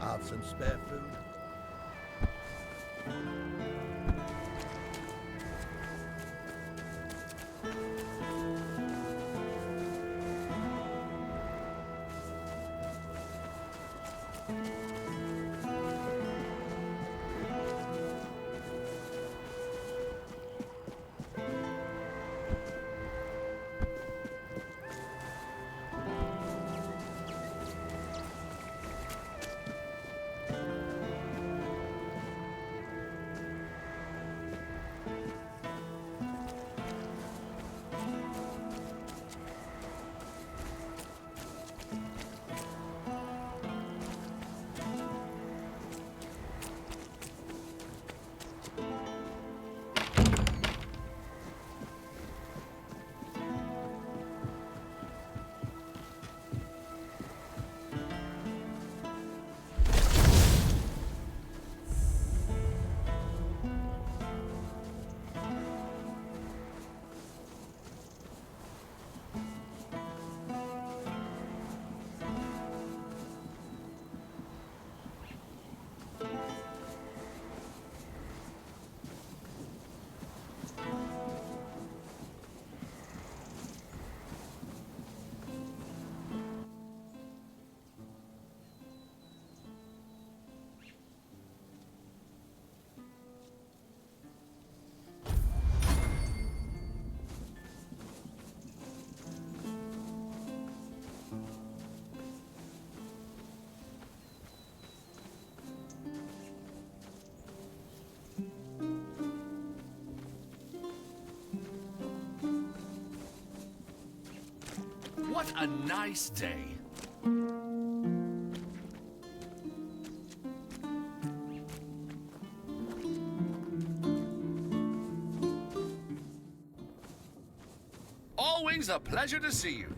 Have some spare food? What a nice day. Always a pleasure to see you.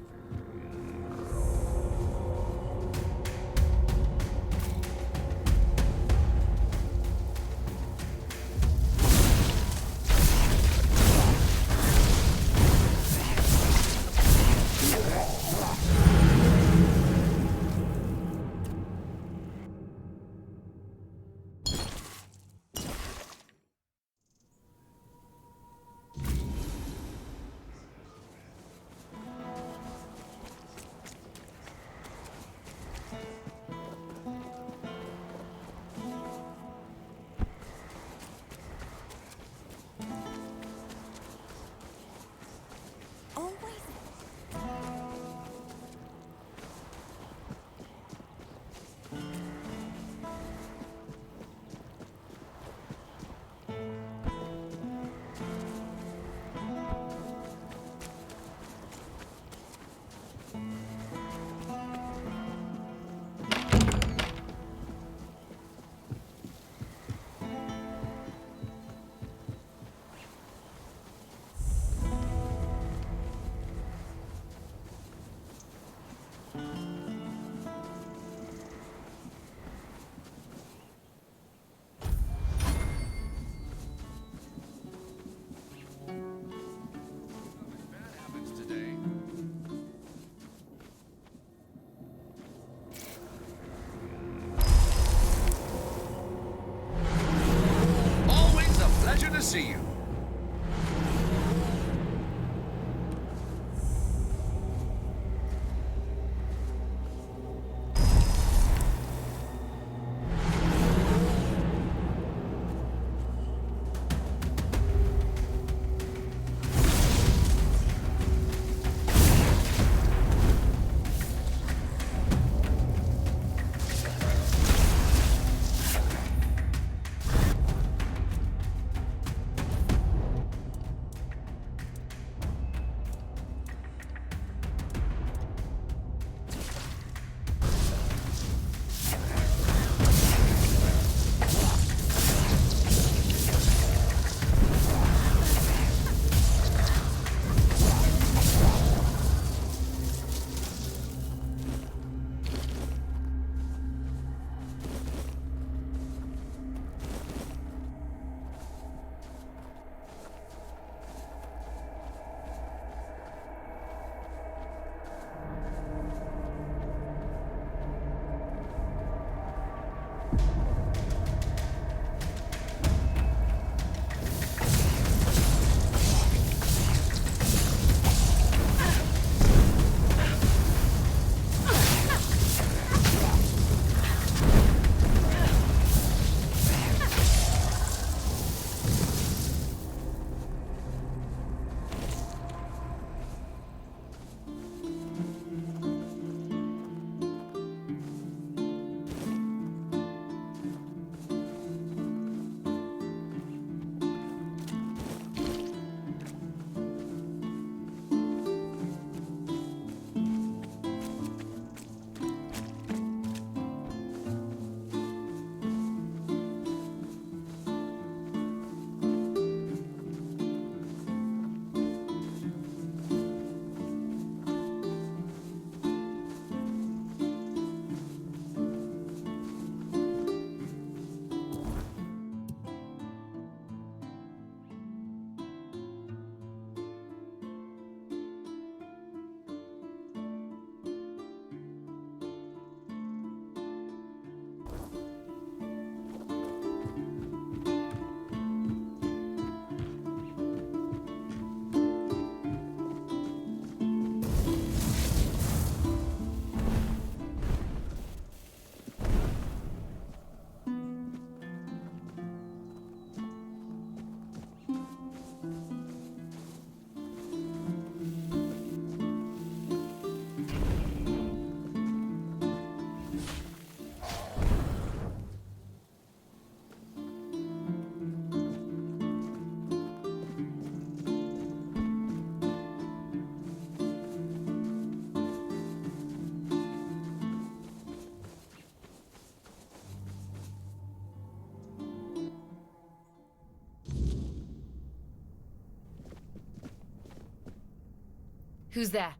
Who's there?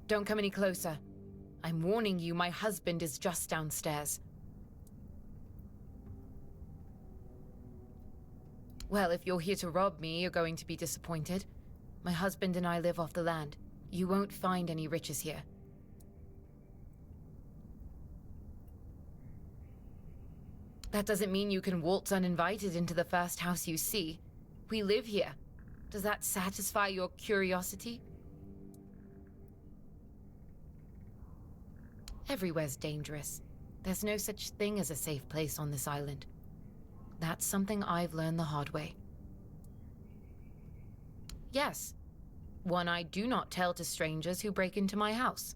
Don't come any closer. I'm warning you, my husband is just downstairs. Well, if you're here to rob me, you're going to be disappointed. My husband and I live off the land. You won't find any riches here. That doesn't mean you can waltz uninvited into the first house you see. We live here. Does that satisfy your curiosity? Everywhere's dangerous. There's no such thing as a safe place on this island. That's something I've learned the hard way. Yes, one I do not tell to strangers who break into my house.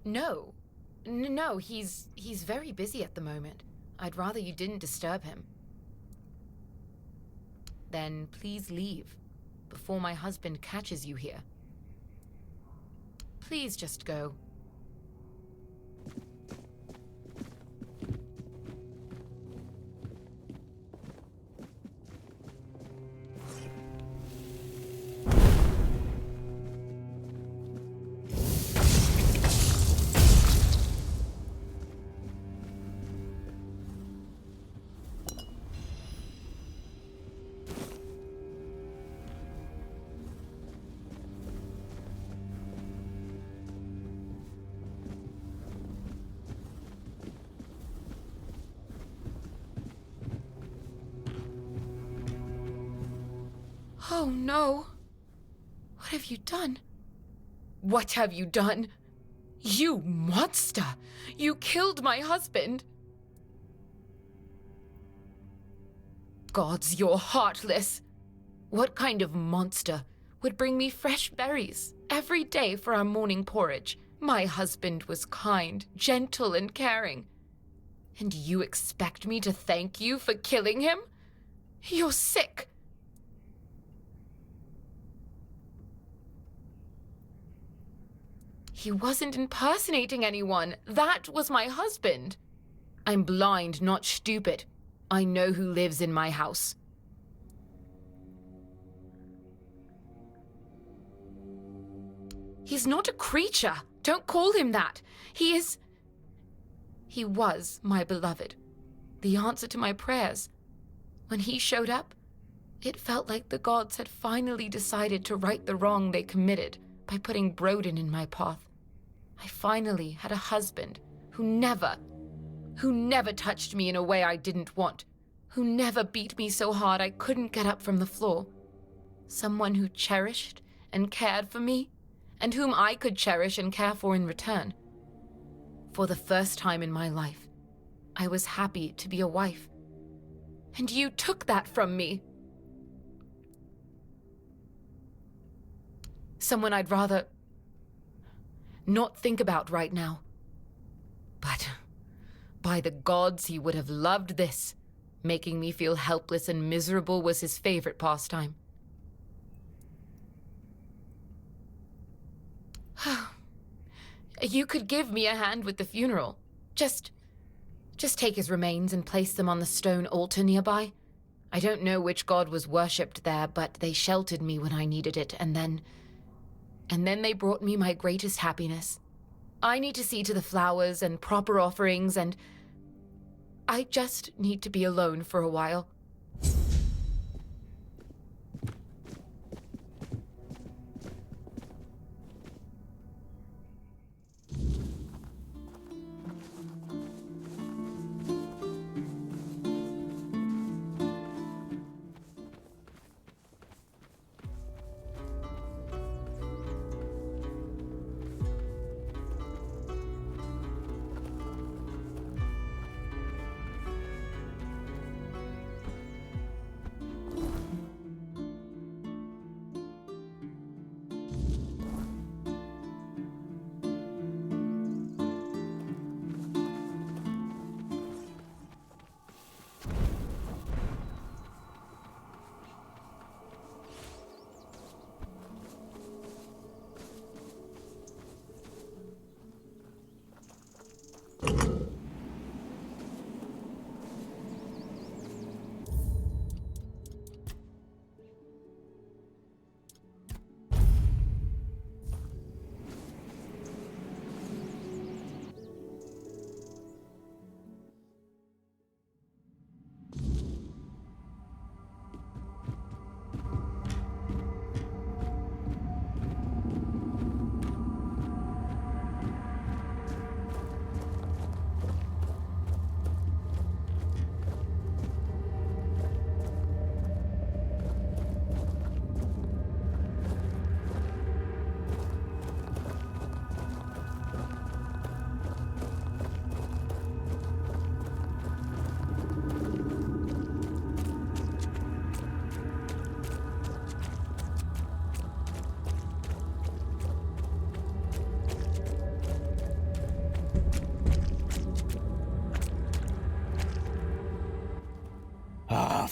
No. No, he's very busy at the moment. I'd rather you didn't disturb him. Then please leave, before my husband catches you here. Please just go. Oh no. What have you done? What have you done? You monster! You killed my husband! Gods, you're heartless! What kind of monster would bring me fresh berries every day for our morning porridge? My husband was kind, gentle, and caring. And you expect me to thank you for killing him? You're sick! He wasn't impersonating anyone. That was my husband. I'm blind, not stupid. I know who lives in my house. He's not a creature. Don't call him that. He was my beloved. The answer to my prayers. When he showed up, it felt like the gods had finally decided to right the wrong they committed by putting Broden in my path. I finally had a husband who never touched me in a way I didn't want, who never beat me so hard I couldn't get up from the floor. Someone who cherished and cared for me, and whom I could cherish and care for in return. For the first time in my life, I was happy to be a wife. And you took that from me. Someone I'd rather not think about right now. But by the gods, he would have loved this. Making me feel helpless and miserable was his favorite pastime. You could give me a hand with the funeral. Just take his remains and place them on the stone altar nearby. I don't know which god was worshipped there, but they sheltered me when I needed it, and then they brought me my greatest happiness. I need to see to the flowers and proper offerings, and I just need to be alone for a while.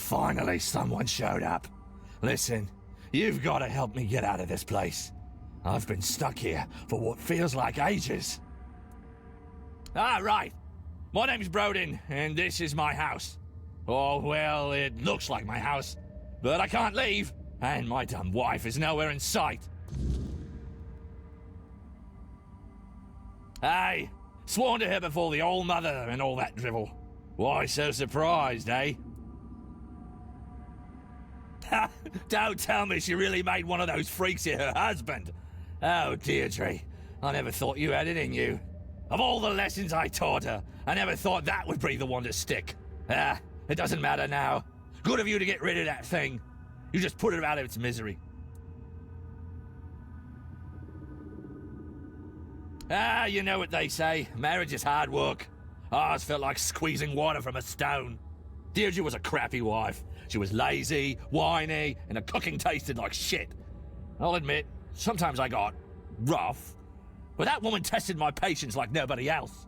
Finally, someone showed up. Listen, you've got to help me get out of this place. I've been stuck here for what feels like ages. Ah, right. My name's Brodin, and this is my house. Oh, well, it looks like my house, but I can't leave, and my dumb wife is nowhere in sight. Hey, sworn to her before the old mother and all that drivel. Why so surprised, eh? Don't tell me she really made one of those freaks here her husband. Oh, Deirdre, I never thought you had it in you. Of all the lessons I taught her, I never thought that would be the one to stick. Ah, it doesn't matter now. Good of you to get rid of that thing. You just put it out of its misery. Ah, you know what they say. Marriage is hard work. Ours felt like squeezing water from a stone. Deirdre was a crappy wife. She was lazy, whiny, and her cooking tasted like shit. I'll admit, sometimes I got rough. But that woman tested my patience like nobody else.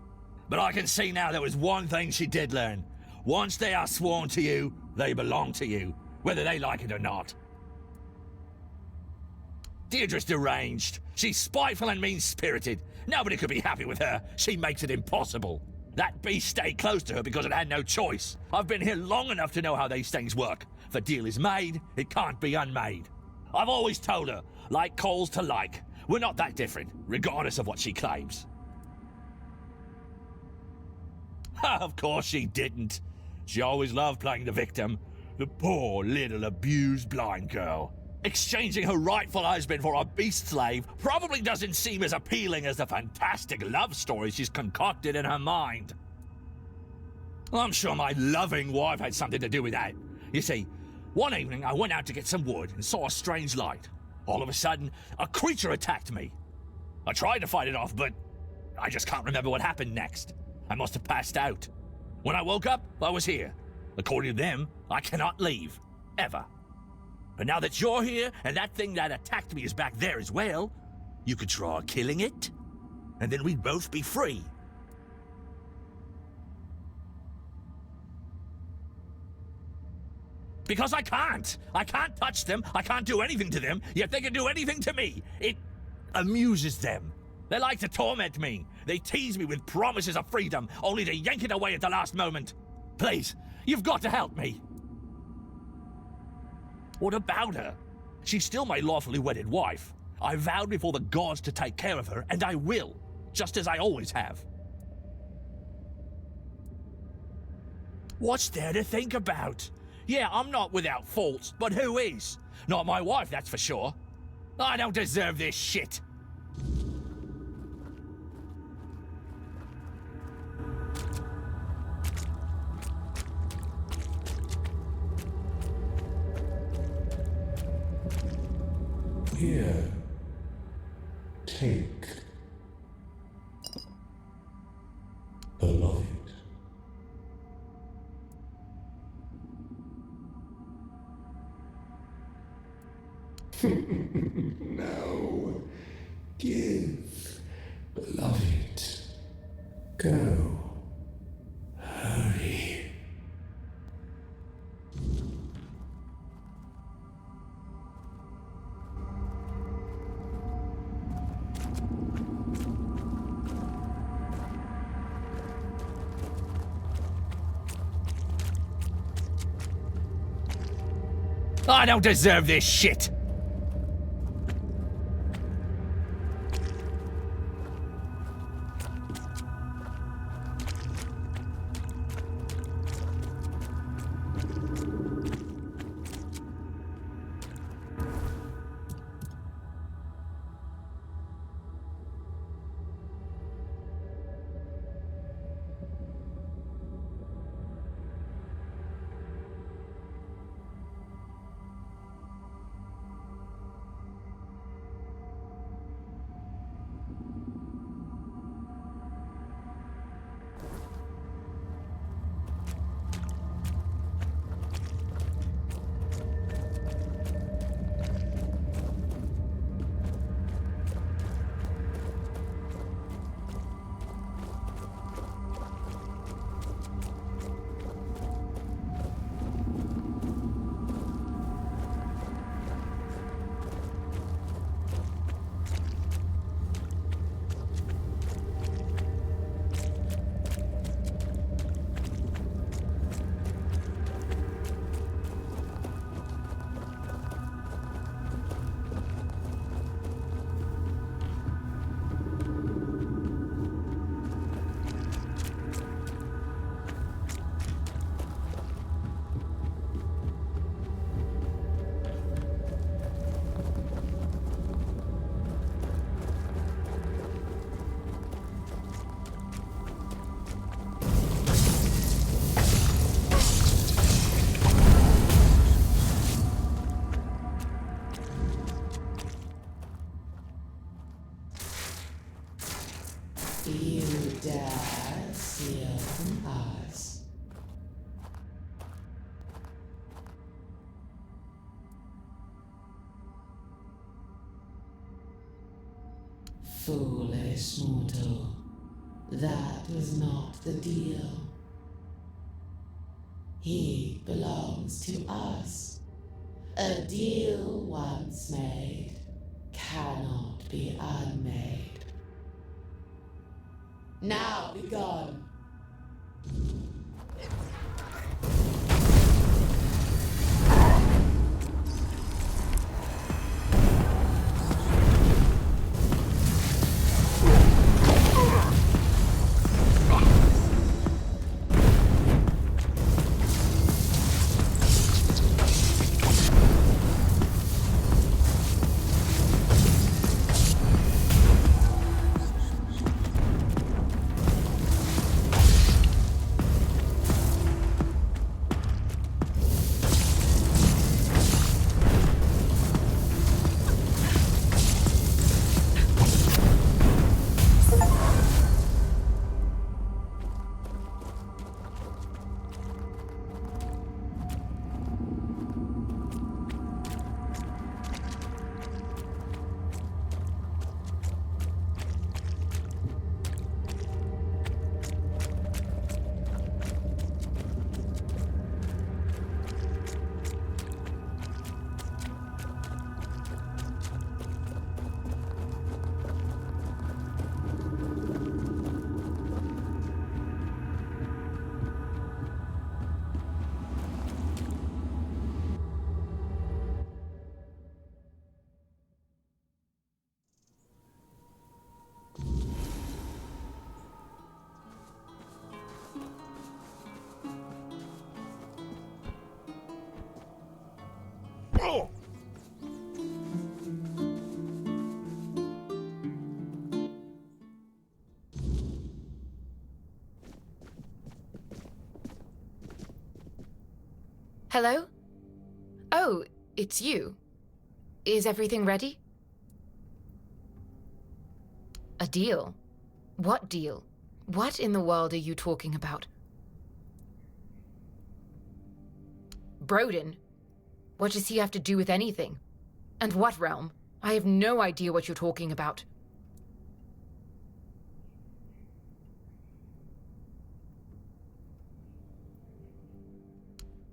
But I can see now there was one thing she did learn. Once they are sworn to you, they belong to you, whether they like it or not. Deirdre's deranged. She's spiteful and mean-spirited. Nobody could be happy with her. She makes it impossible. That beast stayed close to her because it had no choice. I've been here long enough to know how these things work. If a deal is made, it can't be unmade. I've always told her, like coals to like. We're not that different, regardless of what she claims. Of course she didn't. She always loved playing the victim. The poor little abused blind girl. Exchanging her rightful husband for a beast slave probably doesn't seem as appealing as the fantastic love story she's concocted in her mind. I'm sure my loving wife had something to do with that. You see, one evening I went out to get some wood and saw a strange light. All of a sudden, a creature attacked me. I tried to fight it off, but I just can't remember what happened next. I must have passed out. When I woke up, I was here. According to them, I cannot leave. Ever. But now that you're here, and that thing that attacked me is back there as well, you could try killing it, and then we'd both be free. Because I can't. I can't touch them, I can't do anything to them, yet they can do anything to me. It amuses them. They like to torment me. They tease me with promises of freedom, only to yank it away at the last moment. Please, you've got to help me. What about her? She's still my lawfully wedded wife. I vowed before the gods to take care of her, and I will, just as I always have. What's there to think about? Yeah, I'm not without faults, but who is? Not my wife, that's for sure. I don't deserve this shit. Here, take, beloved. Now, give, beloved. Go. Hurry. I don't deserve this shit! You dare steal from us? Foolish mortal, that was not the deal. He belongs to us. A deal once made cannot be unmade. Now be gone. Hello? Oh, it's you. Is everything ready? A deal? What deal? What in the world are you talking about? Broden? What does he have to do with anything? And what realm? I have no idea what you're talking about.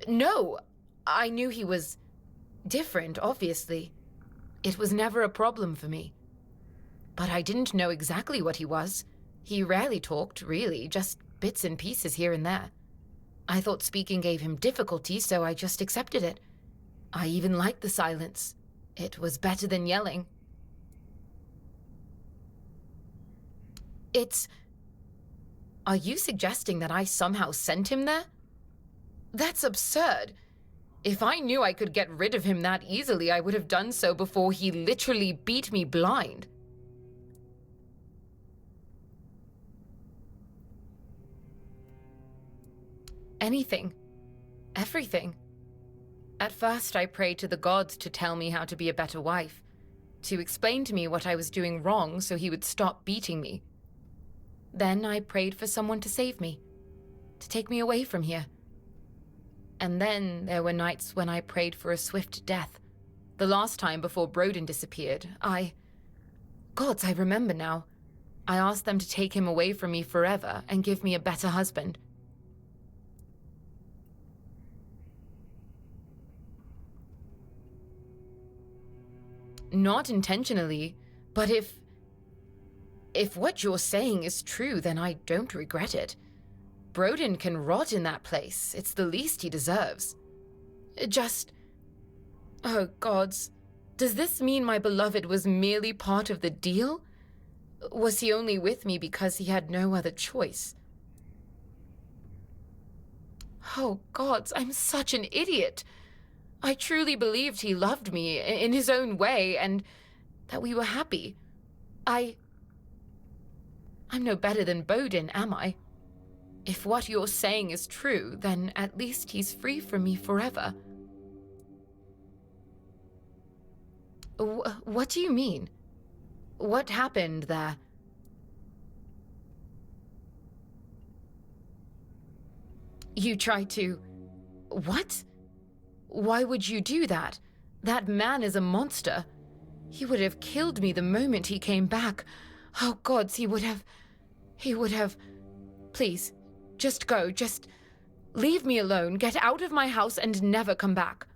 No, I knew he was different, obviously. It was never a problem for me. But I didn't know exactly what he was. He rarely talked, really, just bits and pieces here and there. I thought speaking gave him difficulty, so I just accepted it. I even liked the silence. It was better than yelling. Are you suggesting that I somehow sent him there? That's absurd. If I knew I could get rid of him that easily, I would have done so before he literally beat me blind. Anything. Everything. At first, I prayed to the gods to tell me how to be a better wife, to explain to me what I was doing wrong so he would stop beating me. Then I prayed for someone to save me, to take me away from here. And then there were nights when I prayed for a swift death. The last time before Broden disappeared, Gods, I remember now. I asked them to take him away from me forever and give me a better husband. Not intentionally, but if what you're saying is true, then I don't regret it. Broden can rot in that place. It's the least he deserves. Oh, gods. Does this mean my beloved was merely part of the deal? Was he only with me because he had no other choice? Oh, gods, I'm such an idiot. I truly believed he loved me in his own way and that we were happy. I'm no better than Broden, am I? If what you're saying is true, then at least he's free from me forever. What do you mean? What happened there? You tried to... What? Why would you do that? That man is a monster. He would have killed me the moment he came back. Oh, gods, he would have... Please, just go. Just leave me alone. Get out of my house and never come back.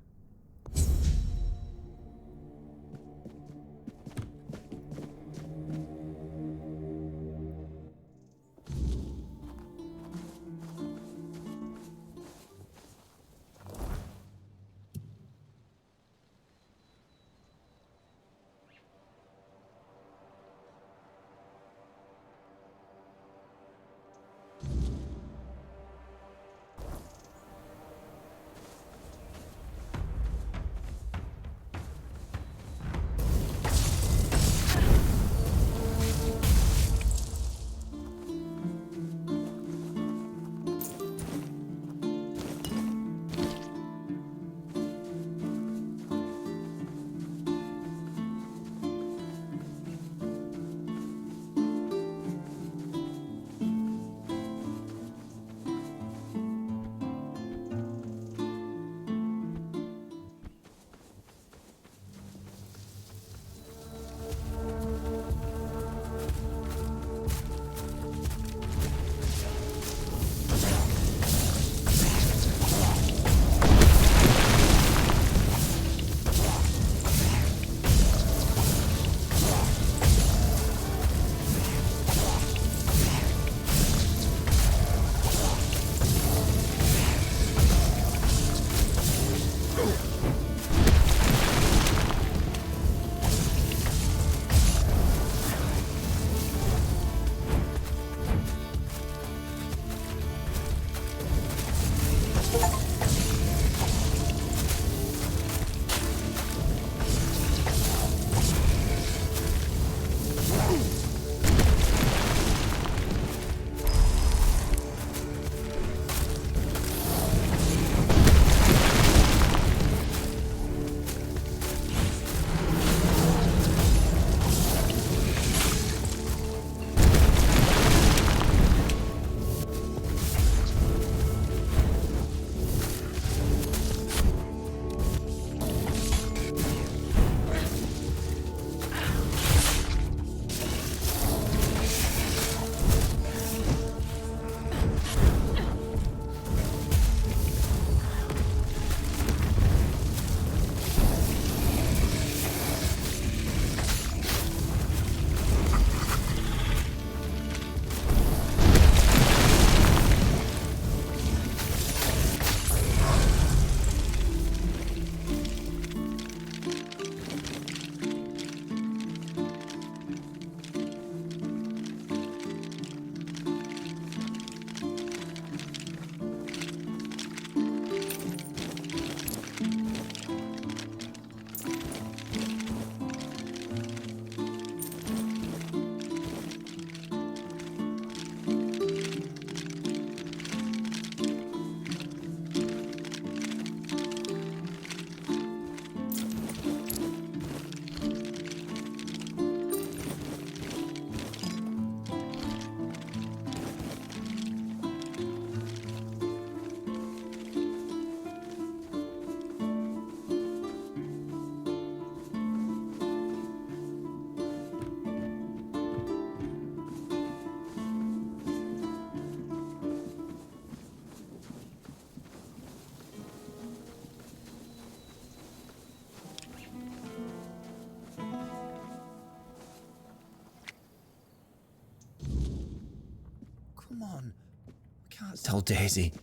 Come on. I can't tell Daisy.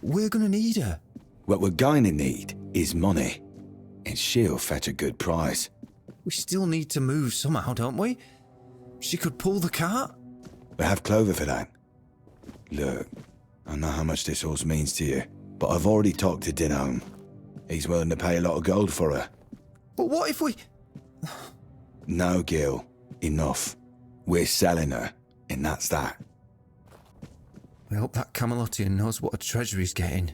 We're gonna need her. What we're going to need is money, and she'll fetch a good price. We still need to move somehow, don't we? She could pull the cart. We have Clover for that. Look, I know how much this horse means to you, but I've already talked to Dinholm. He's willing to pay a lot of gold for her. But what if we... No, Gil. Enough. We're selling her, and that's that. I hope that Camelotian knows what a treasury's getting.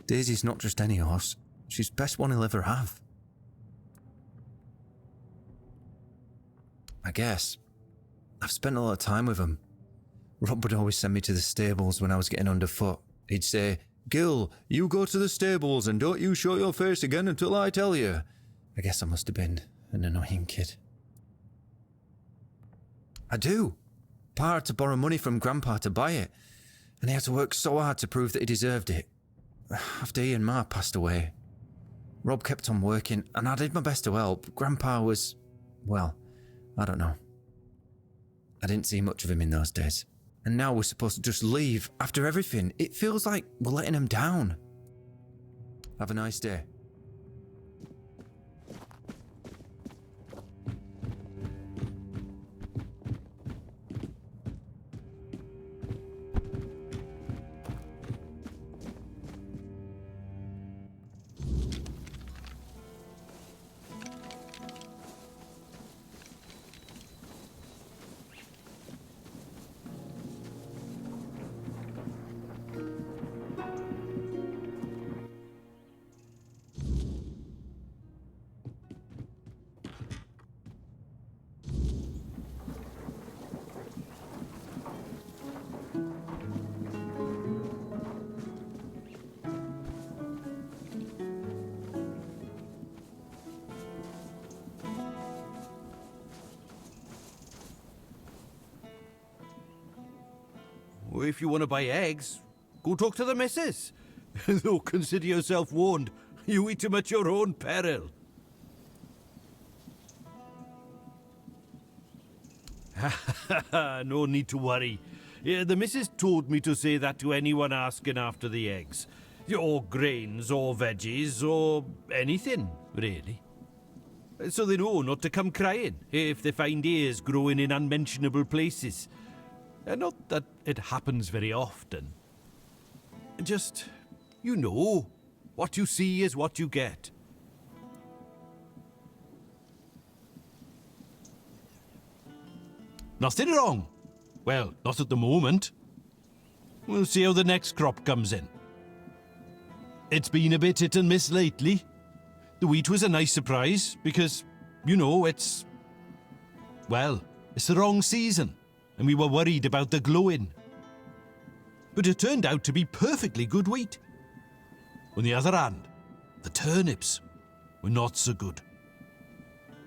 Daisy's not just any horse. She's best one he'll ever have. I guess. I've spent a lot of time with him. Rob would always send me to the stables when I was getting underfoot. He'd say, Gil, you go to the stables and don't you show your face again until I tell you. I guess I must have been an annoying kid. I do. Pa had to borrow money from Grandpa to buy it, and he had to work so hard to prove that he deserved it. After he and Ma passed away, Rob kept on working, and I did my best to help. Grandpa was, well, I don't know. I didn't see much of him in those days. And now we're supposed to just leave after everything. It feels like we're letting him down. Have a nice day. Well, if you want to buy eggs, go talk to the missus. Though consider yourself warned, you eat 'em at your own peril. No need to worry. The missus told me to say that to anyone asking after the eggs. Or grains, or veggies, or anything, really. So they know not to come crying if they find ears growing in unmentionable places. Not that it happens very often. Just, you know, what you see is what you get. Nothing wrong. Well, not at the moment. We'll see how the next crop comes in. It's been a bit hit and miss lately. The wheat was a nice surprise because, you know, it's the wrong season, and we were worried about the glowing. But it turned out to be perfectly good wheat. On the other hand, the turnips were not so good.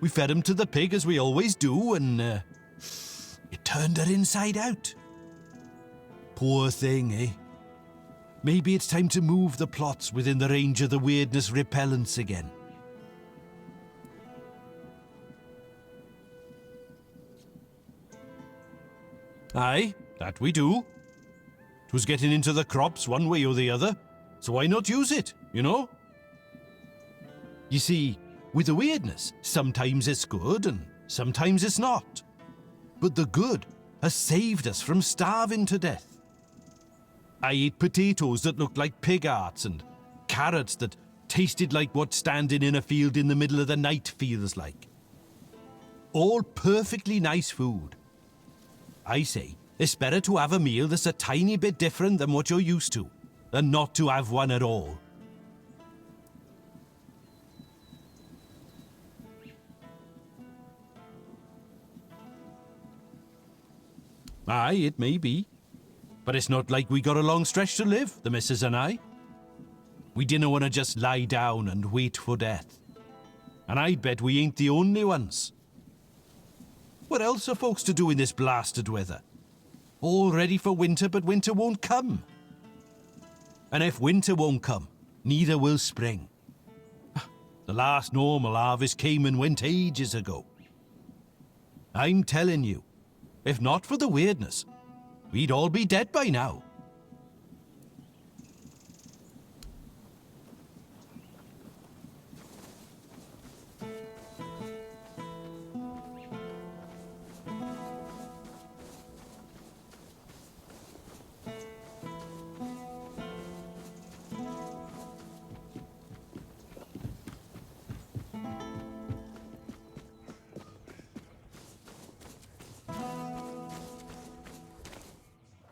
We fed them to the pig as we always do, and it turned her inside out. Poor thing, eh? Maybe it's time to move the plots within the range of the weirdness repellents again. Aye, that we do. 'Twas getting into the crops one way or the other, so why not use it, you know? You see, with the weirdness, sometimes it's good and sometimes it's not. But the good has saved us from starving to death. I ate potatoes that looked like pig hearts and carrots that tasted like what standing in a field in the middle of the night feels like. All perfectly nice food. I say, it's better to have a meal that's a tiny bit different than what you're used to, than not to have one at all. Aye, it may be. But it's not like we got a long stretch to live, the missus and I. We didn't want to just lie down and wait for death. And I'd bet we ain't the only ones. What else are folks to do in this blasted weather? All ready for winter, but winter won't come. And if winter won't come, neither will spring. The last normal harvest came and went ages ago. I'm telling you, if not for the weirdness, we'd all be dead by now.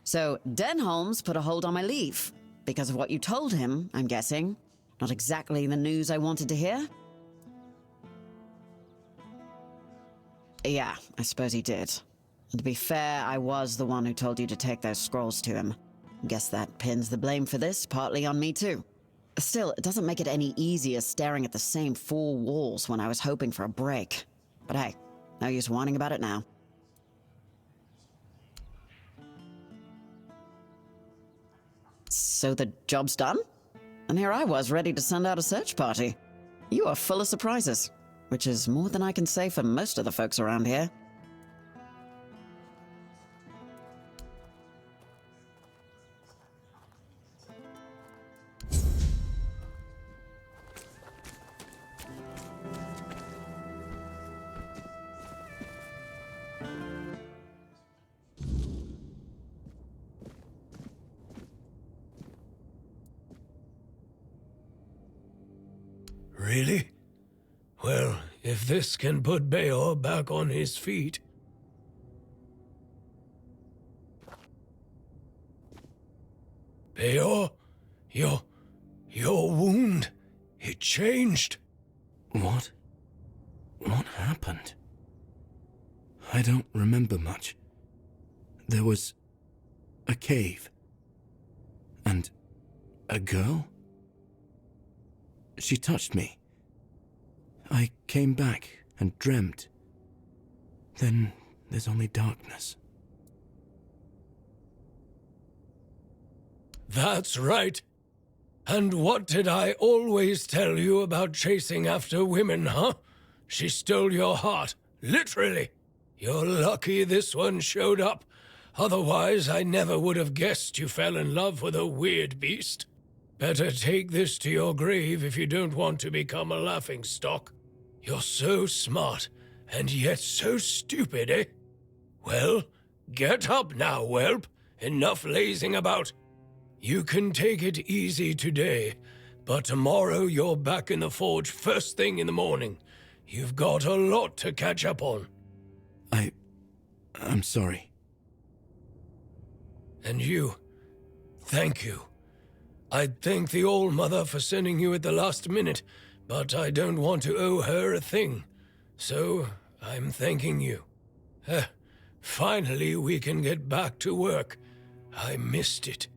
So Denholm's put a hold on my leave. Because of what you told him, I'm guessing. Not exactly the news I wanted to hear. Yeah, I suppose he did. And to be fair, I was the one who told you to take those scrolls to him. Guess that pins the blame for this partly on me too. Still, it doesn't make it any easier staring at the same four walls when I was hoping for a break. But hey, no use whining about it now. So the job's done? And here I was ready to send out a search party. You are full of surprises, which is more than I can say for most of the folks around here. Really? Well, if this can put Beor back on his feet... Beor, your wound, it changed. What? What happened? I don't remember much. There was a cave. And a girl? She touched me. I came back and dreamt. Then there's only darkness. That's right. And what did I always tell you about chasing after women, huh? She stole your heart, literally. You're lucky this one showed up. Otherwise, I never would have guessed you fell in love with a weird beast. Better take this to your grave if you don't want to become a laughingstock. You're so smart, and yet so stupid, eh? Well, get up now, whelp. Enough lazing about. You can take it easy today, but tomorrow you're back in the forge first thing in the morning. You've got a lot to catch up on. I'm sorry. And you, thank you. I'd thank the All-Mother for sending you at the last minute, but I don't want to owe her a thing. So, I'm thanking you. Finally, we can get back to work. I missed it.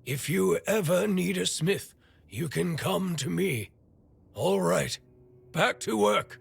If you ever need a smith, you can come to me. All right, back to work.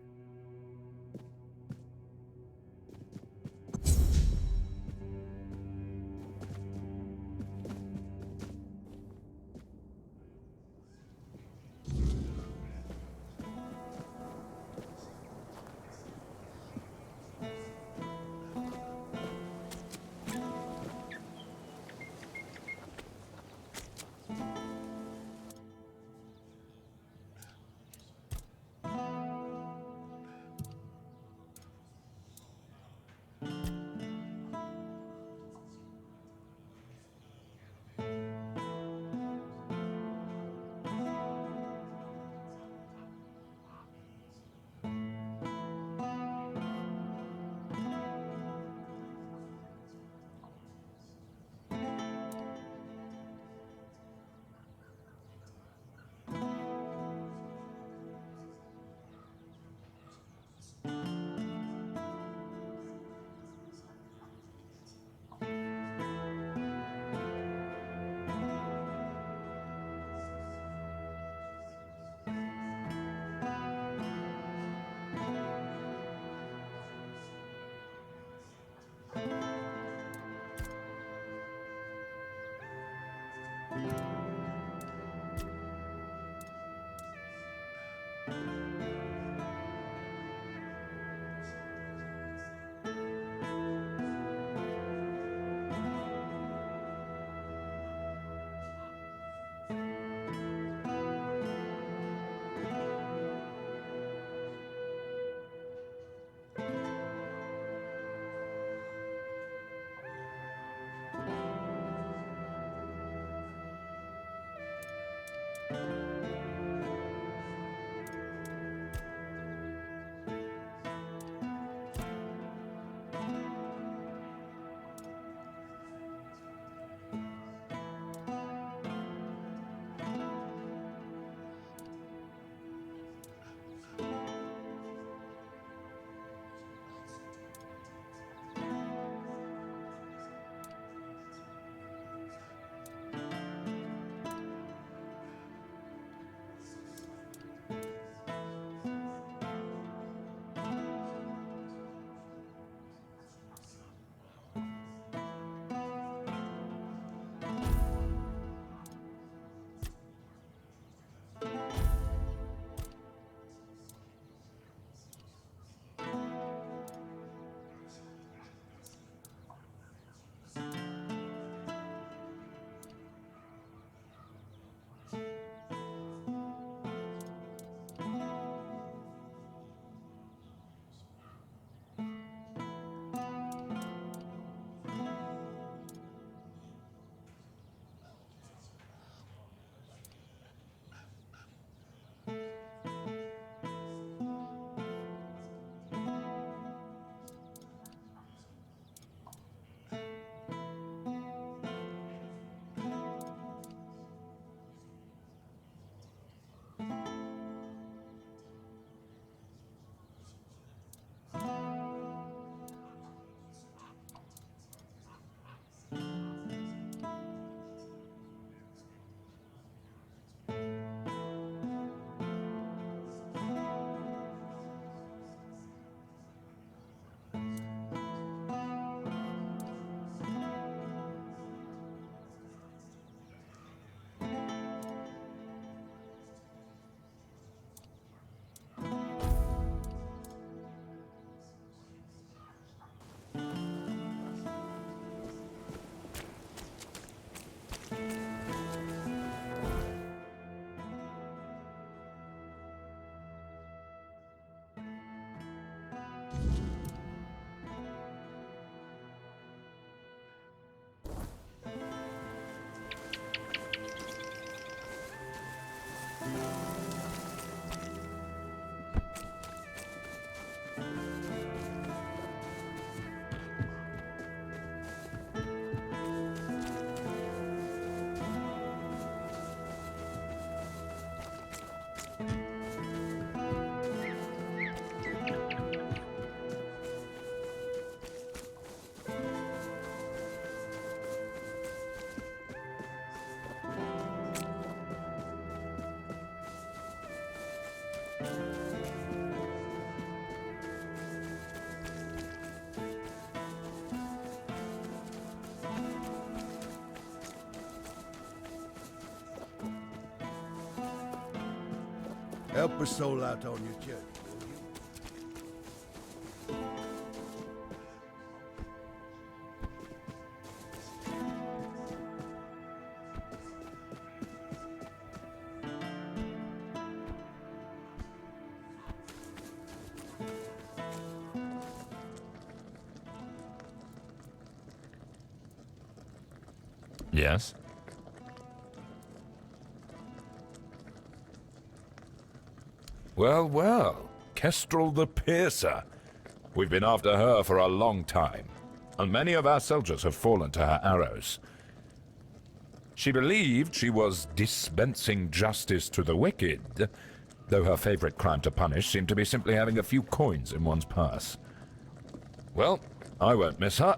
Help a soul out on your journey, will you? Yes? Well, well, Kestrel the Piercer. We've been after her for a long time, and many of our soldiers have fallen to her arrows. She believed she was dispensing justice to the wicked, though her favorite crime to punish seemed to be simply having a few coins in one's purse. Well, I won't miss her.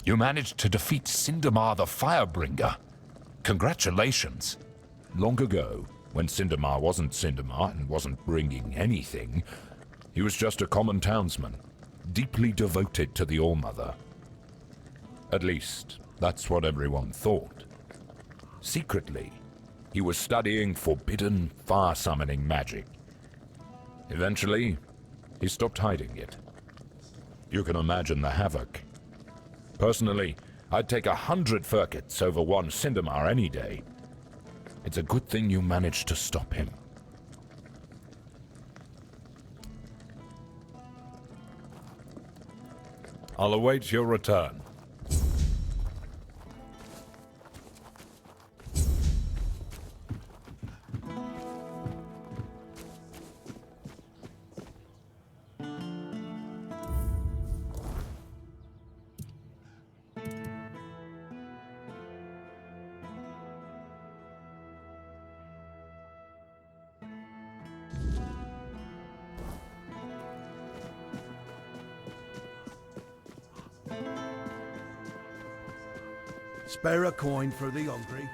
You managed to defeat Sindamar the Firebringer. Congratulations. Long ago, when Sindamar wasn't Sindamar and wasn't bringing anything, he was just a common townsman, deeply devoted to the All-Mother. At least, that's what everyone thought. Secretly, he was studying forbidden fire-summoning magic. Eventually, he stopped hiding it. You can imagine the havoc. Personally, I'd take 100 Furkets over one Sindamar any day. It's a good thing you managed to stop him. I'll await your return. Spare a coin for the hungry.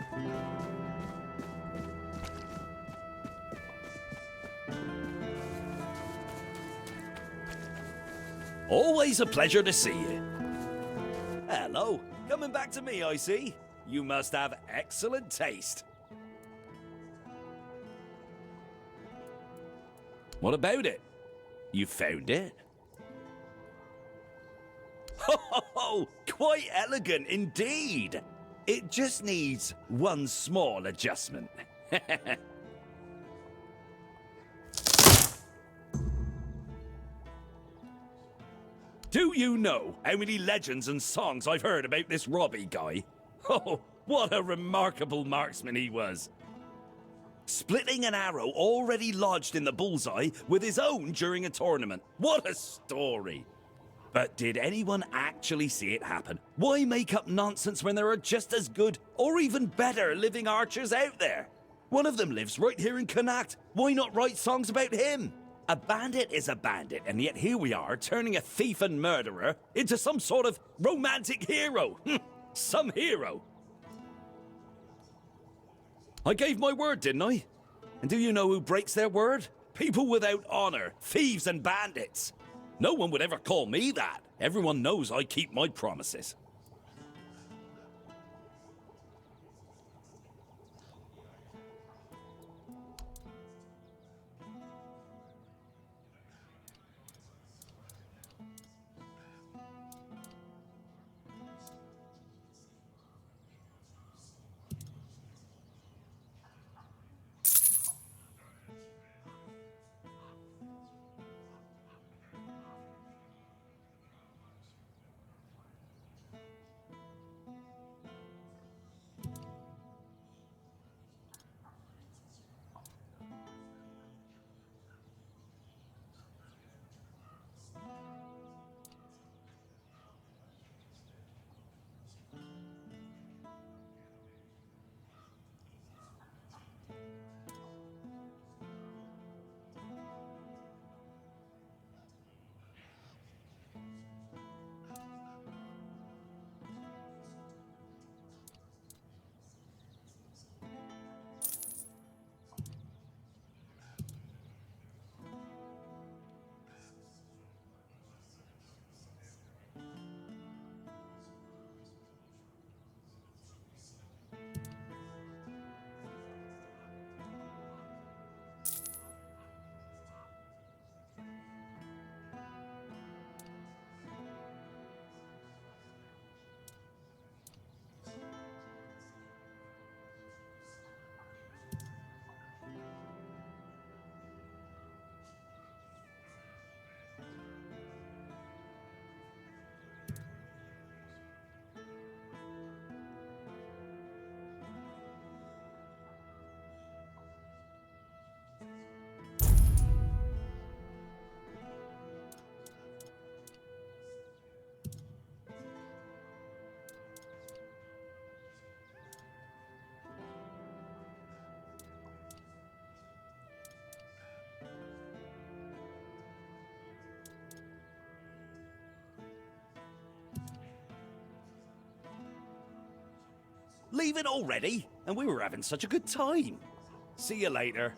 Always a pleasure to see you. Hello. Coming back to me, I see. You must have excellent taste. What about it? You found it? Oh, quite elegant indeed. It just needs one small adjustment. Do you know how many legends and songs I've heard about this Robbie guy? Oh, what a remarkable marksman he was. Splitting an arrow already lodged in the bullseye with his own during a tournament. What a story. But did anyone actually see it happen? Why make up nonsense when there are just as good, or even better, living archers out there? One of them lives right here in Connacht. Why not write songs about him? A bandit is a bandit, and yet here we are, turning a thief and murderer into some sort of romantic hero. Some hero. I gave my word, didn't I? And do you know who breaks their word? People without honor, thieves and bandits. No one would ever call me that. Everyone knows I keep my promises. Leaving already? And we were having such a good time. See you later.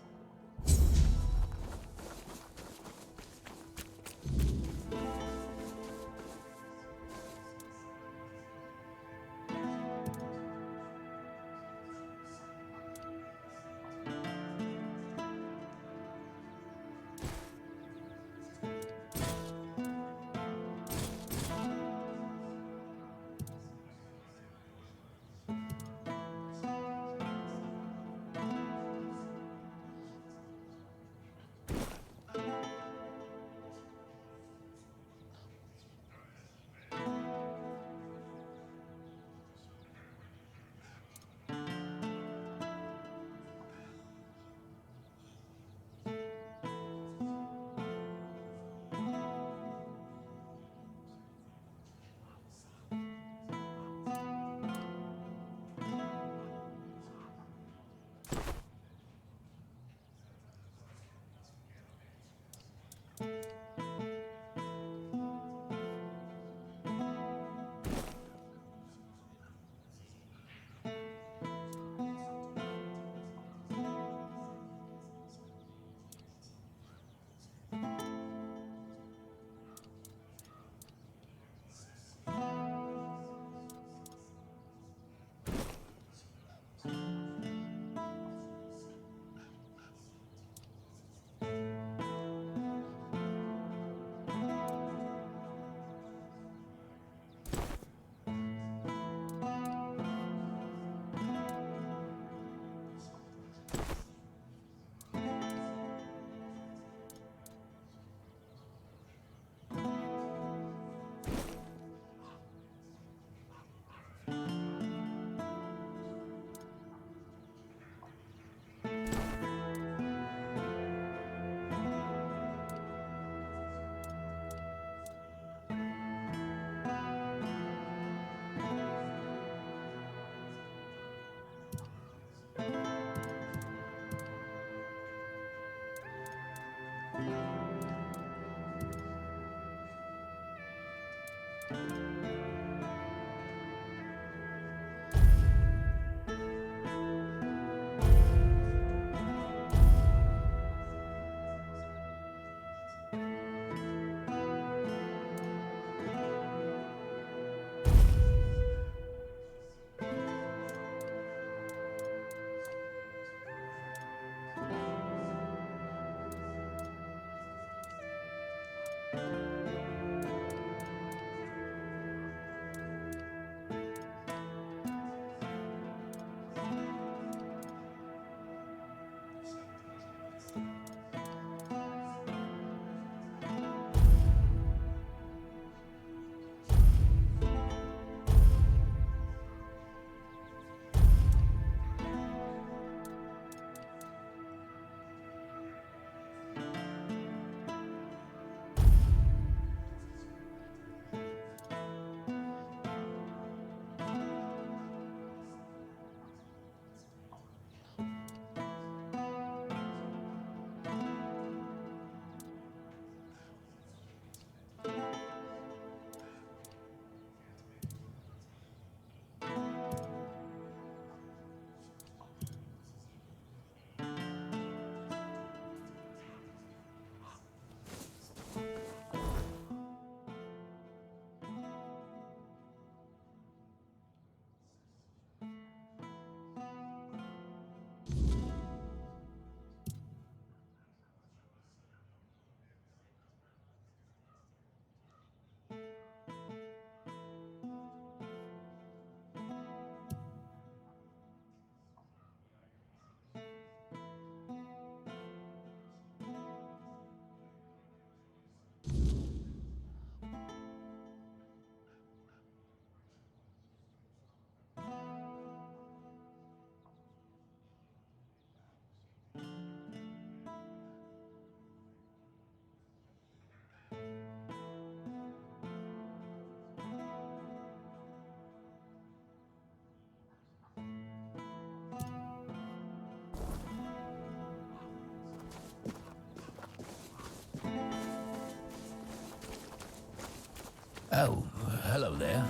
Oh, hello there.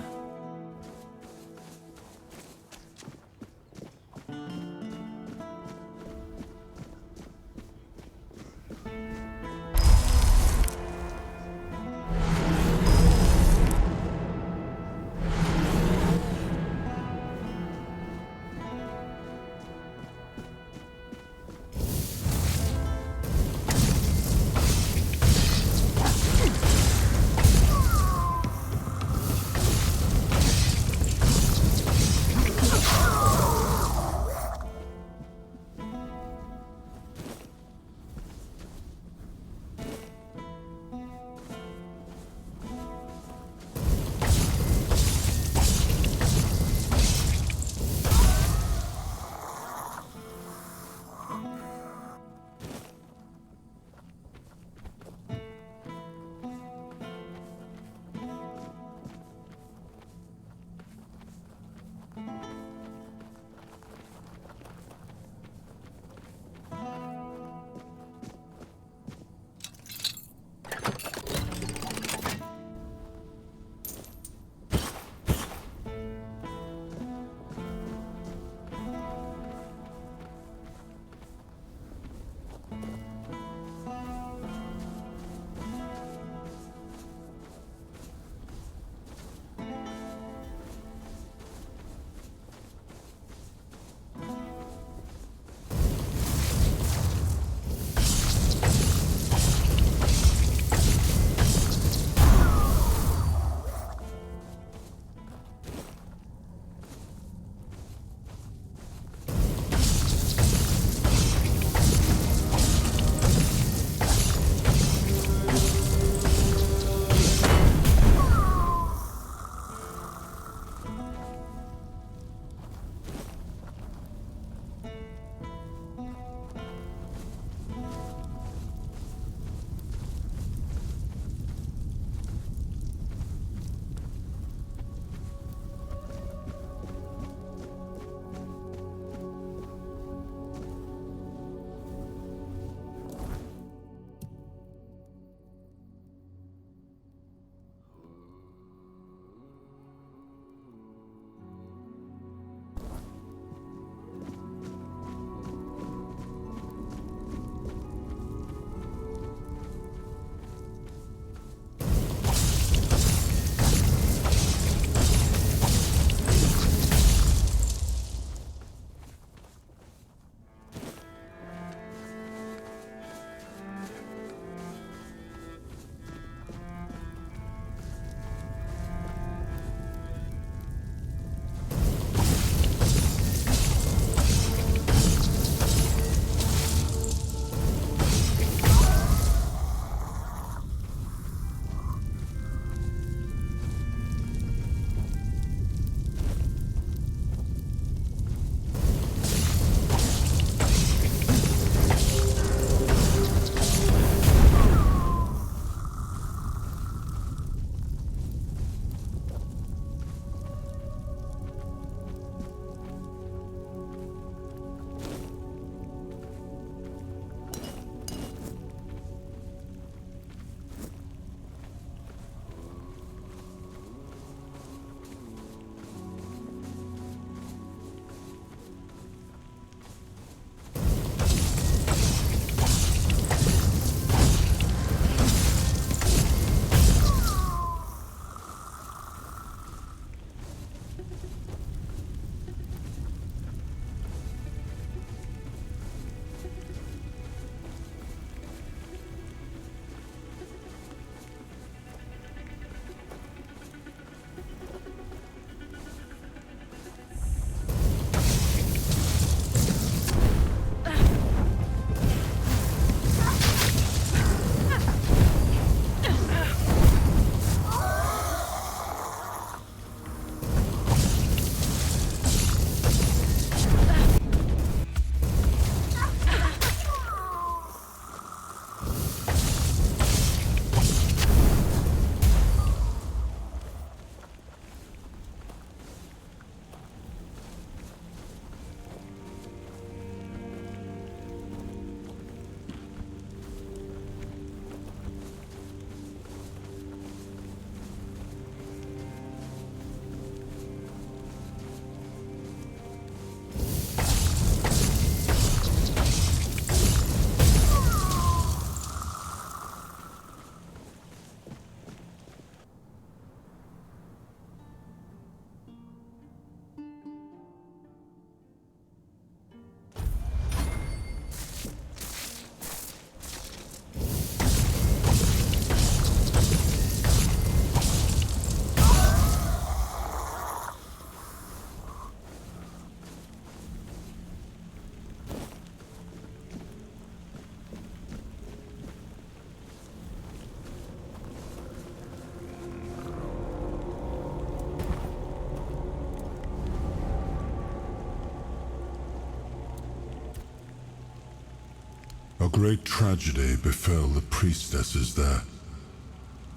great tragedy befell the priestesses there,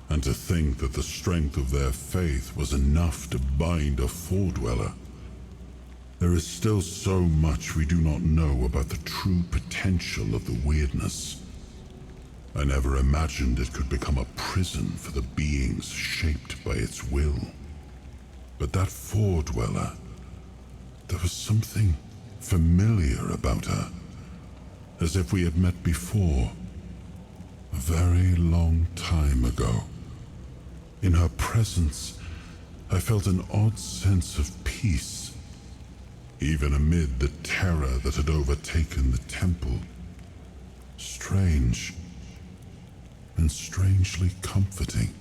and to think that the strength of their faith was enough to bind a Four-Dweller. There is still so much we do not know about the true potential of the weirdness. I never imagined it could become a prison for the beings shaped by its will. But that Four-Dweller, there was something familiar about her, as if we had met before, a very long time ago. In her presence, I felt an odd sense of peace, even amid the terror that had overtaken the temple. Strange, and strangely comforting.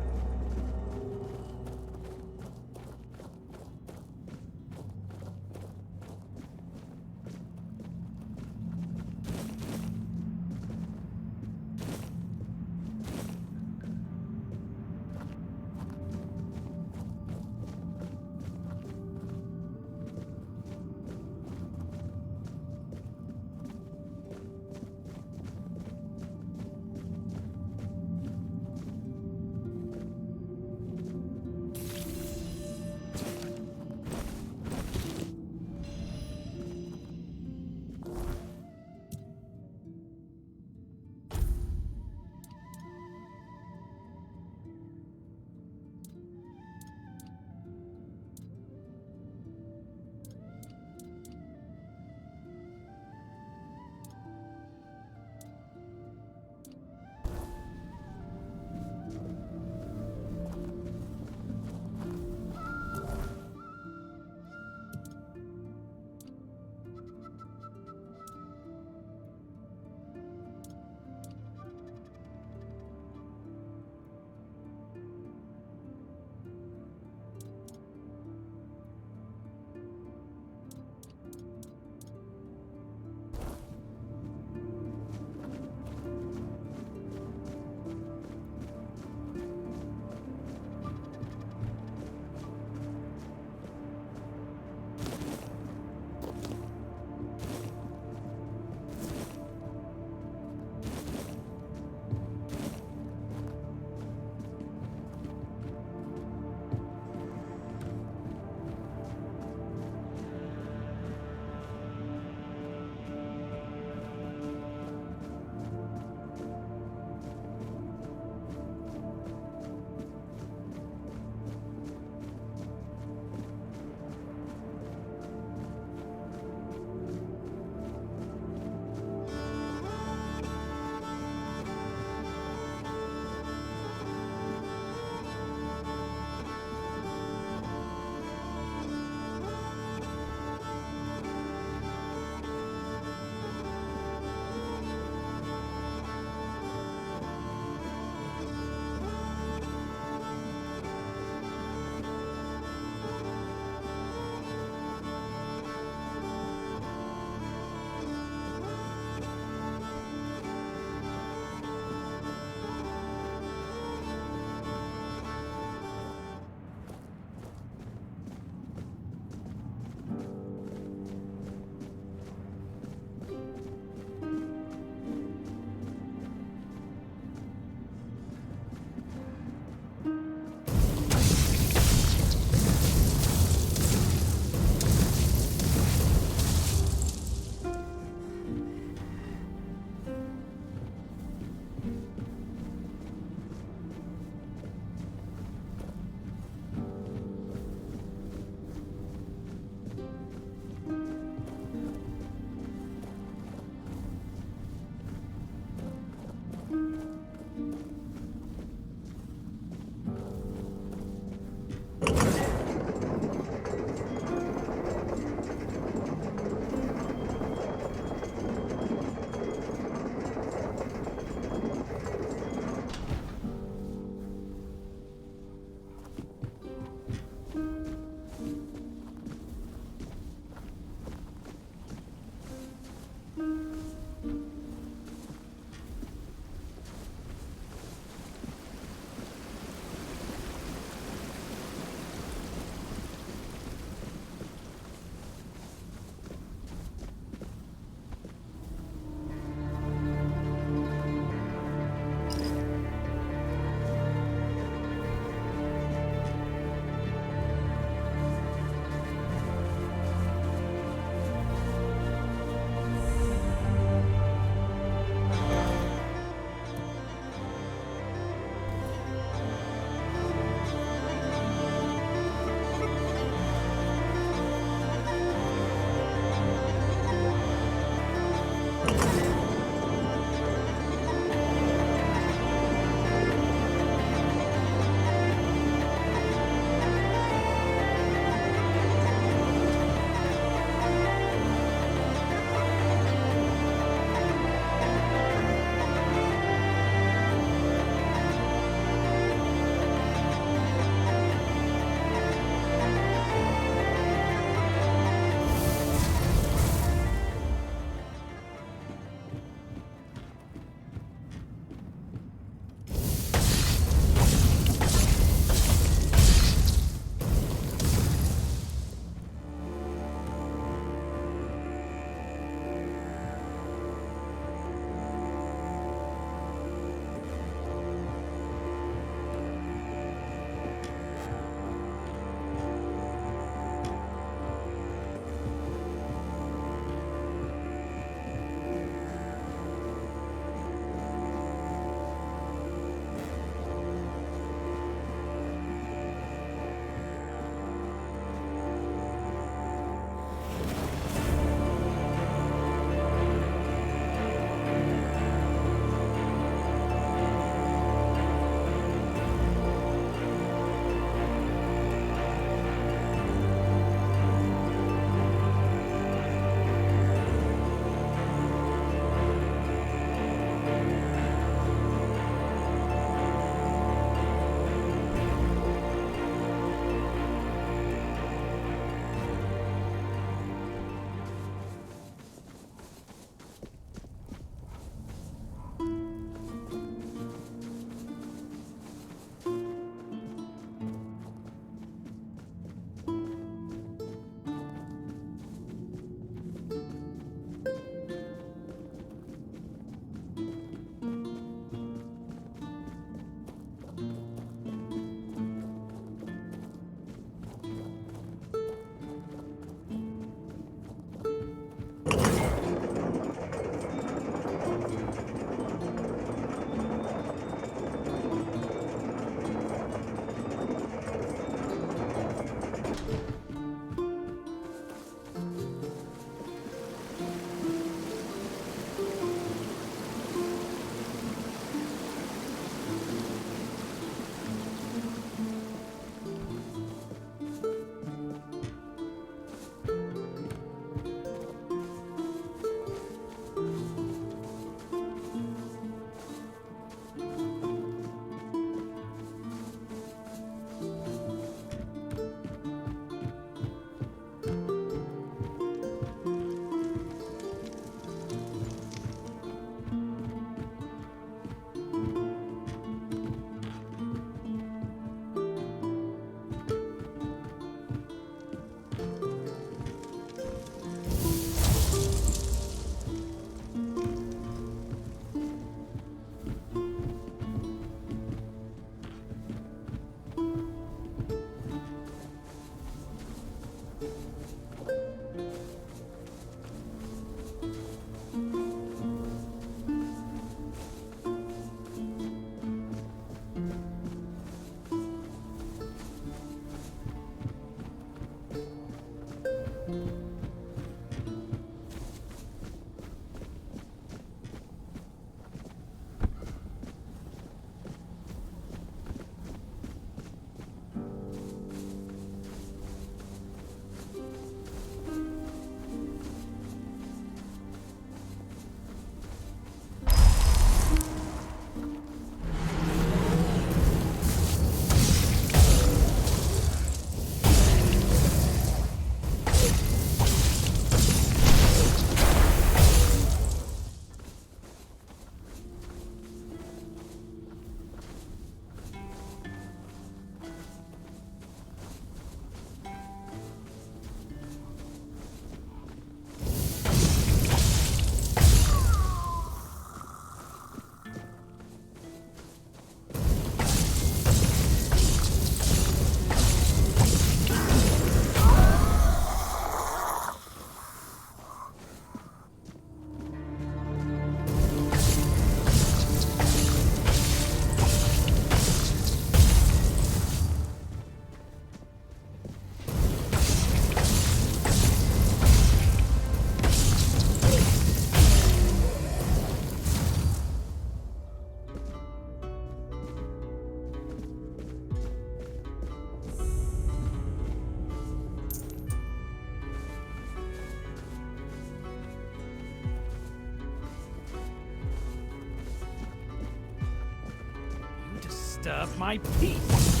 disturb my peace.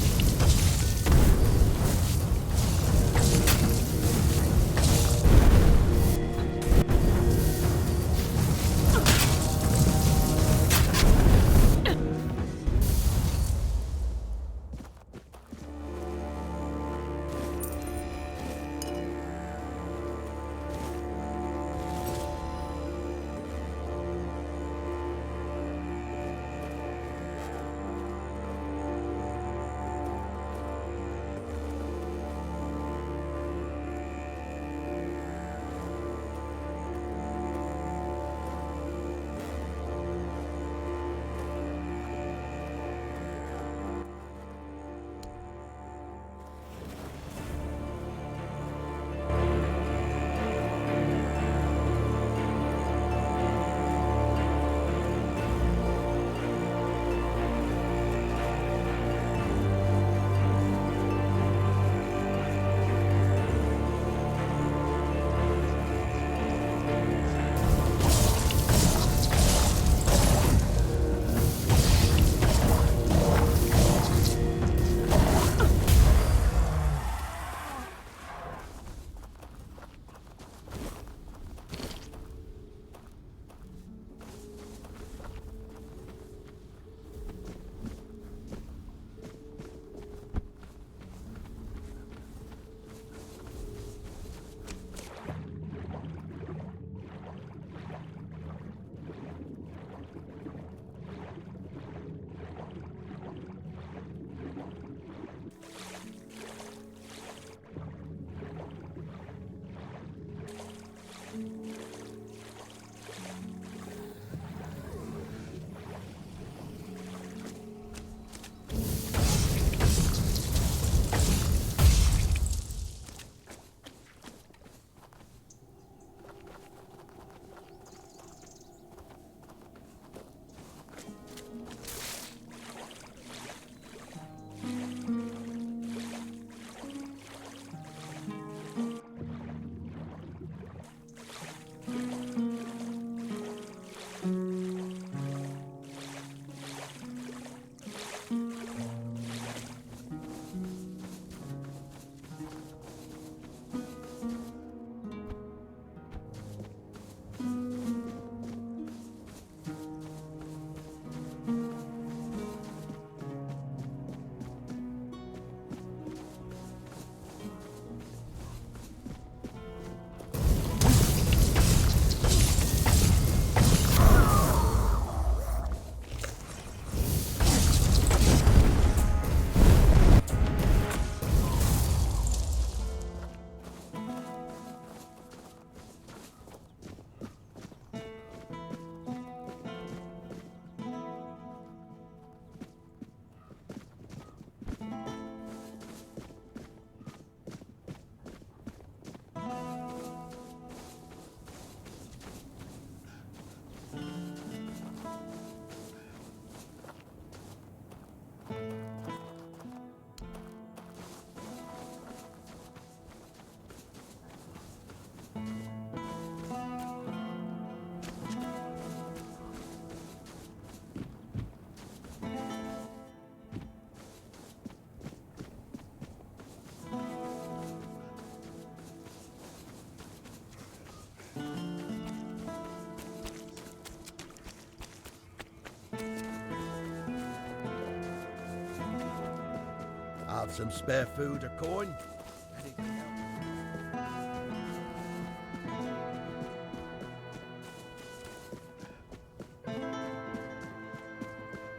Have some spare food or coin?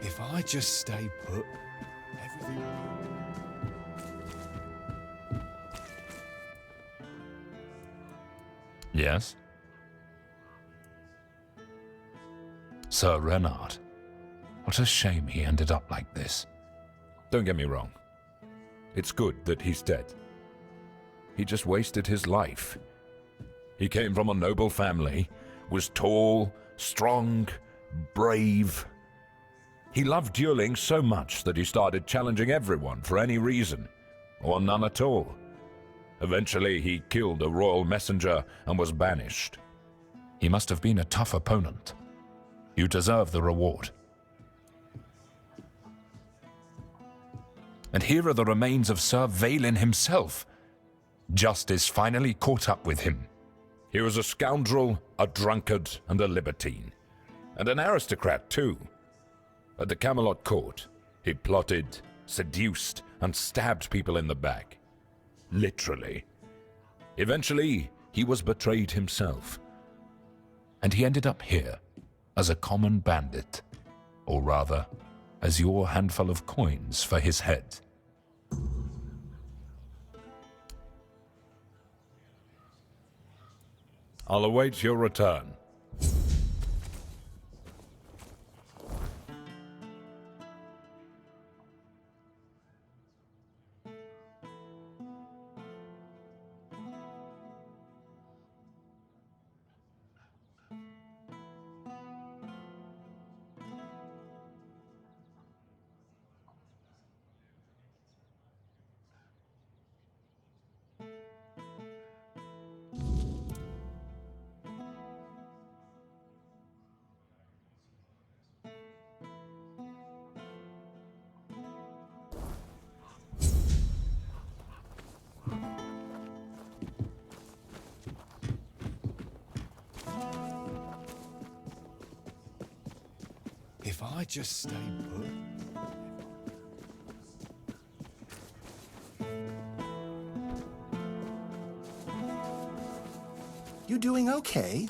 If I just stay put, everything... Yes? Sir Renard. What a shame he ended up like this. Don't get me wrong. It's good that he's dead. He just wasted his life. He came from a noble family, was tall, strong, brave. He loved dueling so much that he started challenging everyone for any reason, or none at all. Eventually, he killed a royal messenger and was banished. He must have been a tough opponent. You deserve the reward. And here are the remains of Sir Valen himself. Justice finally caught up with him. He was a scoundrel, a drunkard, and a libertine. And an aristocrat, too. At the Camelot court, he plotted, seduced, and stabbed people in the back. Literally. Eventually, he was betrayed himself. And he ended up here, as a common bandit. Or rather, as your handful of coins for his head. I'll await your return. If I just stay put... You doing okay?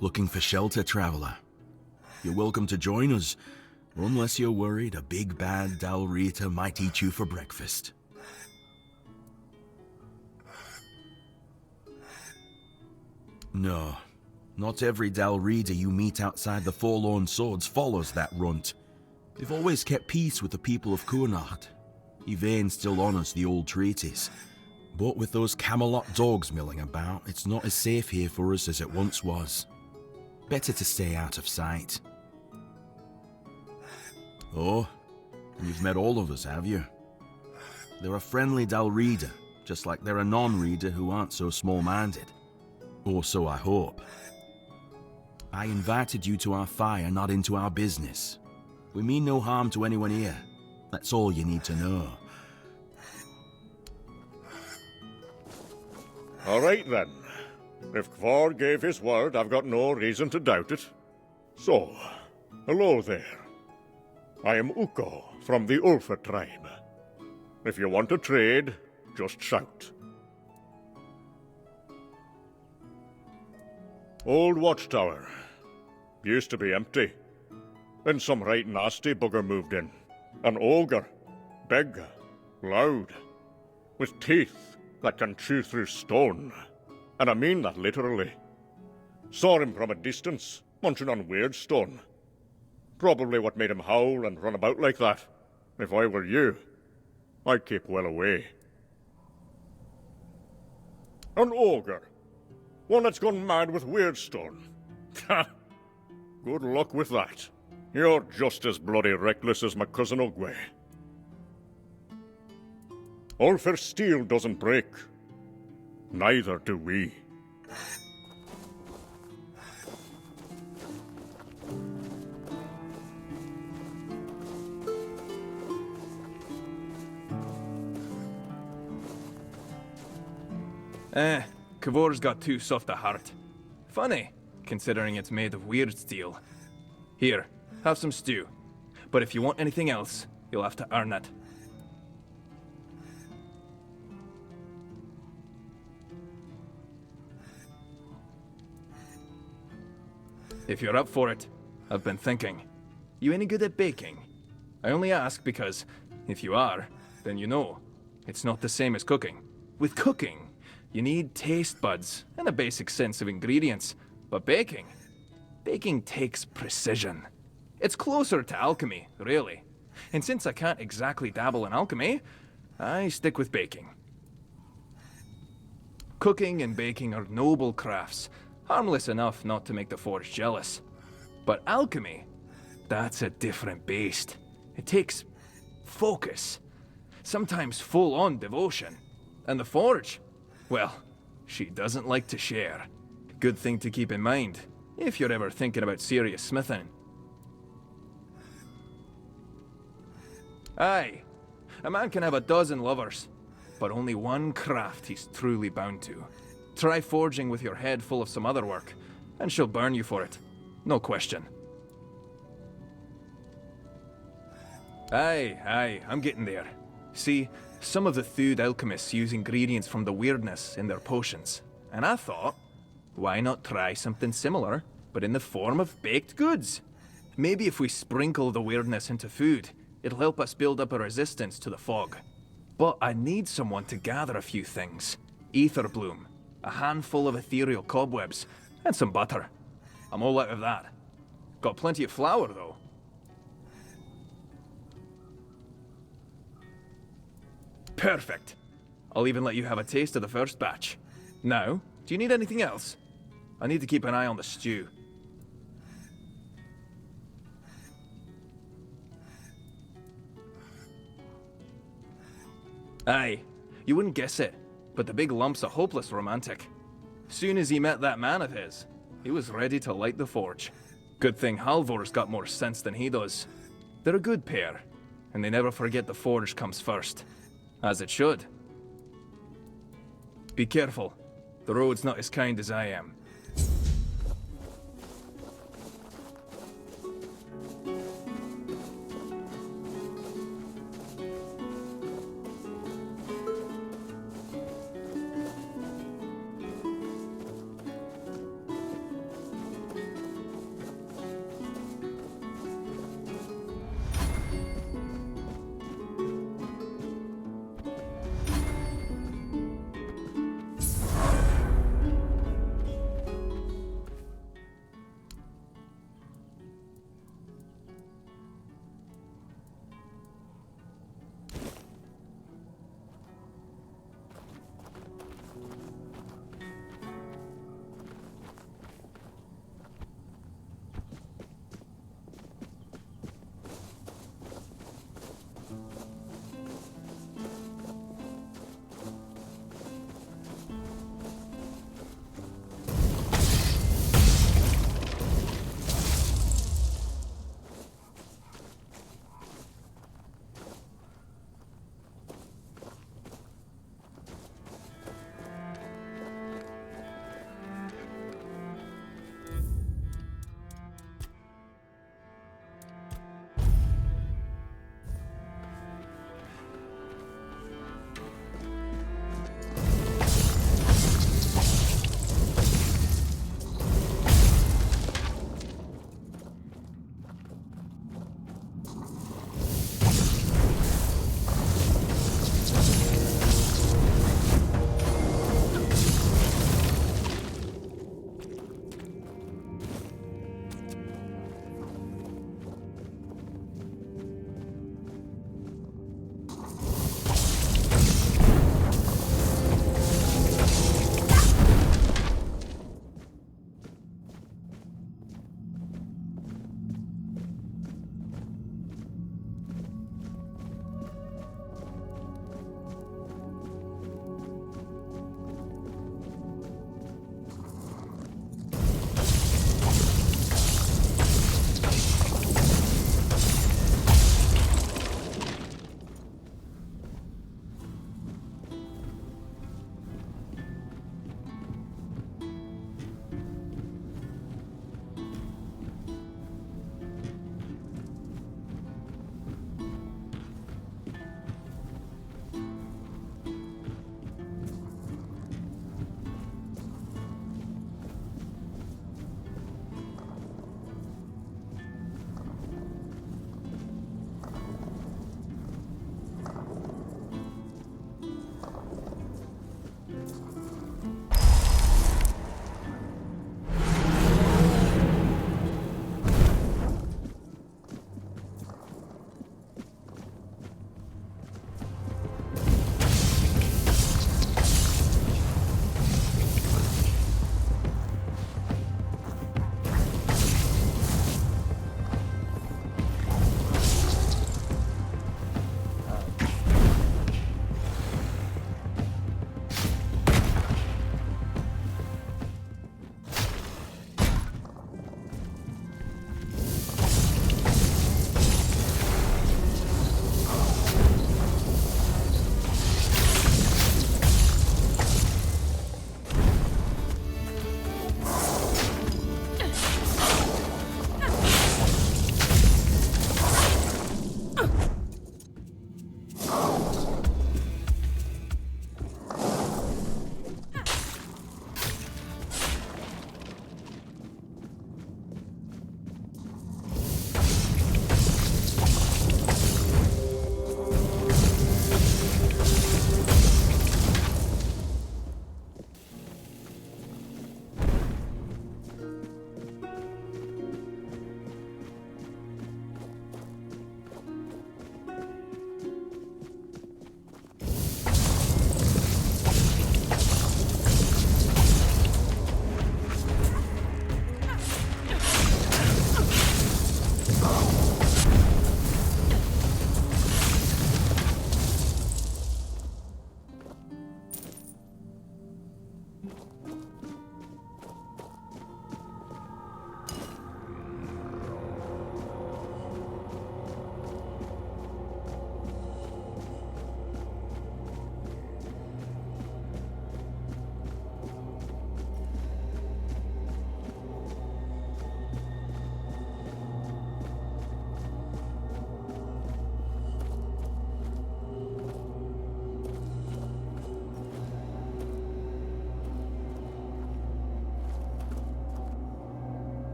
Looking for shelter, traveler? You're welcome to join us, unless you're worried a big bad Dalrita might eat you for breakfast. No, not every Dalrita you meet outside the Forlorn Swords follows that runt. They've always kept peace with the people of Kurnard. Yvain still honors the old treaties. But with those Camelot dogs milling about, it's not as safe here for us as it once was. Better to stay out of sight. Oh, you've met all of us, have you? They're a friendly Dalrida, just like they're a non-reader who aren't so small-minded. Or so I hope. I invited you to our fire, not into our business. We mean no harm to anyone here. That's all you need to know. All right then. If Kvar gave his word, I've got no reason to doubt it. So, hello there. I am Ukko from the Ulfa tribe. If you want to trade, just shout. Old watchtower. Used to be empty. Then some right nasty bugger moved in. An ogre. Big. Loud. With teeth that can chew through stone. And I mean that literally. Saw him from a distance, munching on weird stone. Probably what made him howl and run about like that. If I were you, I'd keep well away. An ogre. One that's gone mad with weird stone. Ha! Good luck with that. You're just as bloody reckless as my cousin Ogwe. Ulfar steel doesn't break. Neither do we. Kavor's got too soft a heart. Funny, considering it's made of weird steel. Here, have some stew. But if you want anything else, you'll have to earn it. If you're up for it, I've been thinking. You any good at baking? I only ask because, if you are, then you know. It's not the same as cooking. With cooking, you need taste buds and a basic sense of ingredients. But baking takes precision. It's closer to alchemy, really. And since I can't exactly dabble in alchemy, I stick with baking. Cooking and baking are noble crafts, harmless enough not to make the Forge jealous. But alchemy, that's a different beast. It takes focus, sometimes full-on devotion. And the Forge, well, she doesn't like to share. Good thing to keep in mind, if you're ever thinking about serious smithing. Aye, a man can have a dozen lovers, but only one craft he's truly bound to. Try forging with your head full of some other work, and she'll burn you for it. No question. Aye, I'm getting there. See, some of the Thud alchemists use ingredients from the weirdness in their potions, and I thought, why not try something similar, but in the form of baked goods? Maybe if we sprinkle the weirdness into food, it'll help us build up a resistance to the fog. But I need someone to gather a few things. Ether bloom, a handful of ethereal cobwebs, and some butter. I'm all out of that. Got plenty of flour, though. Perfect. I'll even let you have a taste of the first batch. Now, do you need anything else? I need to keep an eye on the stew. Aye, you wouldn't guess it, but the big lump's a hopeless romantic. Soon as he met that man of his, he was ready to light the forge. Good thing Halvor's got more sense than he does. They're a good pair, and they never forget the forge comes first. As it should. Be careful. The road's not as kind as I am.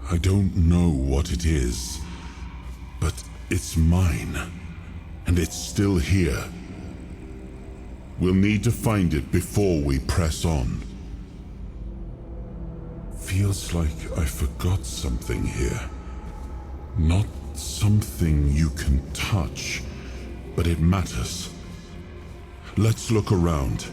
I don't know what it is, but it's mine, and it's still here. We'll need to find it before we press on. Feels like I forgot something here. Not something you can touch, but it matters. Let's look around.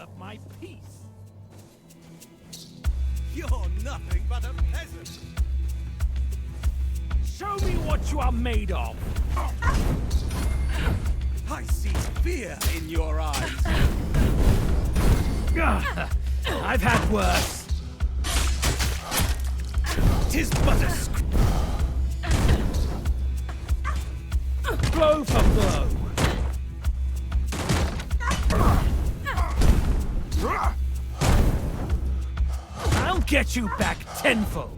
disturb my peace. You're nothing but a peasant. Show me what you are made of. I see fear in your eyes. I've had worse. 'Tis but a blow for blow. I'll get you back tenfold.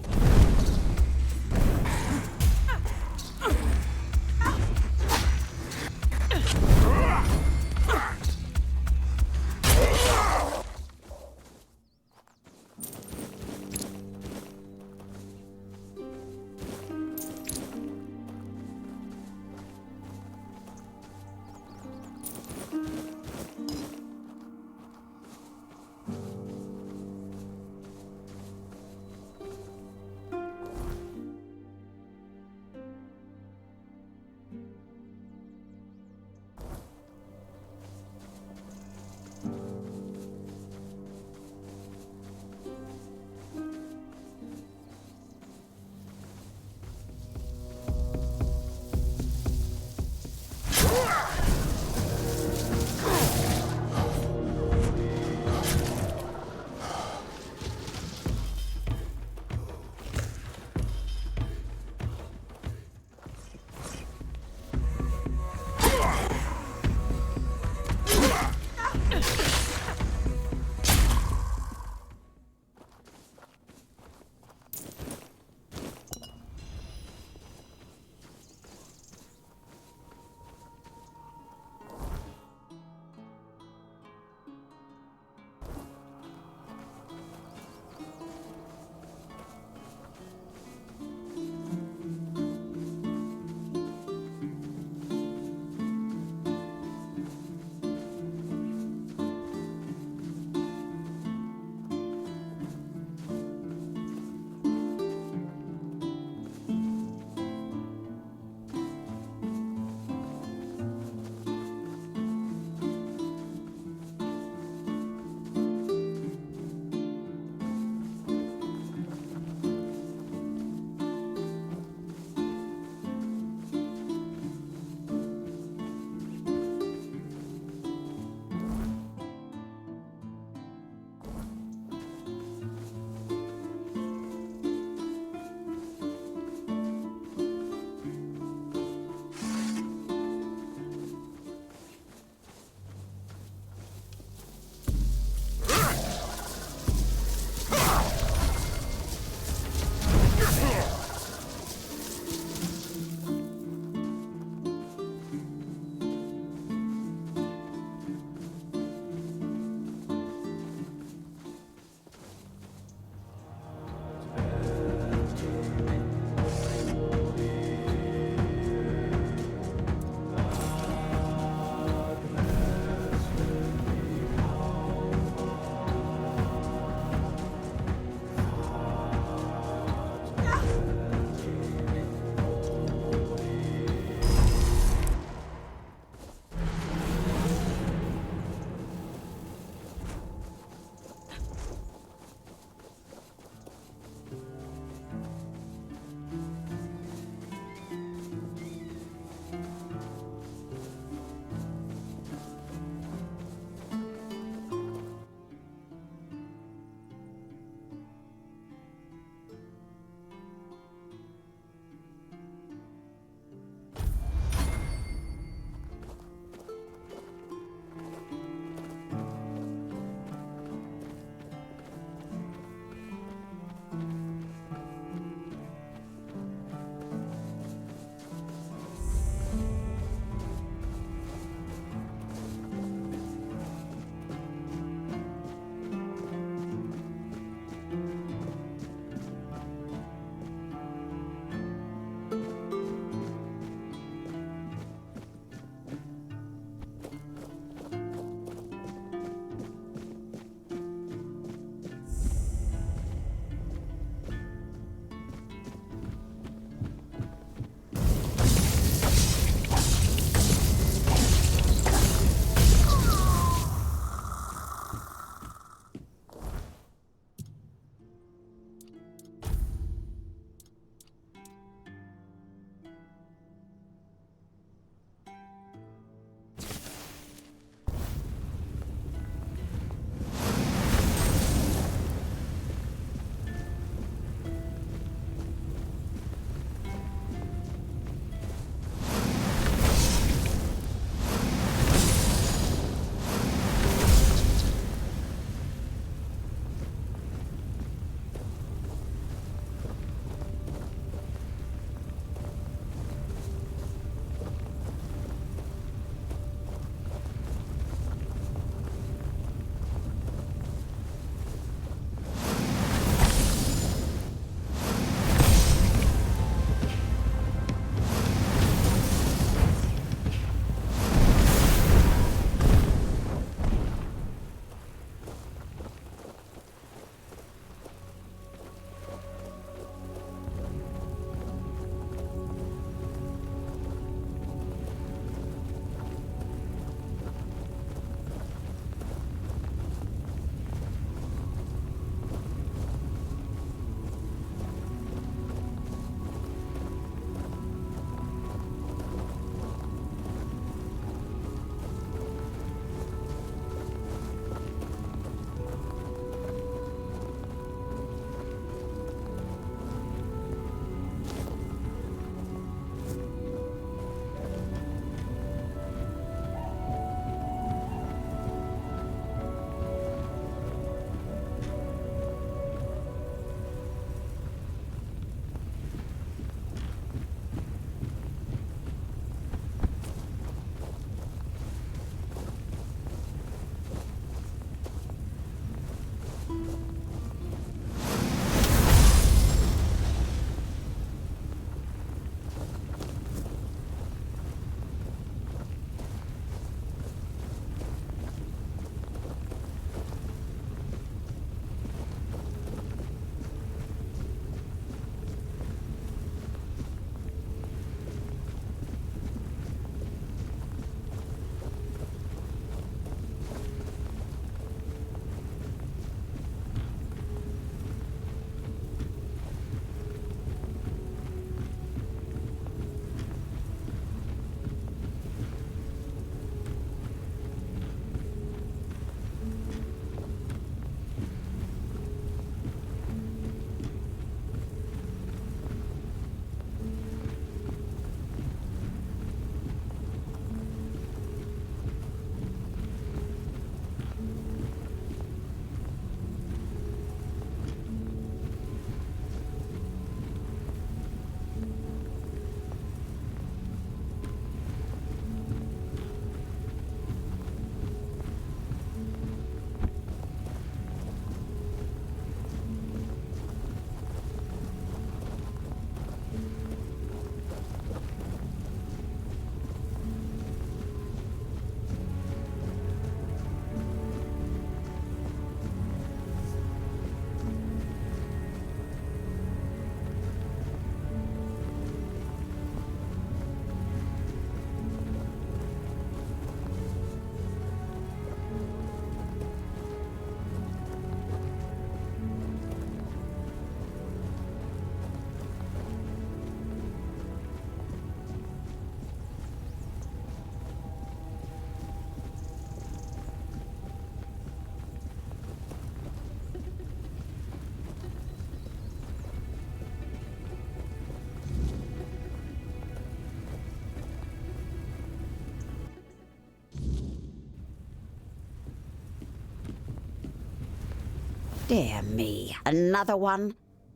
Dear me, another one?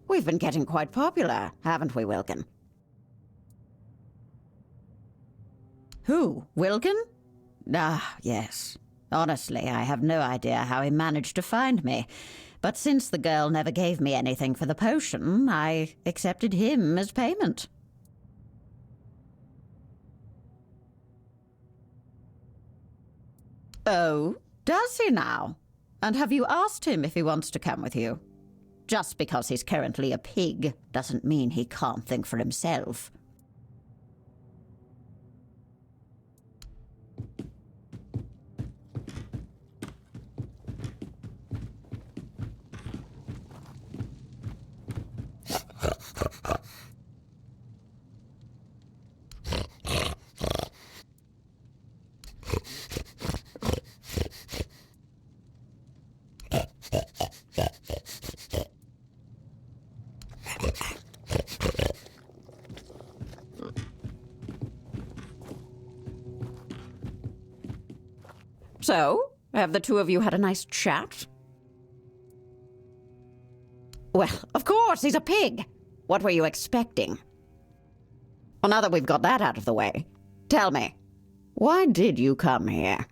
We've been getting quite popular, haven't we, Wilkin? Who? Wilkin? Ah, yes. Honestly, I have no idea how he managed to find me. But since the girl never gave me anything for the potion, I accepted him as payment. Oh, does he now? And have you asked him if he wants to come with you? Just because he's currently a pig doesn't mean he can't think for himself. So, have the two of you had a nice chat? Well, of course, he's a pig. What were you expecting? Well, now that we've got that out of the way, tell me, why did you come here?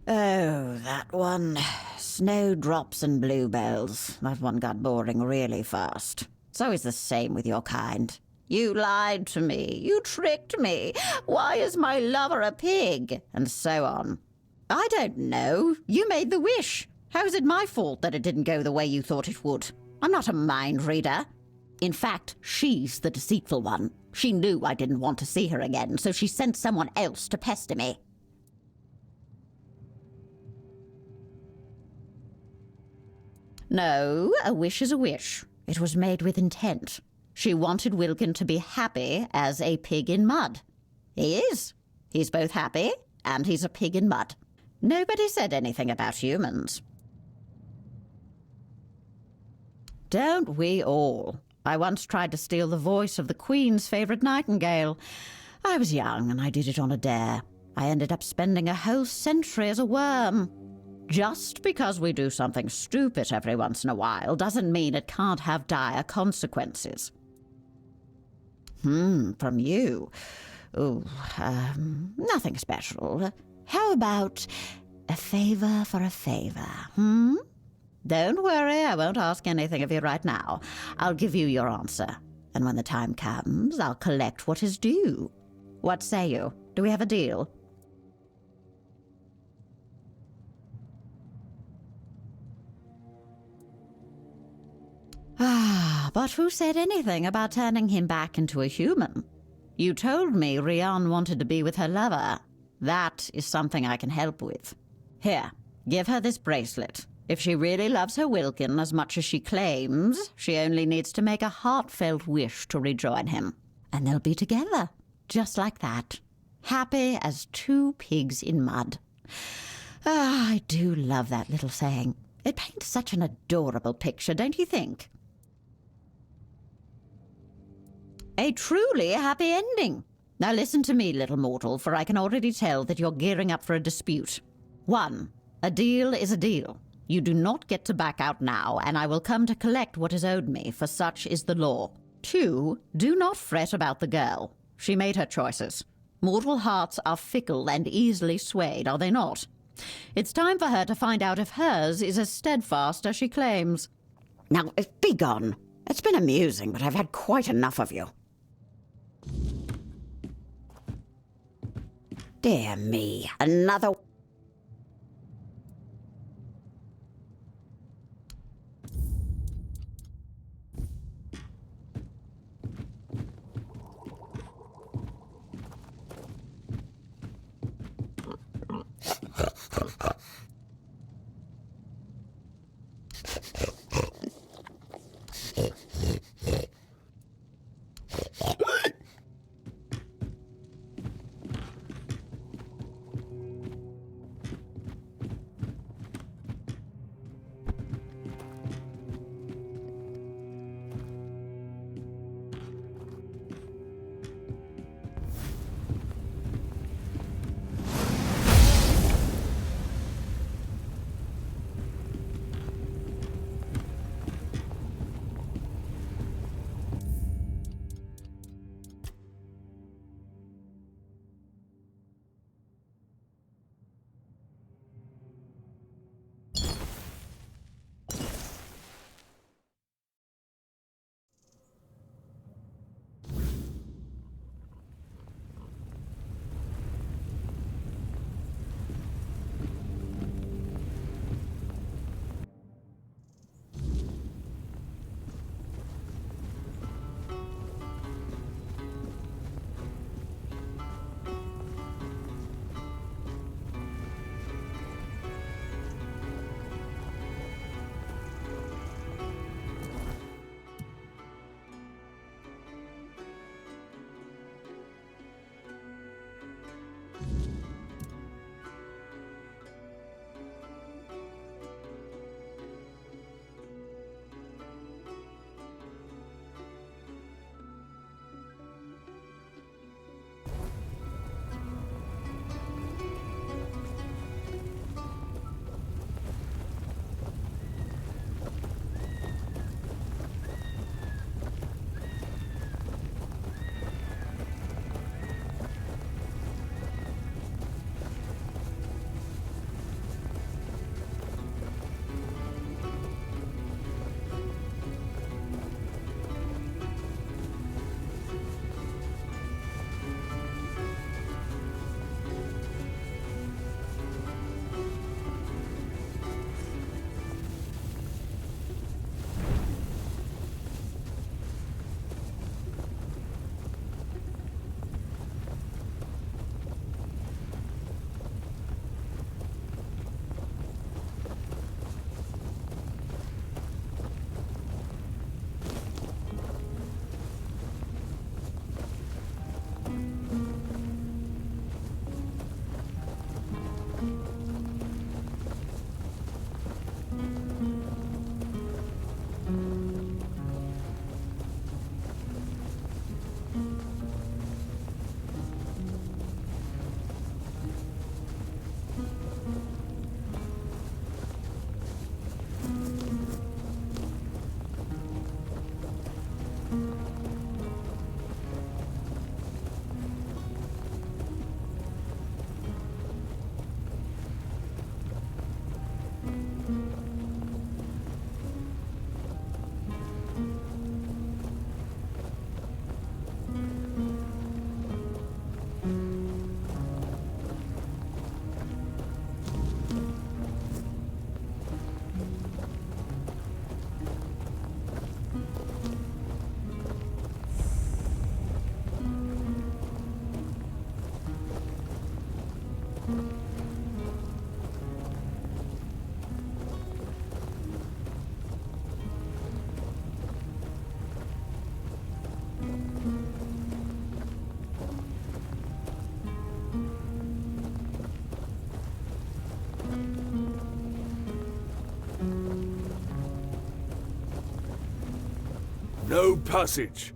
Oh, that one. Snowdrops and bluebells. That one got boring really fast. It's always the same with your kind. You lied to me. You tricked me. Why is my lover a pig? And so on. I don't know. You made the wish. How is it my fault that it didn't go the way you thought it would? I'm not a mind reader. In fact, she's the deceitful one. She knew I didn't want to see her again, so she sent someone else to pester me. No, a wish is a wish. It was made with intent. She wanted Wilkin to be happy as a pig in mud. He is. He's both happy and he's a pig in mud. Nobody said anything about humans. Don't we all? I once tried to steal the voice of the Queen's favorite nightingale. I was young and I did it on a dare. I ended up spending a whole century as a worm. Just because we do something stupid every once in a while doesn't mean it can't have dire consequences. From you. Oh, nothing special. How about a favor for a favor, Don't worry, I won't ask anything of you right now. I'll give you your answer. And when the time comes, I'll collect what is due. What say you? Do we have a deal? But who said anything about turning him back into a human? You told me Rian wanted to be with her lover. That is something I can help with. Here, give her this bracelet. If she really loves her Wilkin as much as she claims, she only needs to make a heartfelt wish to rejoin him. And they'll be together, just like that. Happy as two pigs in mud. I do love that little saying. It paints such an adorable picture, don't you think? A truly happy ending. Now listen to me, little mortal, for I can already tell that you're gearing up for a dispute. 1. A deal is a deal. You do not get to back out now, and I will come to collect what is owed me, for such is the law. 2. Do not fret about the girl. She made her choices. Mortal hearts are fickle and easily swayed, are they not? It's time for her to find out if hers is as steadfast as she claims. Now, be gone. It's been amusing, but I've had quite enough of you. Dear me, another... No passage.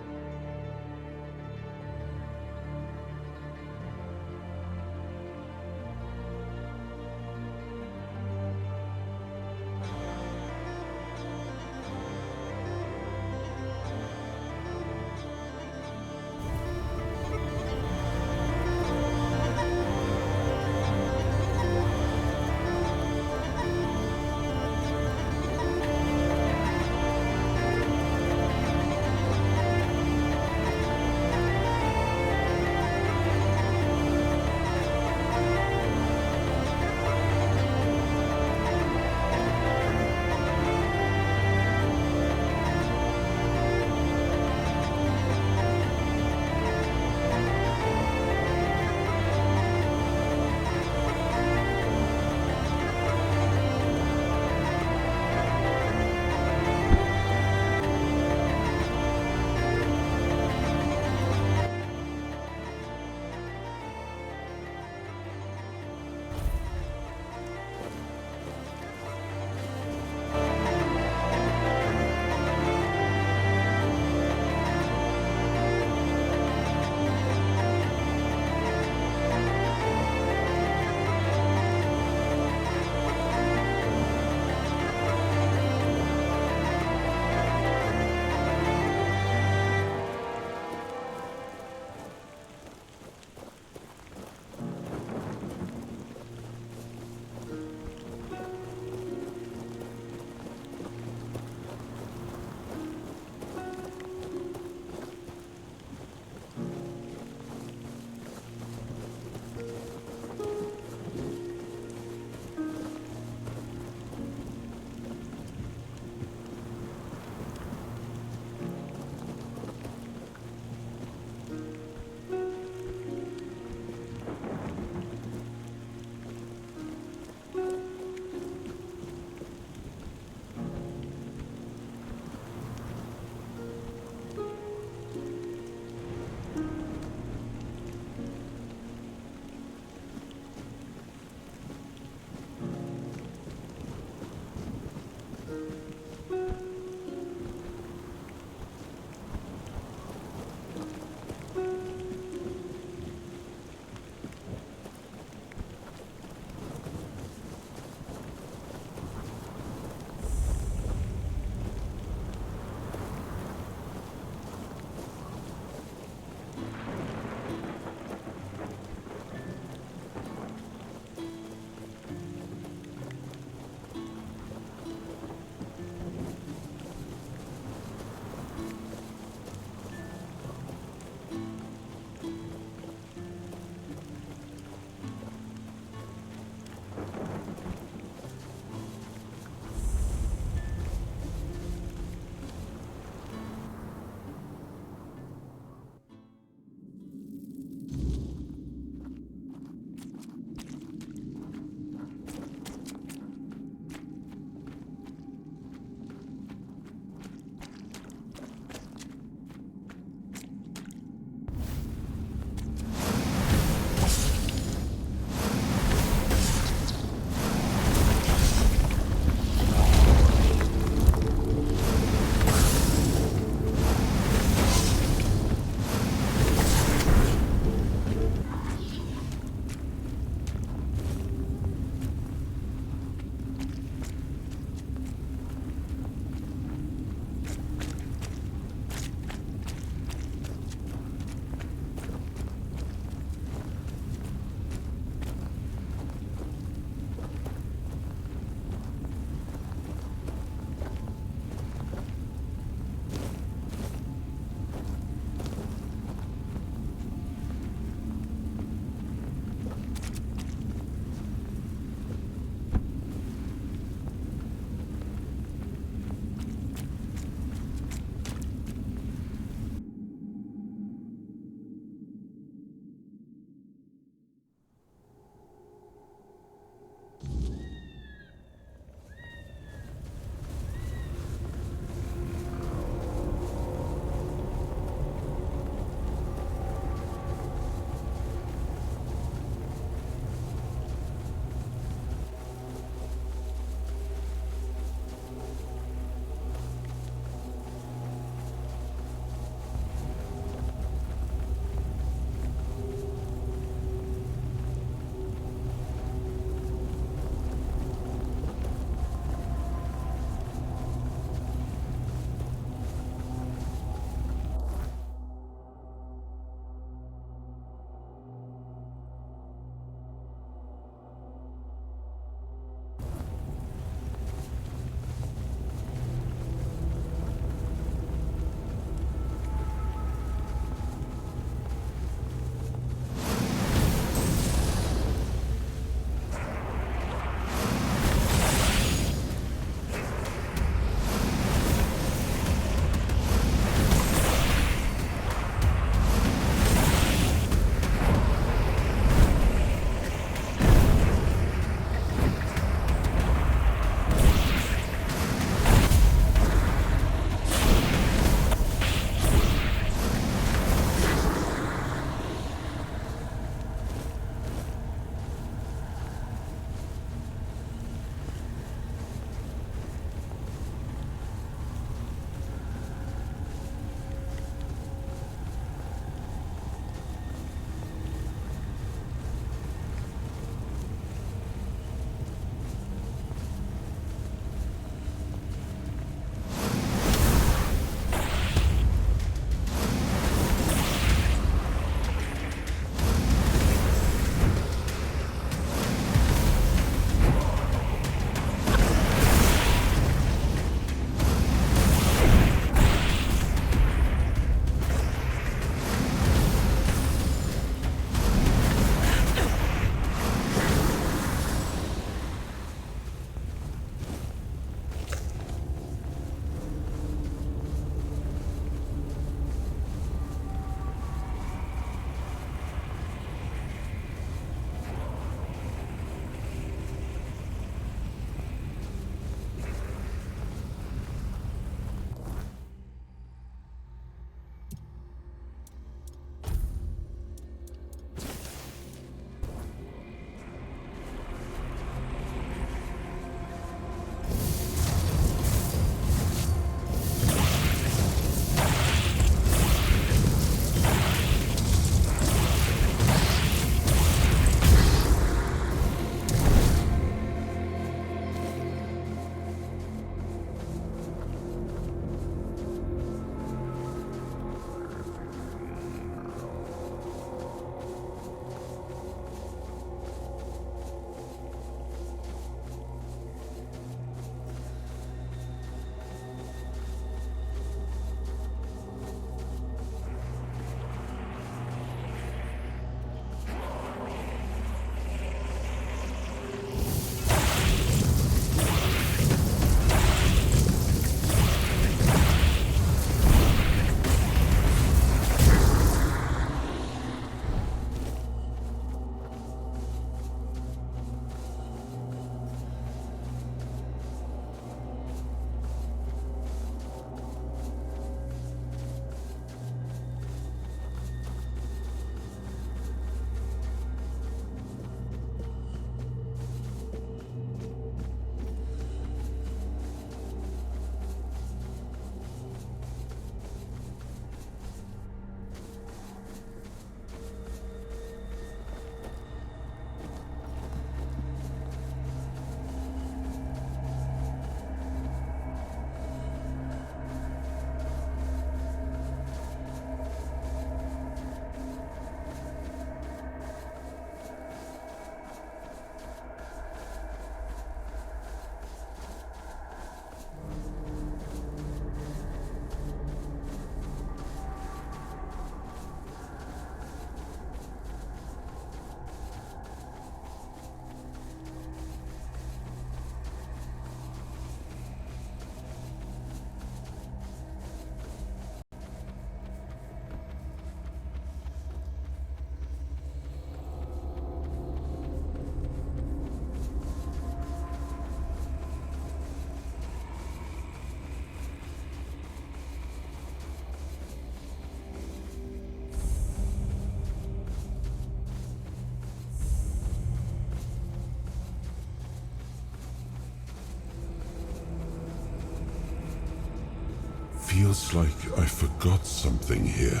feels like I forgot something here.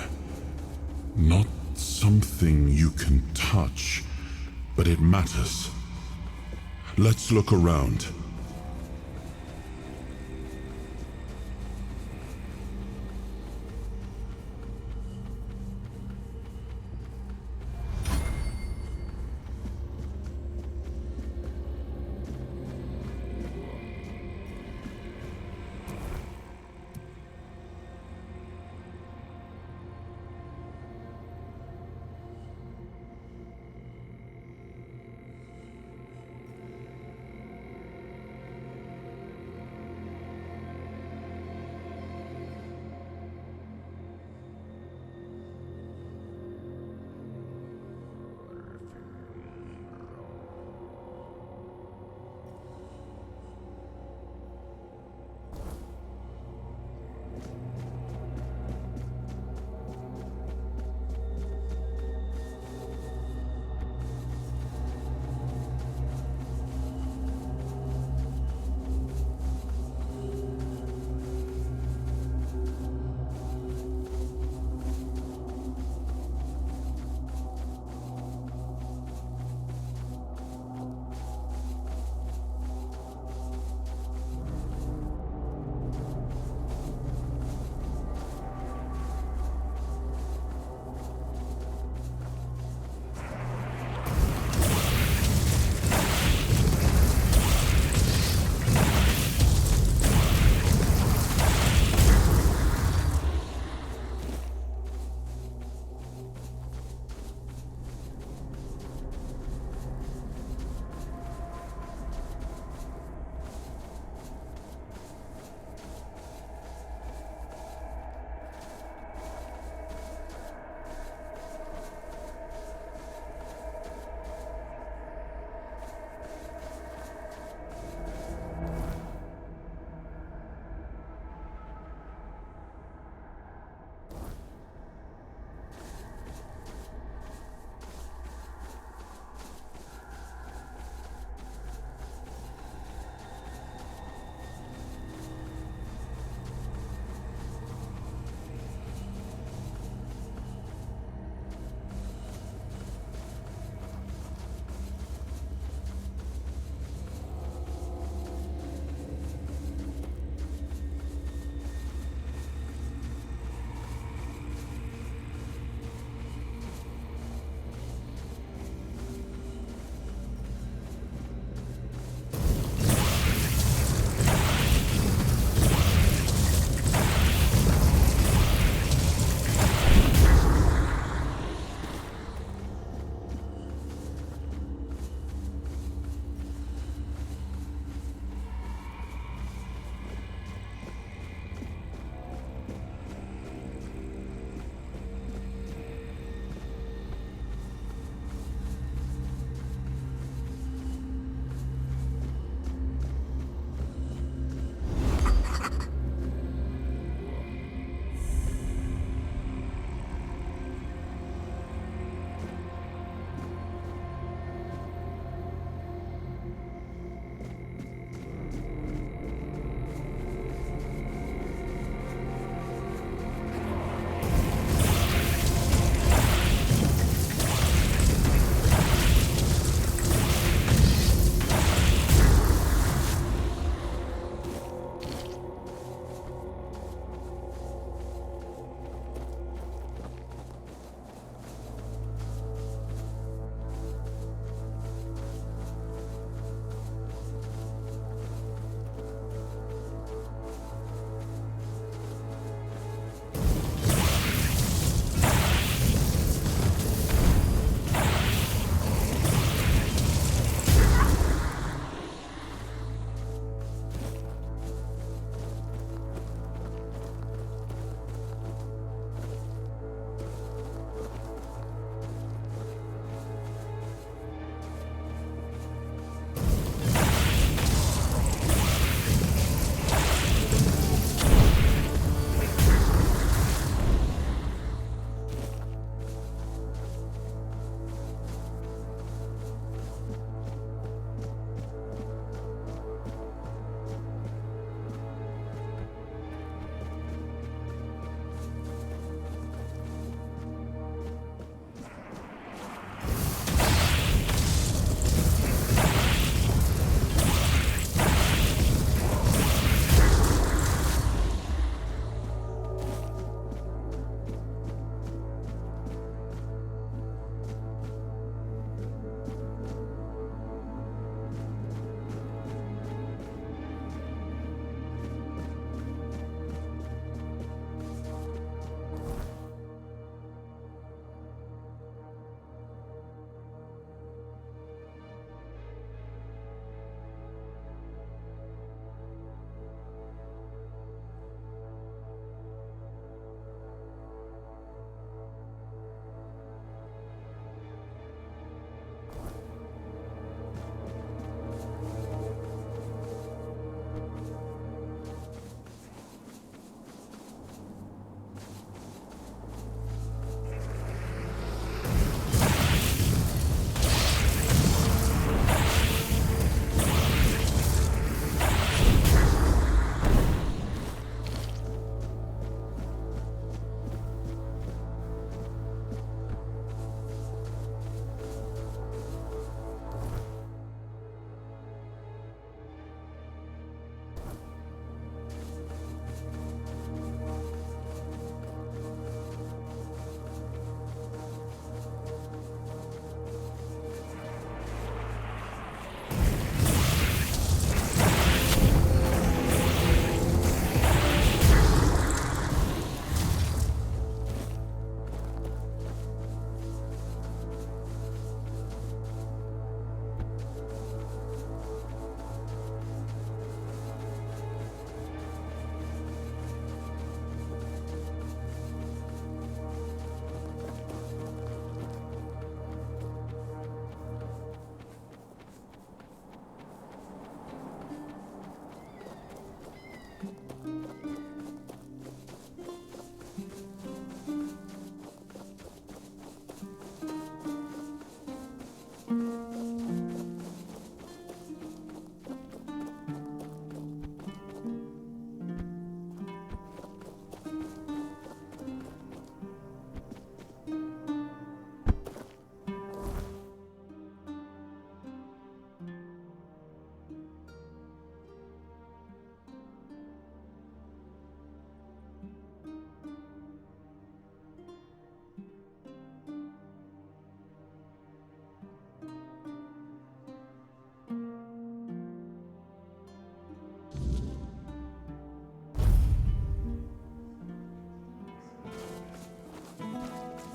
Not something you can touch, but it matters. Let's look around.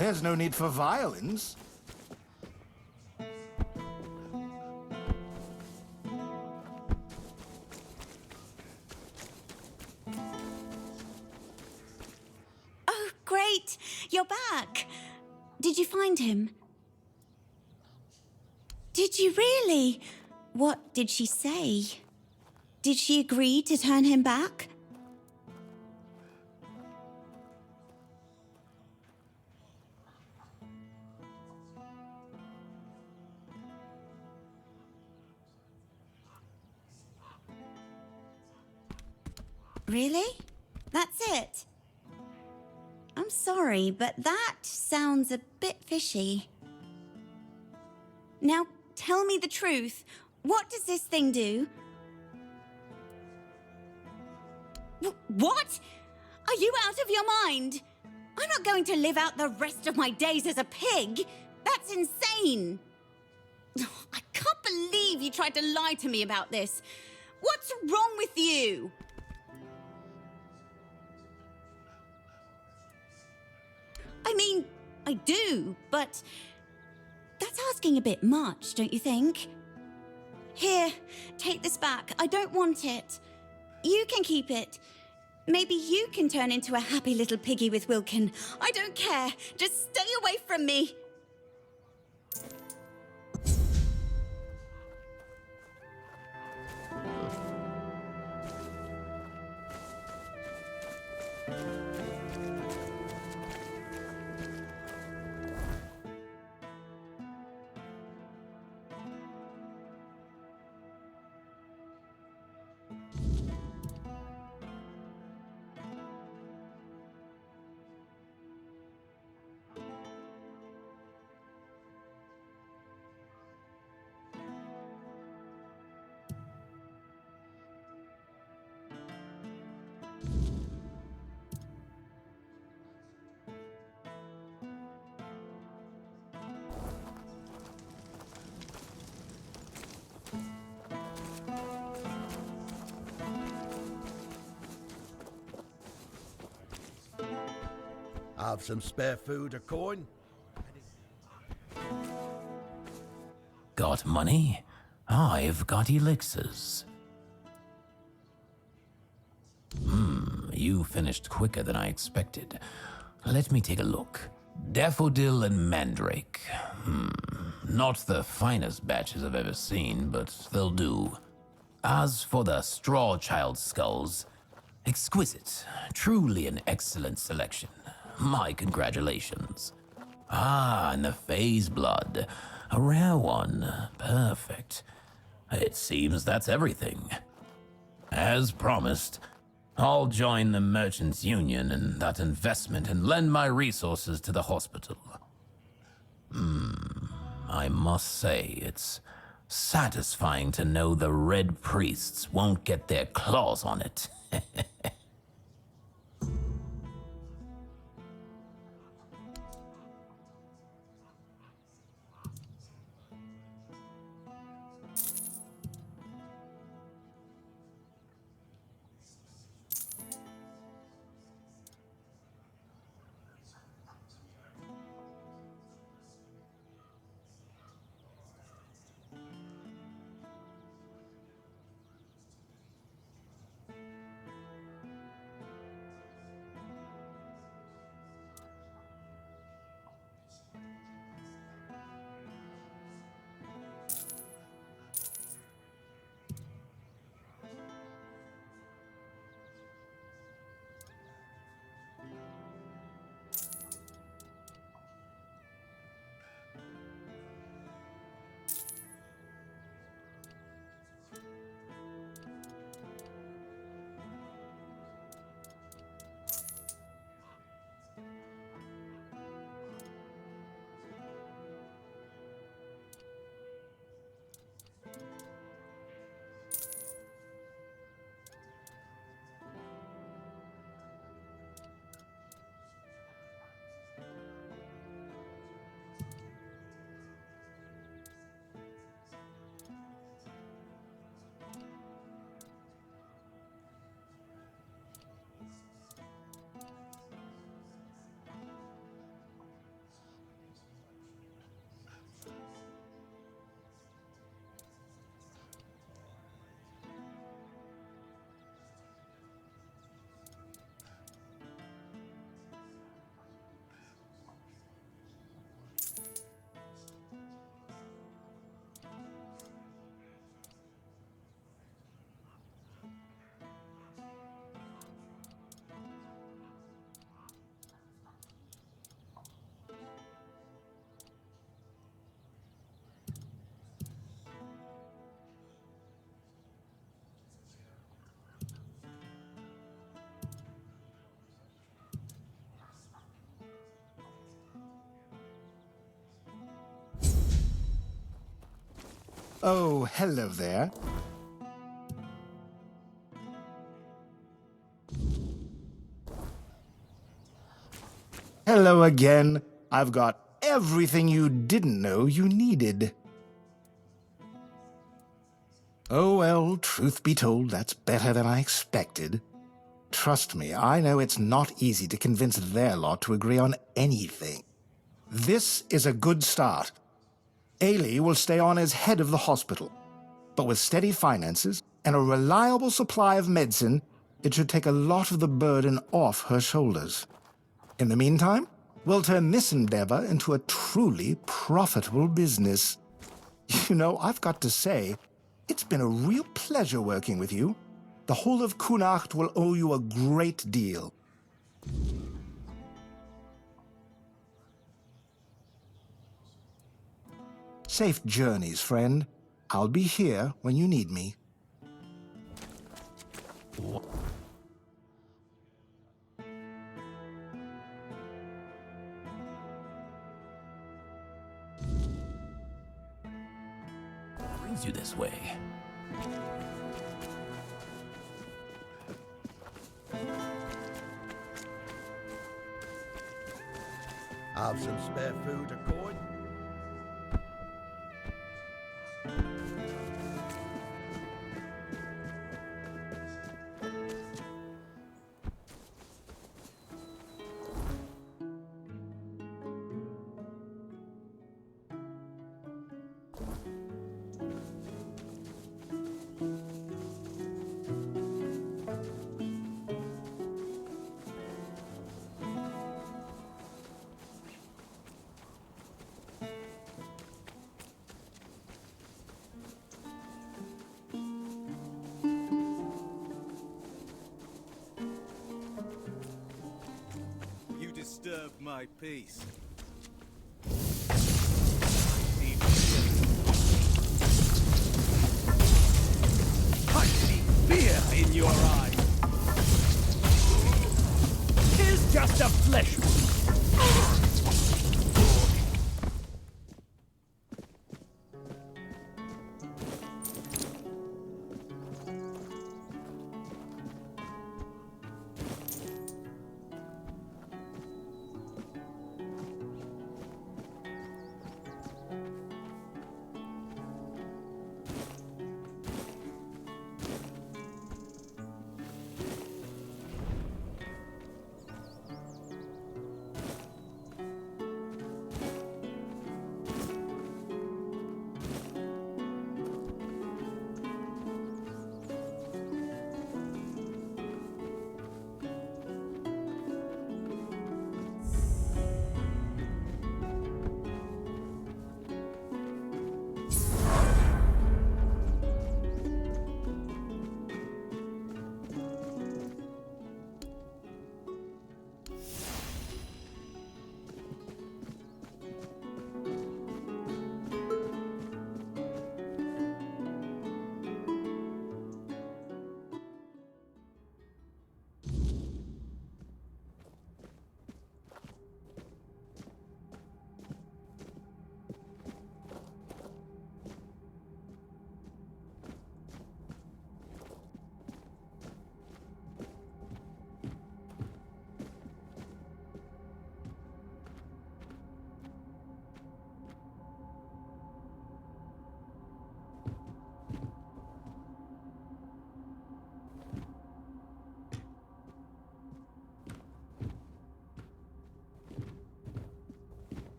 There's no need for violence. Oh, great! You're back! Did you find him? Did you really? What did she say? Did she agree to turn him back? Really? That's it? I'm sorry, but that sounds a bit fishy. Now, tell me the truth. What does this thing do? What? Are you out of your mind? I'm not going to live out the rest of my days as a pig. That's insane. I can't believe you tried to lie to me about this. What's wrong with you? I mean, I do, but that's asking a bit much, don't you think? Here, take this back. I don't want it. You can keep it. Maybe you can turn into a happy little piggy with Wilkin. I don't care. Just stay away from me. Have some spare food or coin? Got money? I've got elixirs. You finished quicker than I expected. Let me take a look. Daffodil and Mandrake. Not the finest batches I've ever seen, but they'll do. As for the Straw Child skulls, exquisite. Truly an excellent selection. My congratulations. And the phase blood. A rare one. Perfect. It seems that's everything. As promised, I'll join the Merchants' Union in that investment and lend my resources to the hospital. I must say, it's satisfying to know the Red Priests won't get their claws on it. Oh, hello there. Hello again. I've got everything you didn't know you needed. Oh well, truth be told, that's better than I expected. Trust me, I know it's not easy to convince their lot to agree on anything. This is a good start. Ailey will stay on as head of the hospital. But with steady finances and a reliable supply of medicine, it should take a lot of the burden off her shoulders. In the meantime, we'll turn this endeavor into a truly profitable business. You know, I've got to say, it's been a real pleasure working with you. The whole of Kunacht will owe you a great deal. Safe journeys, friend. I'll be here when you need me. Brings you this way. Have some spare food or coin? Disturb my peace. I see fear in your eyes. Tis just a flesh wound.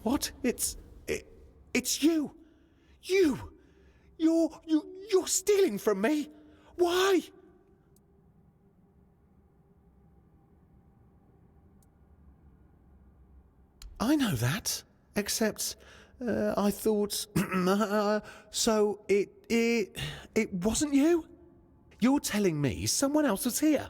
What? It's you! You're stealing from me! Why? I know that, except I thought. So it wasn't you? You're telling me someone else was here?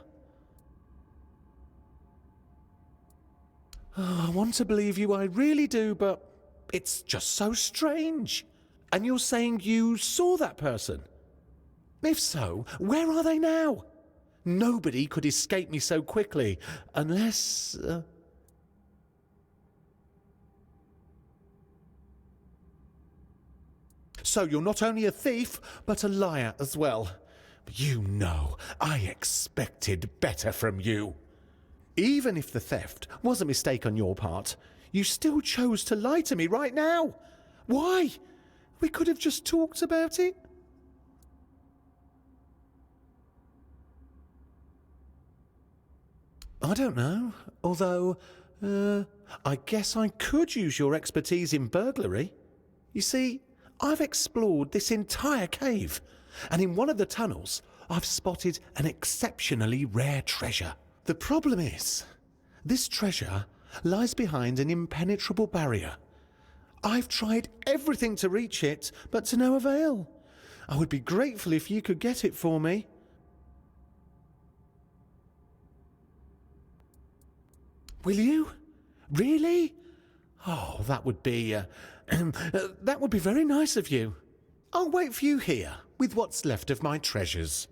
Oh, I want to believe you, I really do, but it's just so strange. And you're saying you saw that person? If so, where are they now? Nobody could escape me so quickly, unless. So you're not only a thief, but a liar as well. You know, I expected better from you. Even if the theft was a mistake on your part, you still chose to lie to me right now. Why? We could have just talked about it. I don't know, although, I guess I could use your expertise in burglary. You see, I've explored this entire cave, and in one of the tunnels, I've spotted an exceptionally rare treasure. The problem is, this treasure lies behind an impenetrable barrier. I've tried everything to reach it, but to no avail. I would be grateful if you could get it for me. Will you? Really? Oh, that would be very nice of you. I'll wait for you here with what's left of my treasures.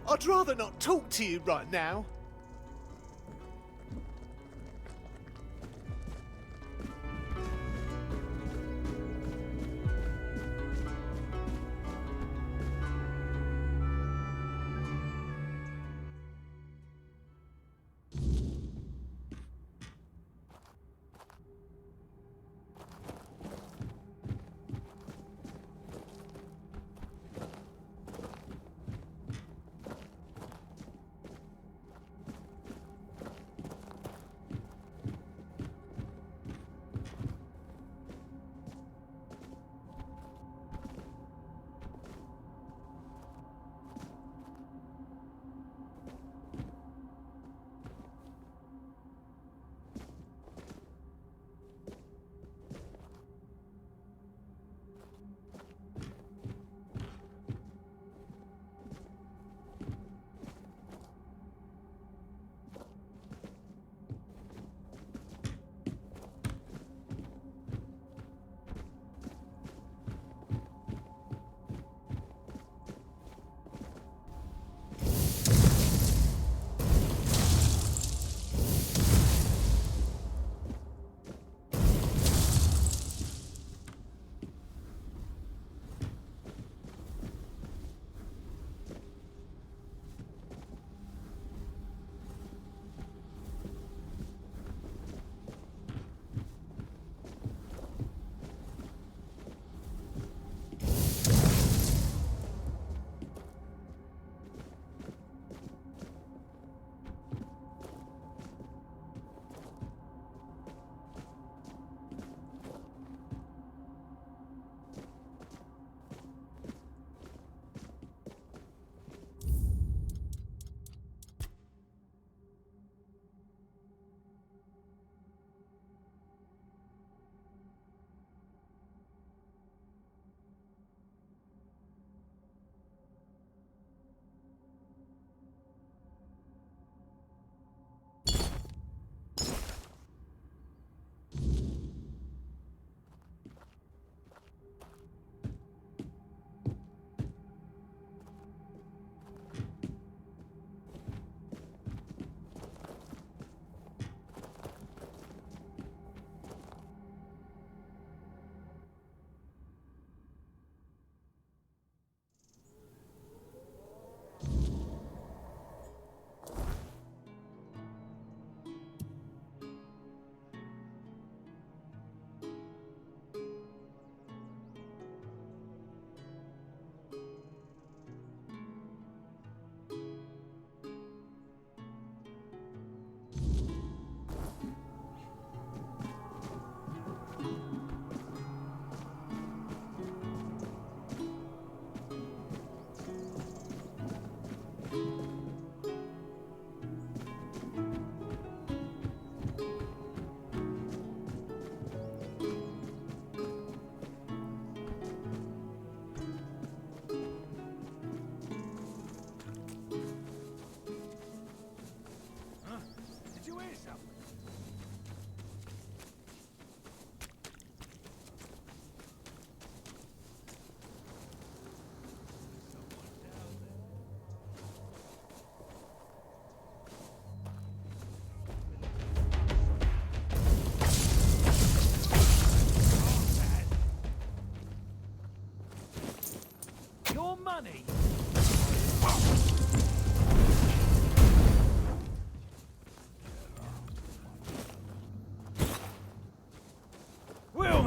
I'd rather not talk to you right now.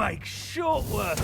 like short work.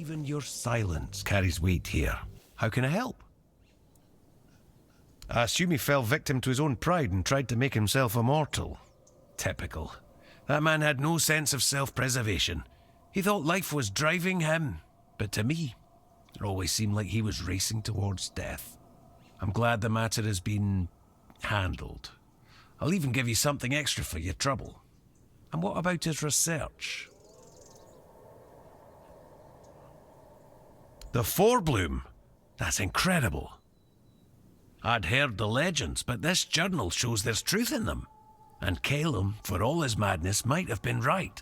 Even your silence carries weight here. How can I help? I assume he fell victim to his own pride and tried to make himself immortal. Typical. That man had no sense of self-preservation. He thought life was driving him, but to me, it always seemed like he was racing towards death. I'm glad the matter has been handled. I'll even give you something extra for your trouble. And what about his research? The Forebloom. That's incredible. I'd heard the legends, but this journal shows there's truth in them. And Calum, for all his madness, might have been right.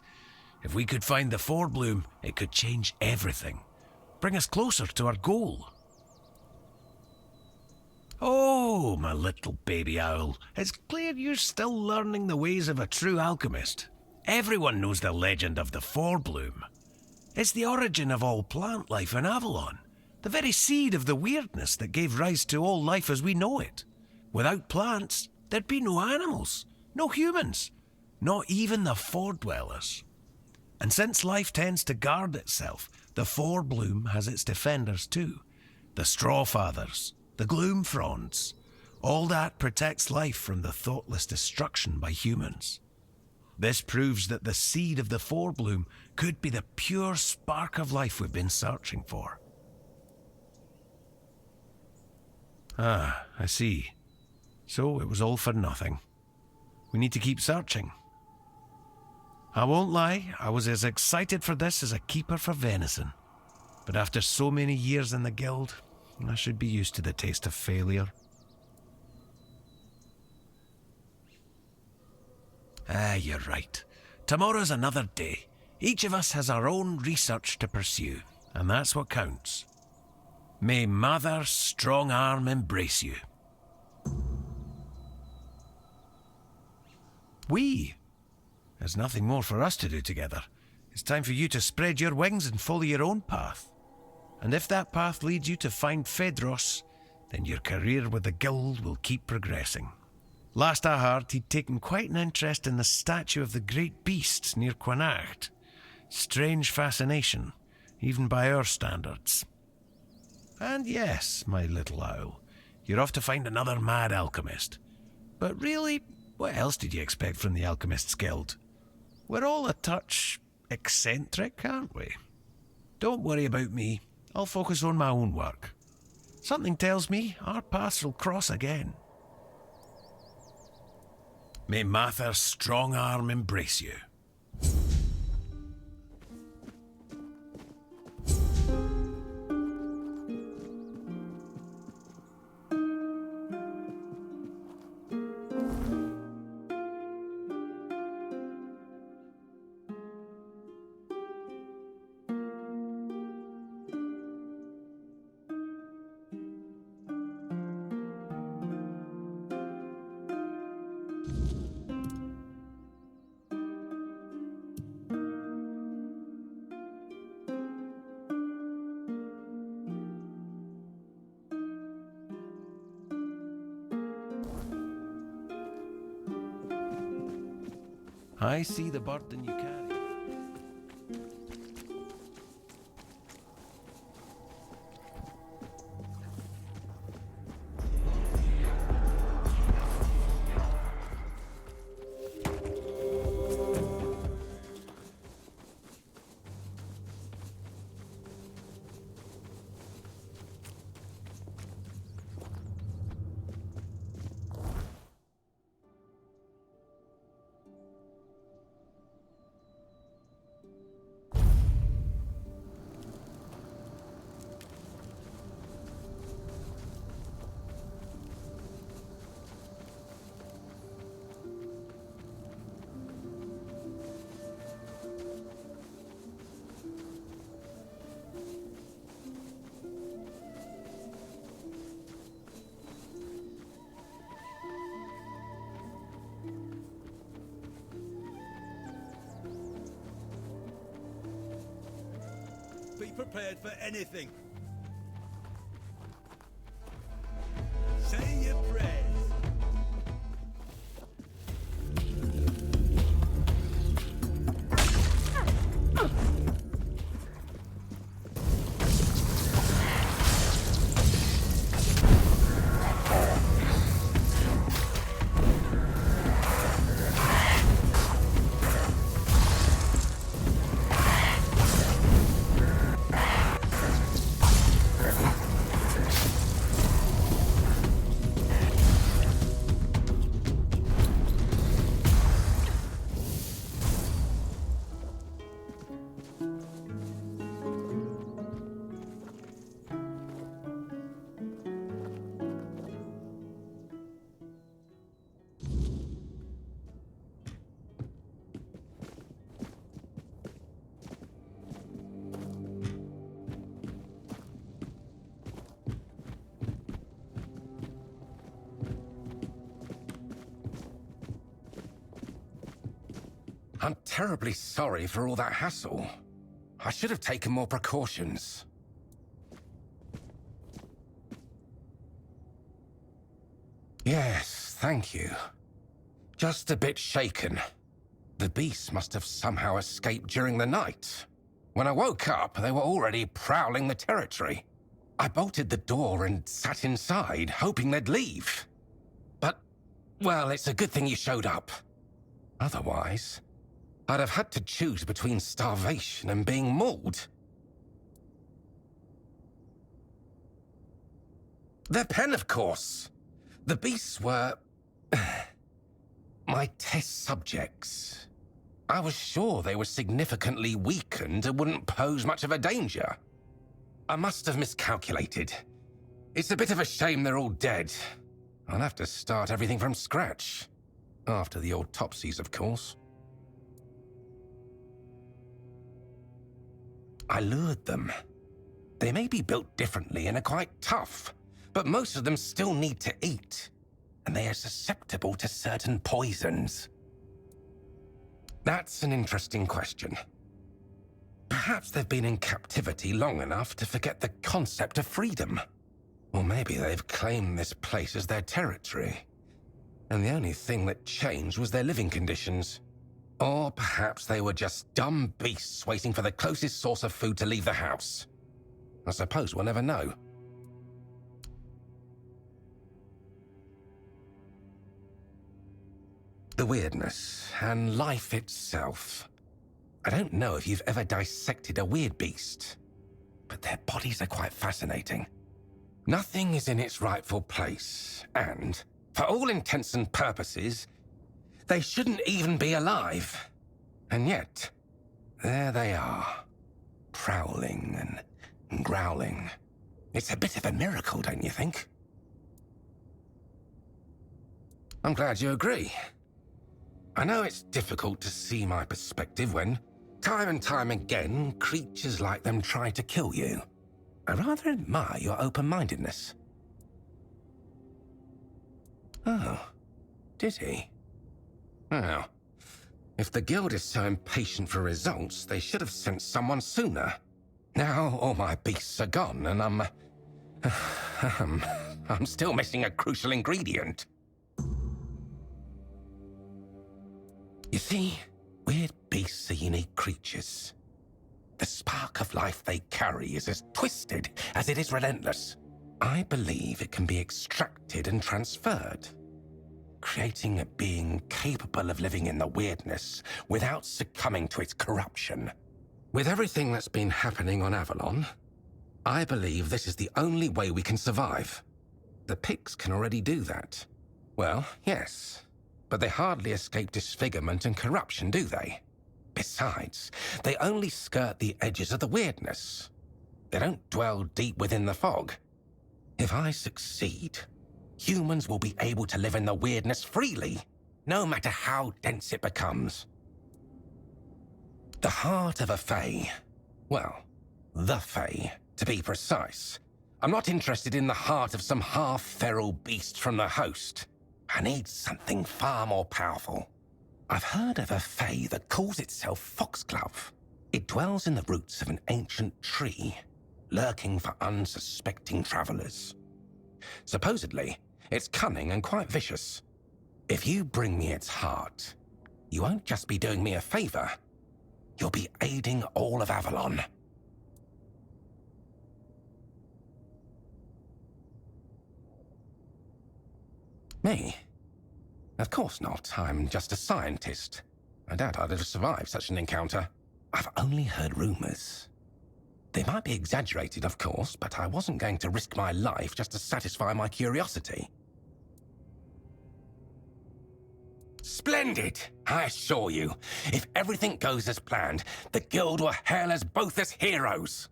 If we could find the Forebloom, it could change everything. Bring us closer to our goal. Oh, my little baby owl. It's clear you're still learning the ways of a true alchemist. Everyone knows the legend of the Forebloom. It's the origin of all plant life in Avalon. The very seed of the weirdness that gave rise to all life as we know it. Without plants, there'd be no animals, no humans, not even the Fordwellers. And since life tends to guard itself, the Forebloom has its defenders too. The Strawfathers, the Gloomfronds. All that protects life from the thoughtless destruction by humans. This proves that the seed of the Forebloom could be the pure spark of life we've been searching for. Ah, I see. So it was all for nothing. We need to keep searching. I won't lie, I was as excited for this as a keeper for venison. But after so many years in the guild, I should be used to the taste of failure. Ah, you're right. Tomorrow's another day. Each of us has our own research to pursue, and that's what counts. May Mother's strong arm embrace you. There's nothing more for us to do together. It's time for you to spread your wings and follow your own path. And if that path leads you to find Phaedros, then your career with the guild will keep progressing. Last I heard, he'd taken quite an interest in the statue of the great beasts near Quanacht. Strange fascination, even by our standards. And yes, my little owl, you're off to find another mad alchemist. But really, what else did you expect from the Alchemists' Guild? We're all a touch eccentric, aren't we? Don't worry about me. I'll focus on my own work. Something tells me our paths will cross again. May Mather's strong arm embrace you. I see the burden you carry. Be prepared for anything. Say your prayers. terribly sorry for all that hassle. I should have taken more precautions. Yes, thank you. Just a bit shaken. The beasts must have somehow escaped during the night. When I woke up, they were already prowling the territory. I bolted the door and sat inside, hoping they'd leave. But, well, it's a good thing you showed up. Otherwise, I'd have had to choose between starvation and being mauled. Their pen, of course. The beasts were... my test subjects. I was sure they were significantly weakened and wouldn't pose much of a danger. I must have miscalculated. It's a bit of a shame they're all dead. I'll have to start everything from scratch. After the autopsies, of course. I lured them. They may be built differently and are quite tough, but most of them still need to eat, and they are susceptible to certain poisons. That's an interesting question. Perhaps they've been in captivity long enough to forget the concept of freedom. Or maybe they've claimed this place as their territory, and the only thing that changed was their living conditions. Or perhaps they were just dumb beasts waiting for the closest source of food to leave the house. I suppose we'll never know. The weirdness and life itself. I don't know if you've ever dissected a weird beast, but their bodies are quite fascinating. Nothing is in its rightful place, and, for all intents and purposes, they shouldn't even be alive. And yet, there they are, prowling and growling. It's a bit of a miracle, don't you think? I'm glad you agree. I know it's difficult to see my perspective when, time and time again, creatures like them try to kill you. I rather admire your open-mindedness. Oh, did he? Well, if the guild is so impatient for results, they should have sent someone sooner. Now all my beasts are gone, and I'm still missing a crucial ingredient. You see, weird beasts are unique creatures. The spark of life they carry is as twisted as it is relentless. I believe it can be extracted and transferred, creating a being capable of living in the weirdness without succumbing to its corruption. With everything that's been happening on Avalon, I believe this is the only way we can survive. The pigs can already do that. Well, yes, but they hardly escape disfigurement and corruption, do they? Besides, they only skirt the edges of the weirdness. They don't dwell deep within the fog. If I succeed, humans will be able to live in the weirdness freely, no matter how dense it becomes. The heart of a Fae, well, the Fae, to be precise. I'm not interested in the heart of some half-feral beast from the host. I need something far more powerful. I've heard of a Fae that calls itself Foxglove. It dwells in the roots of an ancient tree, lurking for unsuspecting travelers. Supposedly, it's cunning and quite vicious. If you bring me its heart, you won't just be doing me a favor. You'll be aiding all of Avalon. Me? Of course not. I'm just a scientist. I doubt I'd have survived such an encounter. I've only heard rumors. They might be exaggerated, of course, but I wasn't going to risk my life just to satisfy my curiosity. Splendid! I assure you, if everything goes as planned, the guild will hail us both as heroes.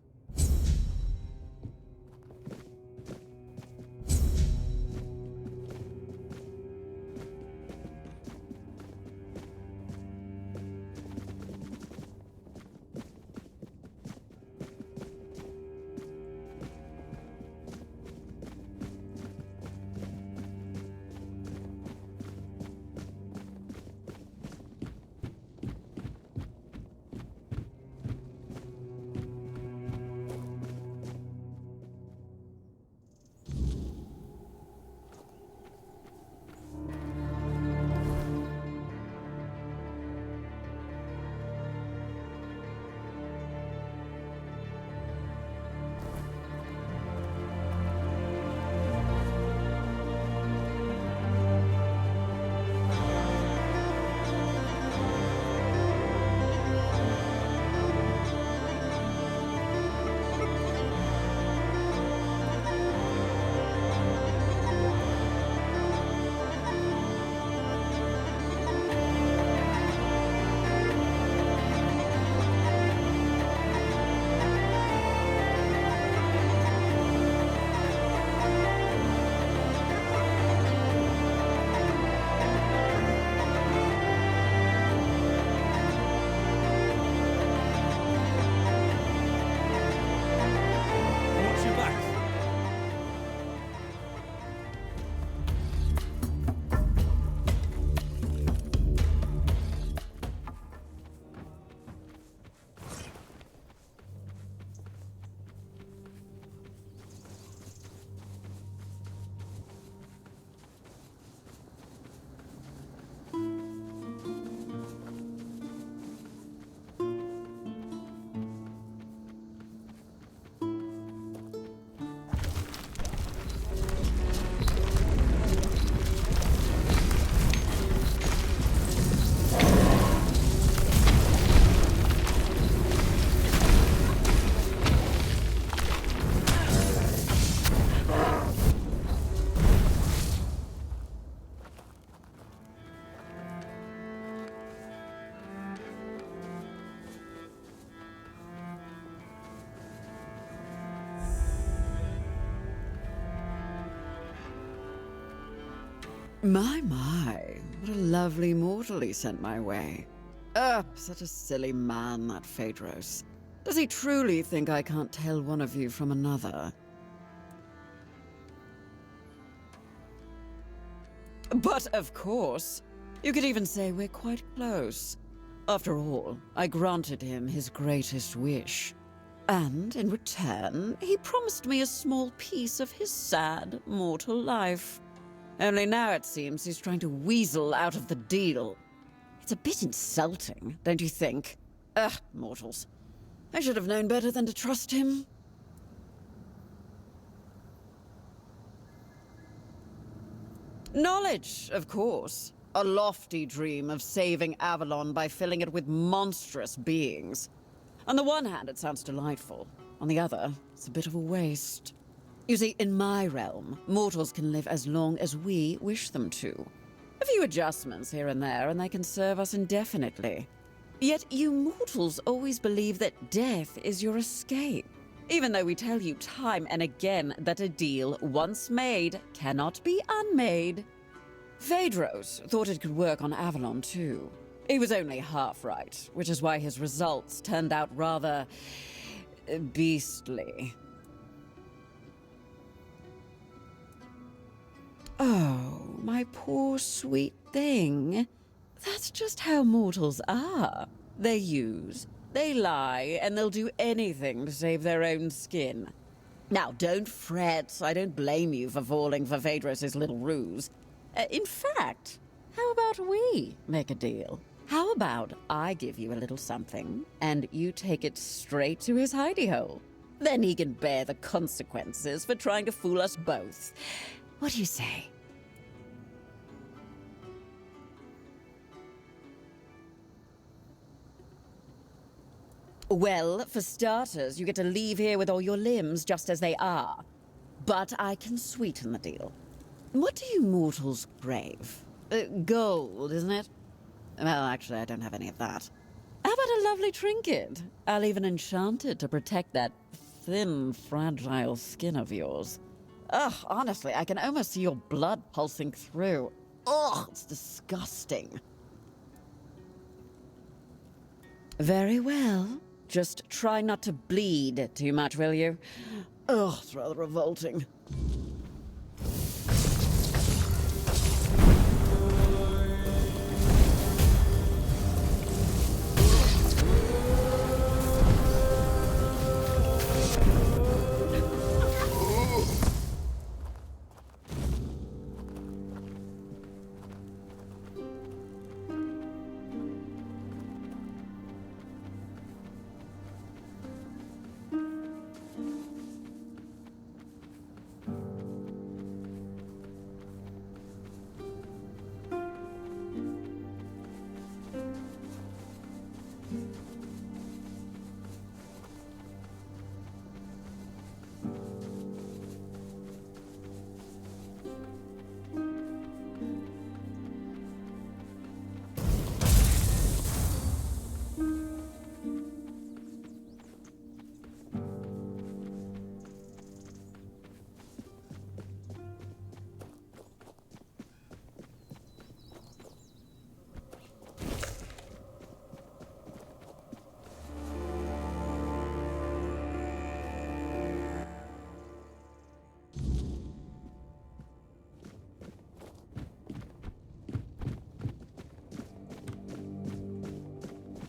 My, what a lovely mortal he sent my way. Ugh, such a silly man, that Phaedros. Does he truly think I can't tell one of you from another? But of course, you could even say we're quite close. After all, I granted him his greatest wish. And in return, he promised me a small piece of his sad, mortal life. Only now it seems he's trying to weasel out of the deal. It's a bit insulting, don't you think? Ugh, mortals. I should have known better than to trust him. Knowledge, of course. A lofty dream of saving Avalon by filling it with monstrous beings. On the one hand, it sounds delightful. On the other, it's a bit of a waste. You see, in my realm, mortals can live as long as we wish them to. A few adjustments here and there, and they can serve us indefinitely. Yet you mortals always believe that death is your escape, even though we tell you time and again that a deal once made cannot be unmade. Phaedros thought it could work on Avalon too. He was only half right, which is why his results turned out rather beastly. Oh, my poor sweet thing. That's just how mortals are. They use, they lie, and they'll do anything to save their own skin. Now, don't fret. I don't blame you for falling for Phaedros' little ruse. In fact, how about we make a deal? How about I give you a little something, and you take it straight to his hidey hole? Then he can bear the consequences for trying to fool us both. What do you say? Well, for starters, you get to leave here with all your limbs just as they are. But I can sweeten the deal. What do you mortals crave? Gold, isn't it? Well, actually, I don't have any of that. How about a lovely trinket? I'll even enchant it to protect that thin, fragile skin of yours. Ugh, honestly, I can almost see your blood pulsing through. Ugh, it's disgusting. Very well. Just try not to bleed too much, will you? Ugh, it's rather revolting.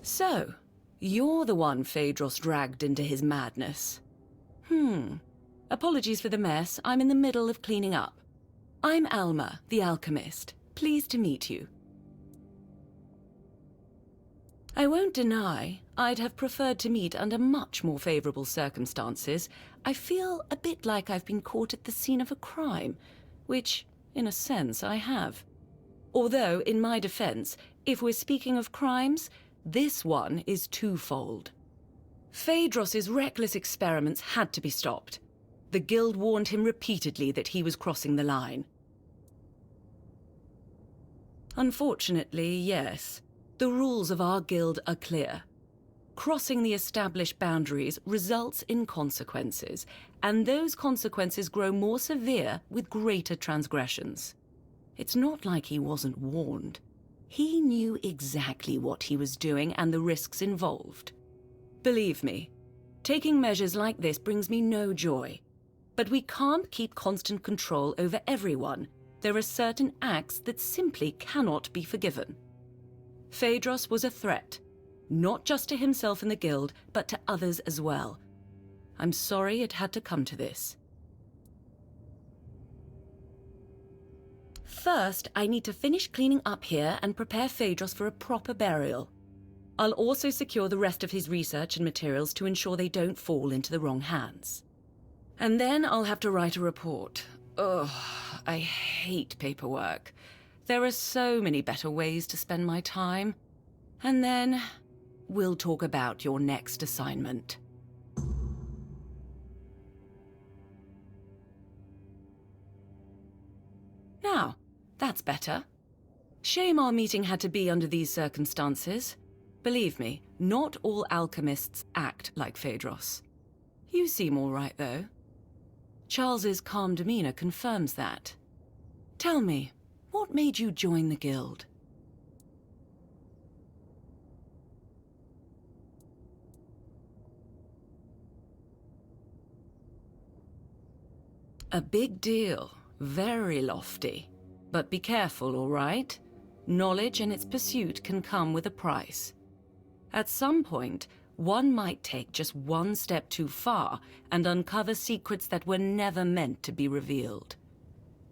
So, you're the one Phaedros dragged into his madness. Apologies for the mess. I'm in the middle of cleaning up. I'm Alma, the alchemist. Pleased to meet you. I won't deny I'd have preferred to meet under much more favorable circumstances. I feel a bit like I've been caught at the scene of a crime, which, in a sense, I have. Although, in my defense, if we're speaking of crimes, this one is twofold. Phaedros' reckless experiments had to be stopped. The guild warned him repeatedly that he was crossing the line. Unfortunately, yes. The rules of our guild are clear. Crossing the established boundaries results in consequences, and those consequences grow more severe with greater transgressions. It's not like he wasn't warned. He knew exactly what he was doing and the risks involved. Believe me, taking measures like this brings me no joy. But we can't keep constant control over everyone. There are certain acts that simply cannot be forgiven. Phaedros was a threat, not just to himself and the guild, but to others as well. I'm sorry it had to come to this. First, I need to finish cleaning up here and prepare Phaedros for a proper burial. I'll also secure the rest of his research and materials to ensure they don't fall into the wrong hands. And then I'll have to write a report. Ugh, I hate paperwork. There are so many better ways to spend my time. And then we'll talk about your next assignment. Now, that's better. Shame our meeting had to be under these circumstances. Believe me, not all alchemists act like Phaedros. You seem all right, though. Charles's calm demeanor confirms that. Tell me, what made you join the guild? A big deal. Very lofty. But be careful, all right? Knowledge and its pursuit can come with a price. At some point, one might take just one step too far and uncover secrets that were never meant to be revealed.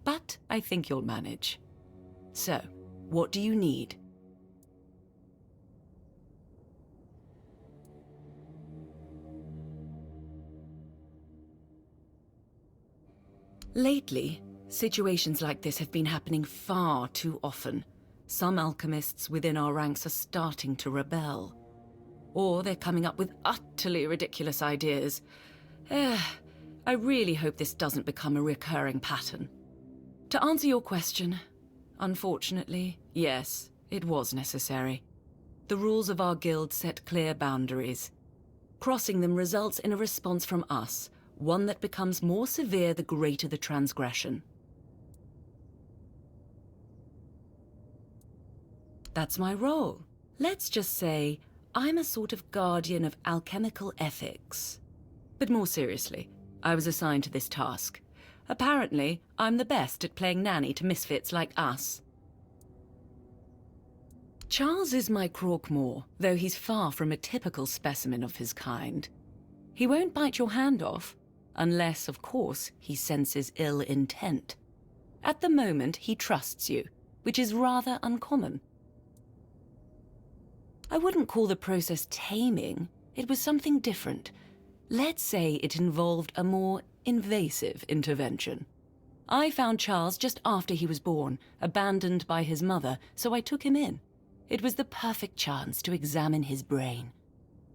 But I think you'll manage. So, what do you need? Lately, situations like this have been happening far too often. Some alchemists within our ranks are starting to rebel. Or they're coming up with utterly ridiculous ideas. I really hope this doesn't become a recurring pattern. To answer your question, unfortunately, yes, it was necessary. The rules of our guild set clear boundaries. Crossing them results in a response from us, one that becomes more severe the greater the transgression. That's my role. Let's just say I'm a sort of guardian of alchemical ethics. But more seriously, I was assigned to this task. Apparently, I'm the best at playing nanny to misfits like us. Charles is my Croakmore, though he's far from a typical specimen of his kind. He won't bite your hand off, unless, of course, he senses ill intent. At the moment, he trusts you, which is rather uncommon. I wouldn't call the process taming. It was something different. Let's say it involved a more invasive intervention. I found Charles just after he was born, abandoned by his mother, so I took him in. It was the perfect chance to examine his brain.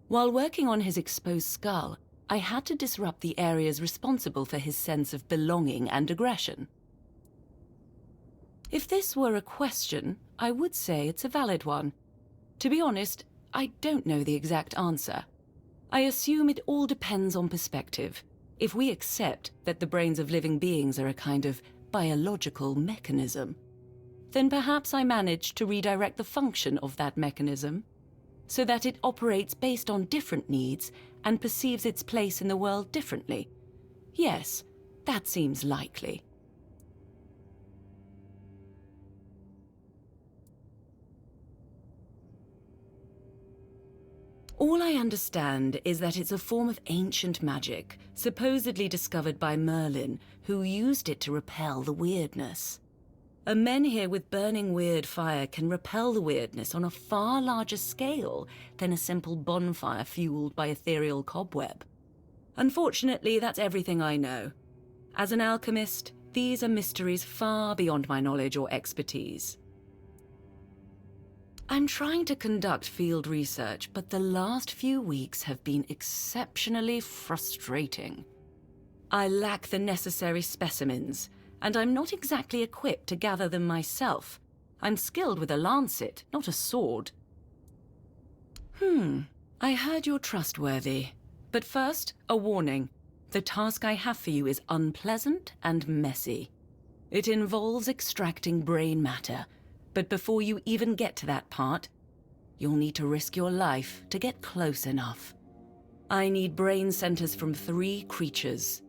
While working on his exposed skull, I had to disrupt the areas responsible for his sense of belonging and aggression. If this were a question, I would say it's a valid one. To be honest, I don't know the exact answer. I assume it all depends on perspective. If we accept that the brains of living beings are a kind of biological mechanism, then perhaps I managed to redirect the function of that mechanism so that it operates based on different needs and perceives its place in the world differently. Yes, that seems likely. All I understand is that it's a form of ancient magic, supposedly discovered by Merlin, who used it to repel the weirdness. A menhir with burning weird fire can repel the weirdness on a far larger scale than a simple bonfire fueled by ethereal cobweb. Unfortunately, that's everything I know. As an alchemist, these are mysteries far beyond my knowledge or expertise. I'm trying to conduct field research, but the last few weeks have been exceptionally frustrating. I lack the necessary specimens, and I'm not exactly equipped to gather them myself. I'm skilled with a lancet, not a sword. I heard you're trustworthy. But first, a warning. The task I have for you is unpleasant and messy. It involves extracting brain matter, but before you even get to that part, you'll need to risk your life to get close enough. I need brain centers from 3 creatures.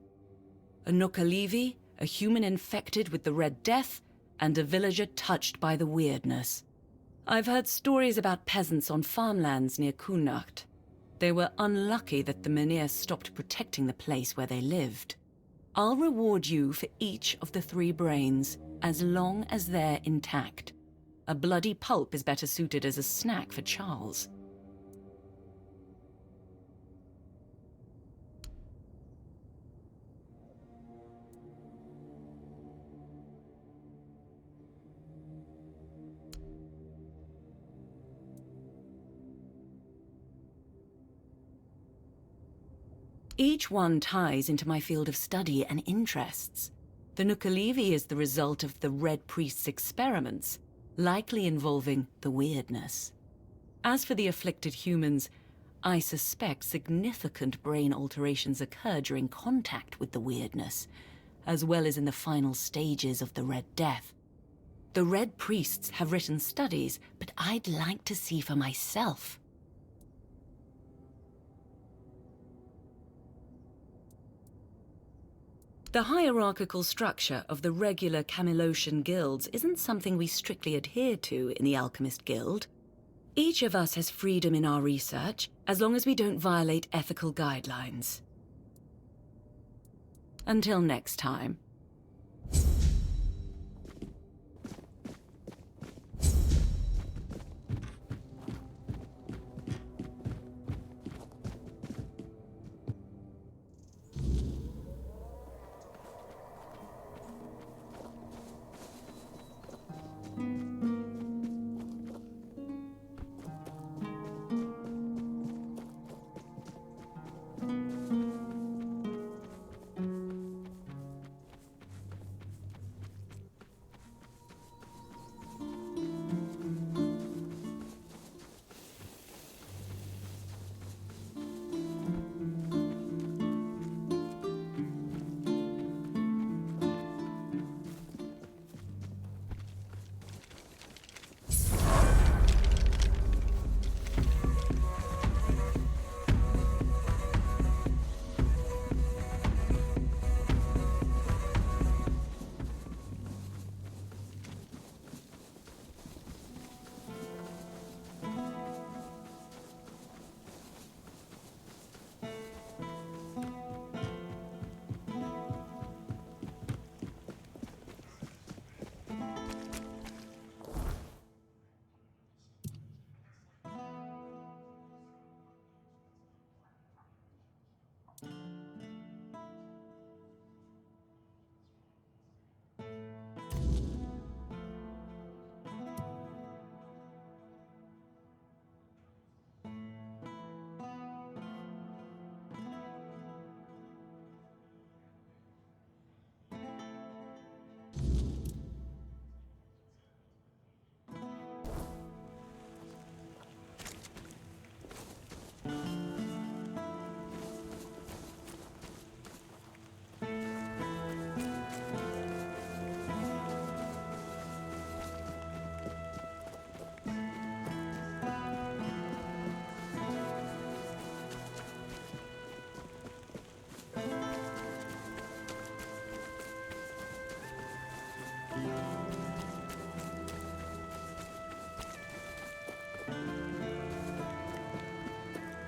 A Nookalivi, a human infected with the Red Death, and a villager touched by the weirdness. I've heard stories about peasants on farmlands near Kunacht. They were unlucky that the Menhir stopped protecting the place where they lived. I'll reward you for each of the 3 brains, as long as they're intact. A bloody pulp is better suited as a snack for Charles. Each one ties into my field of study and interests. The Nookalivi is the result of the Red Priest's experiments, likely involving the weirdness. As for the afflicted humans, I suspect significant brain alterations occur during contact with the weirdness, as well as in the final stages of the Red Death. The Red Priests have written studies, but I'd like to see for myself. The hierarchical structure of the regular Camelosian guilds isn't something we strictly adhere to in the Alchemist Guild. Each of us has freedom in our research, as long as we don't violate ethical guidelines. Until next time.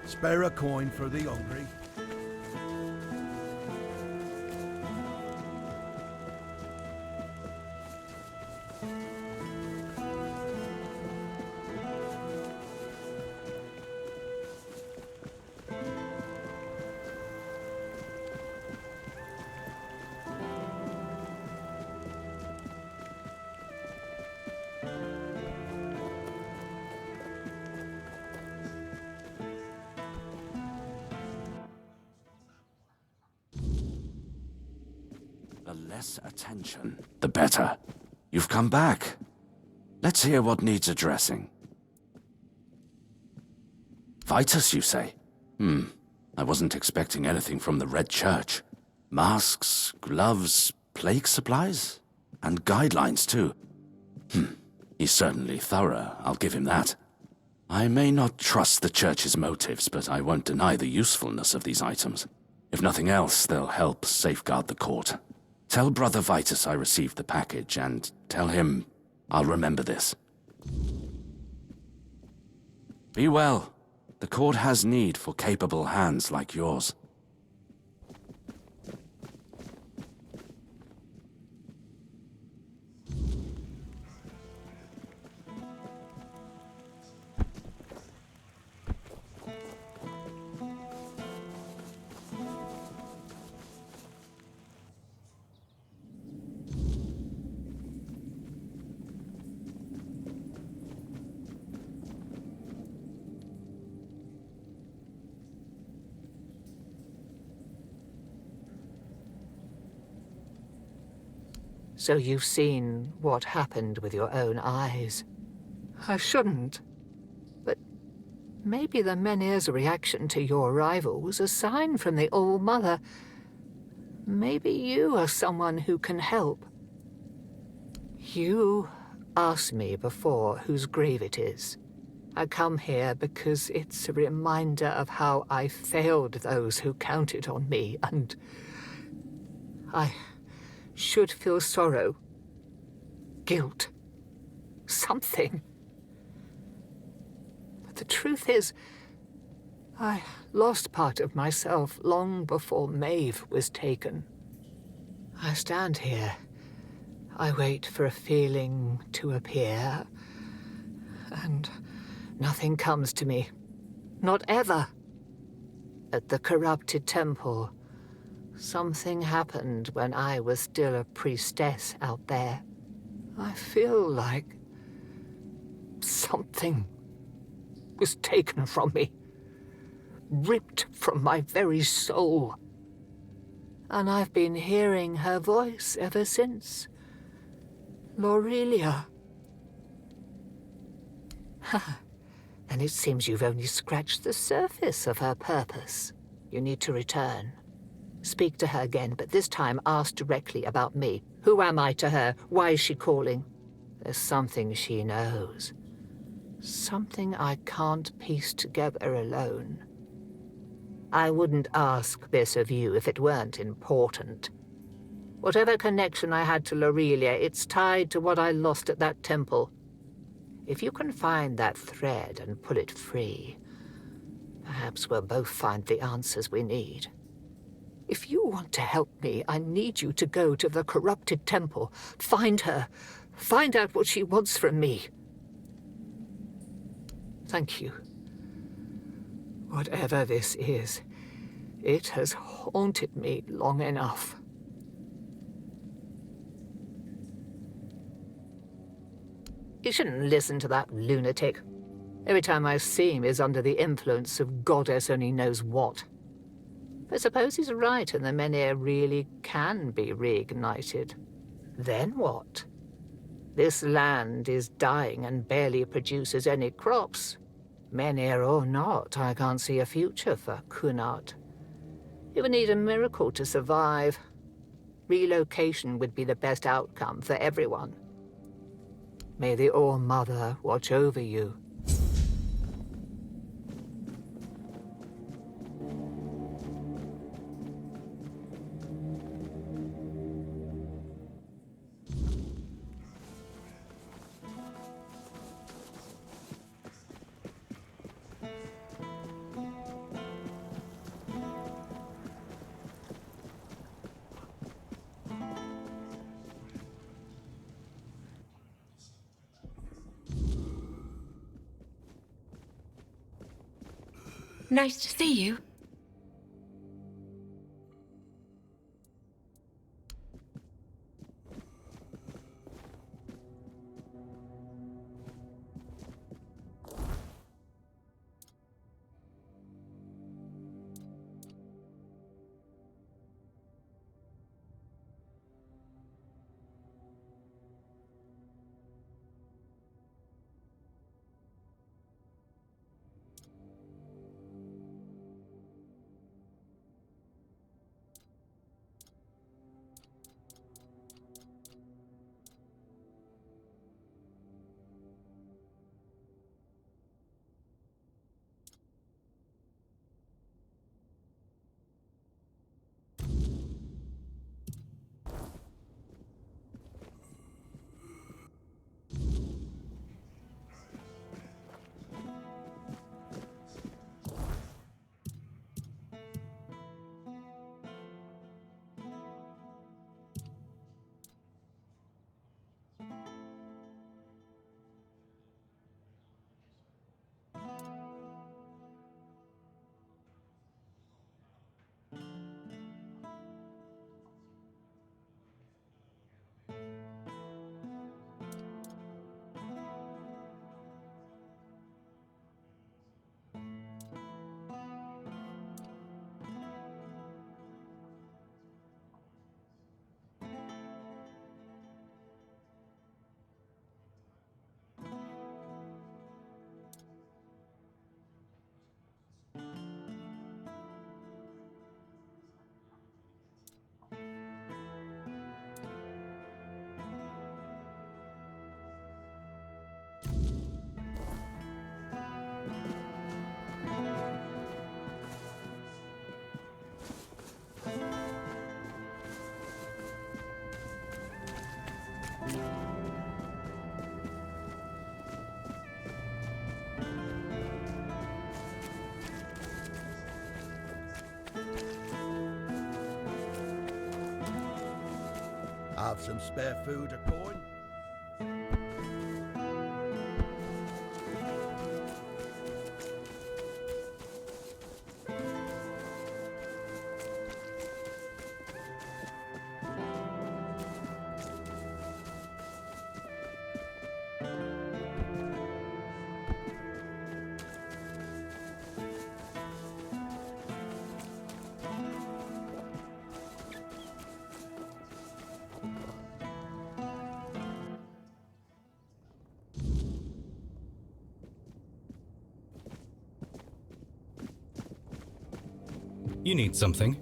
Spare a coin for the hungry. The less attention, the better. You've come back. Let's hear what needs addressing. Vitus, you say? I wasn't expecting anything from the Red Church. Masks, gloves, plague supplies? And guidelines, too. He's certainly thorough, I'll give him that. I may not trust the Church's motives, but I won't deny the usefulness of these items. If nothing else, they'll help safeguard the court. Tell Brother Vitus I received the package, and tell him I'll remember this. Be well. The court has need for capable hands like yours. So you've seen what happened with your own eyes. I shouldn't. But maybe the Menhir's reaction to your arrival was a sign from the All-Mother. Maybe you are someone who can help. You asked me before whose grave it is. I come here because it's a reminder of how I failed those who counted on me, and I should feel sorrow, guilt, something. But the truth is, I lost part of myself long before Maeve was taken. I stand here. I wait for a feeling to appear, and nothing comes to me. Not ever. At the corrupted temple, something happened when I was still a priestess out there. I feel like something was taken from me, ripped from my very soul. And I've been hearing her voice ever since. Lorelia. And it seems you've only scratched the surface of her purpose. You need to return. Speak to her again, but this time ask directly about me. Who am I to her? Why is she calling? There's something she knows. Something I can't piece together alone. I wouldn't ask this of you if it weren't important. Whatever connection I had to Lorelia, it's tied to what I lost at that temple. If you can find that thread and pull it free, perhaps we'll both find the answers we need. If you want to help me, I need you to go to the corrupted temple. Find her. Find out what she wants from me. Thank you. Whatever this is, it has haunted me long enough. You shouldn't listen to that lunatic. Every time I see him, he's under the influence of goddess only knows what. But suppose he's right and the Menhir really can be reignited. Then what? This land is dying and barely produces any crops. Menhir or not, I can't see a future for Kunart. It would need a miracle to survive. Relocation would be the best outcome for everyone. May the All-Mother watch over you. Nice to see you. Have some spare food or coin? You need something?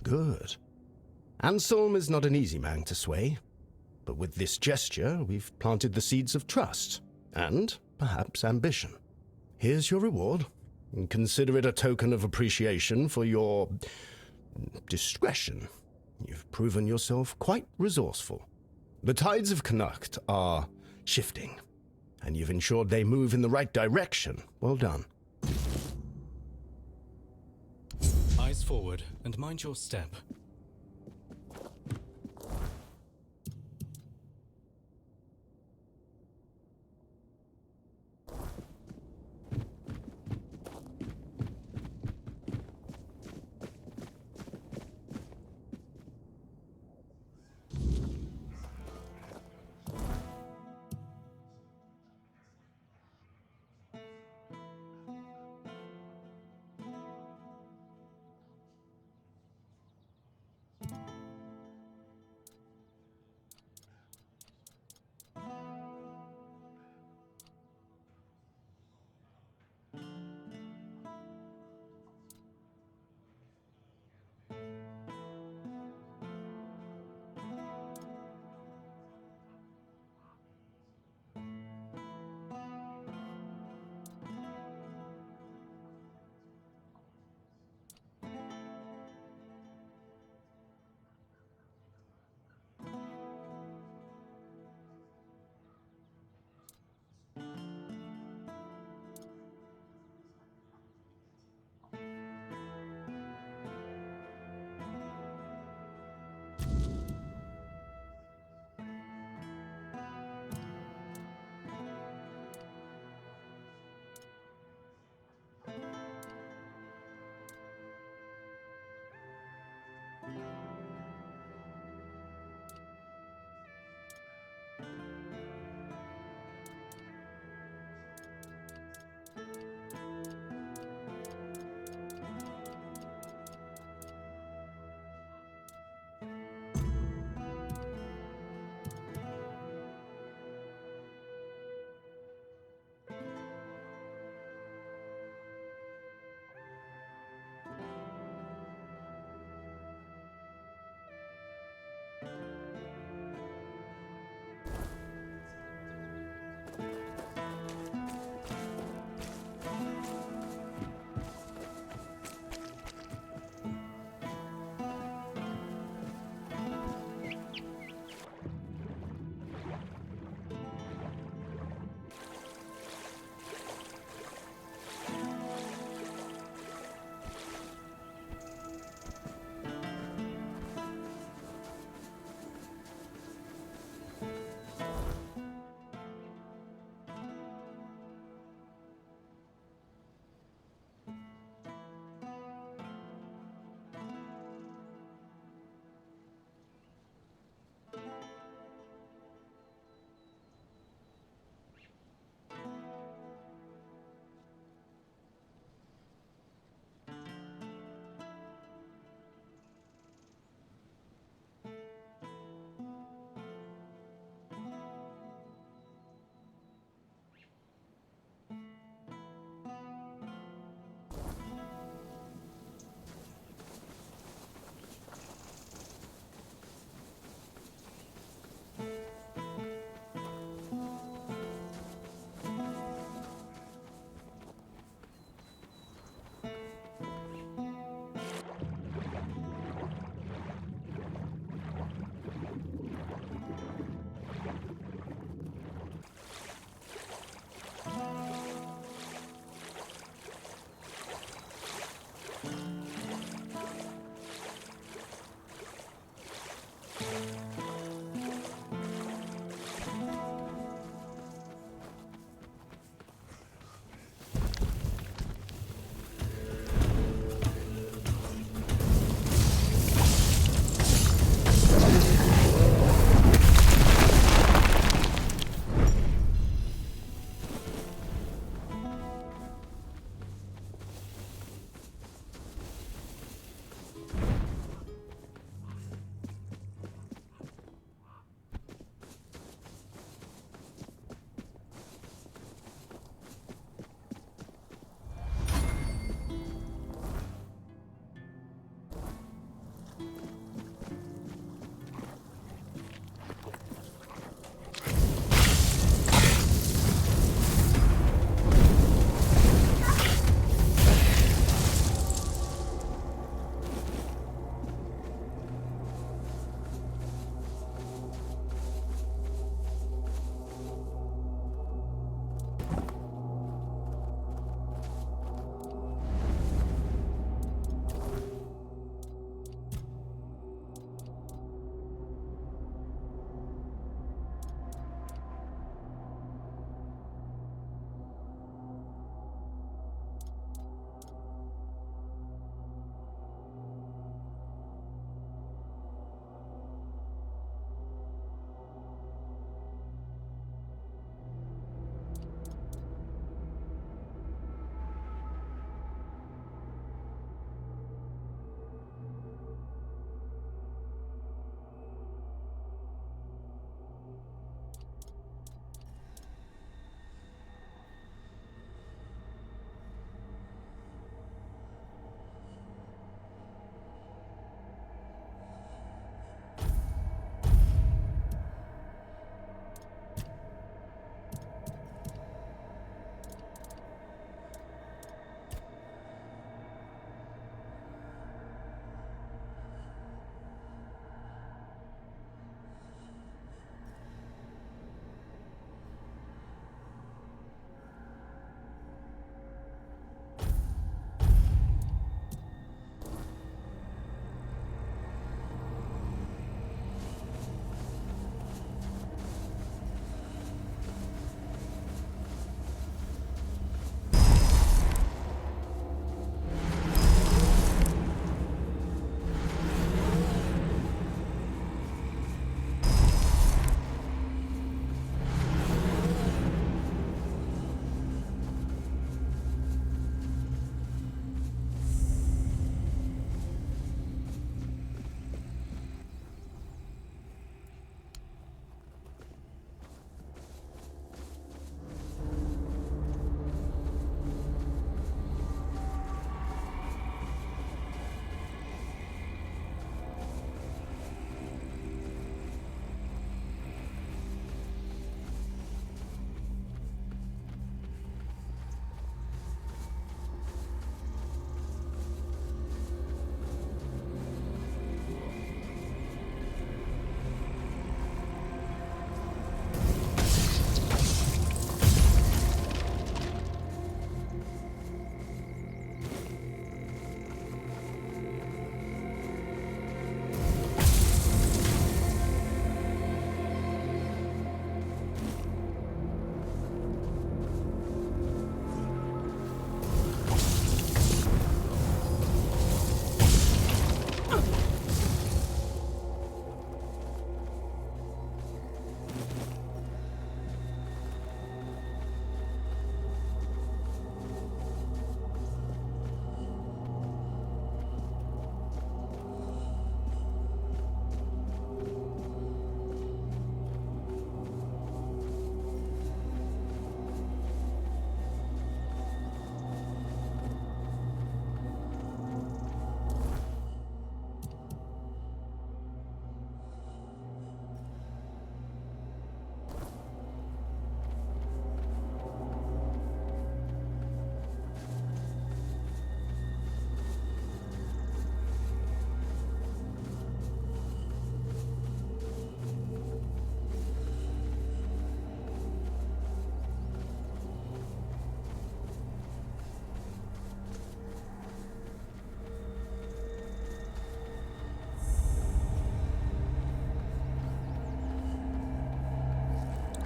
Good. Anselm is not an easy man to sway, but with this gesture we've planted the seeds of trust, and perhaps ambition. Here's your reward, and consider it a token of appreciation for your discretion. You've proven yourself quite resourceful. The tides of Connacht are shifting, and you've ensured they move in the right direction. Well done. Eyes forward, and mind your step.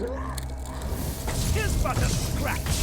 Here's but a scratch.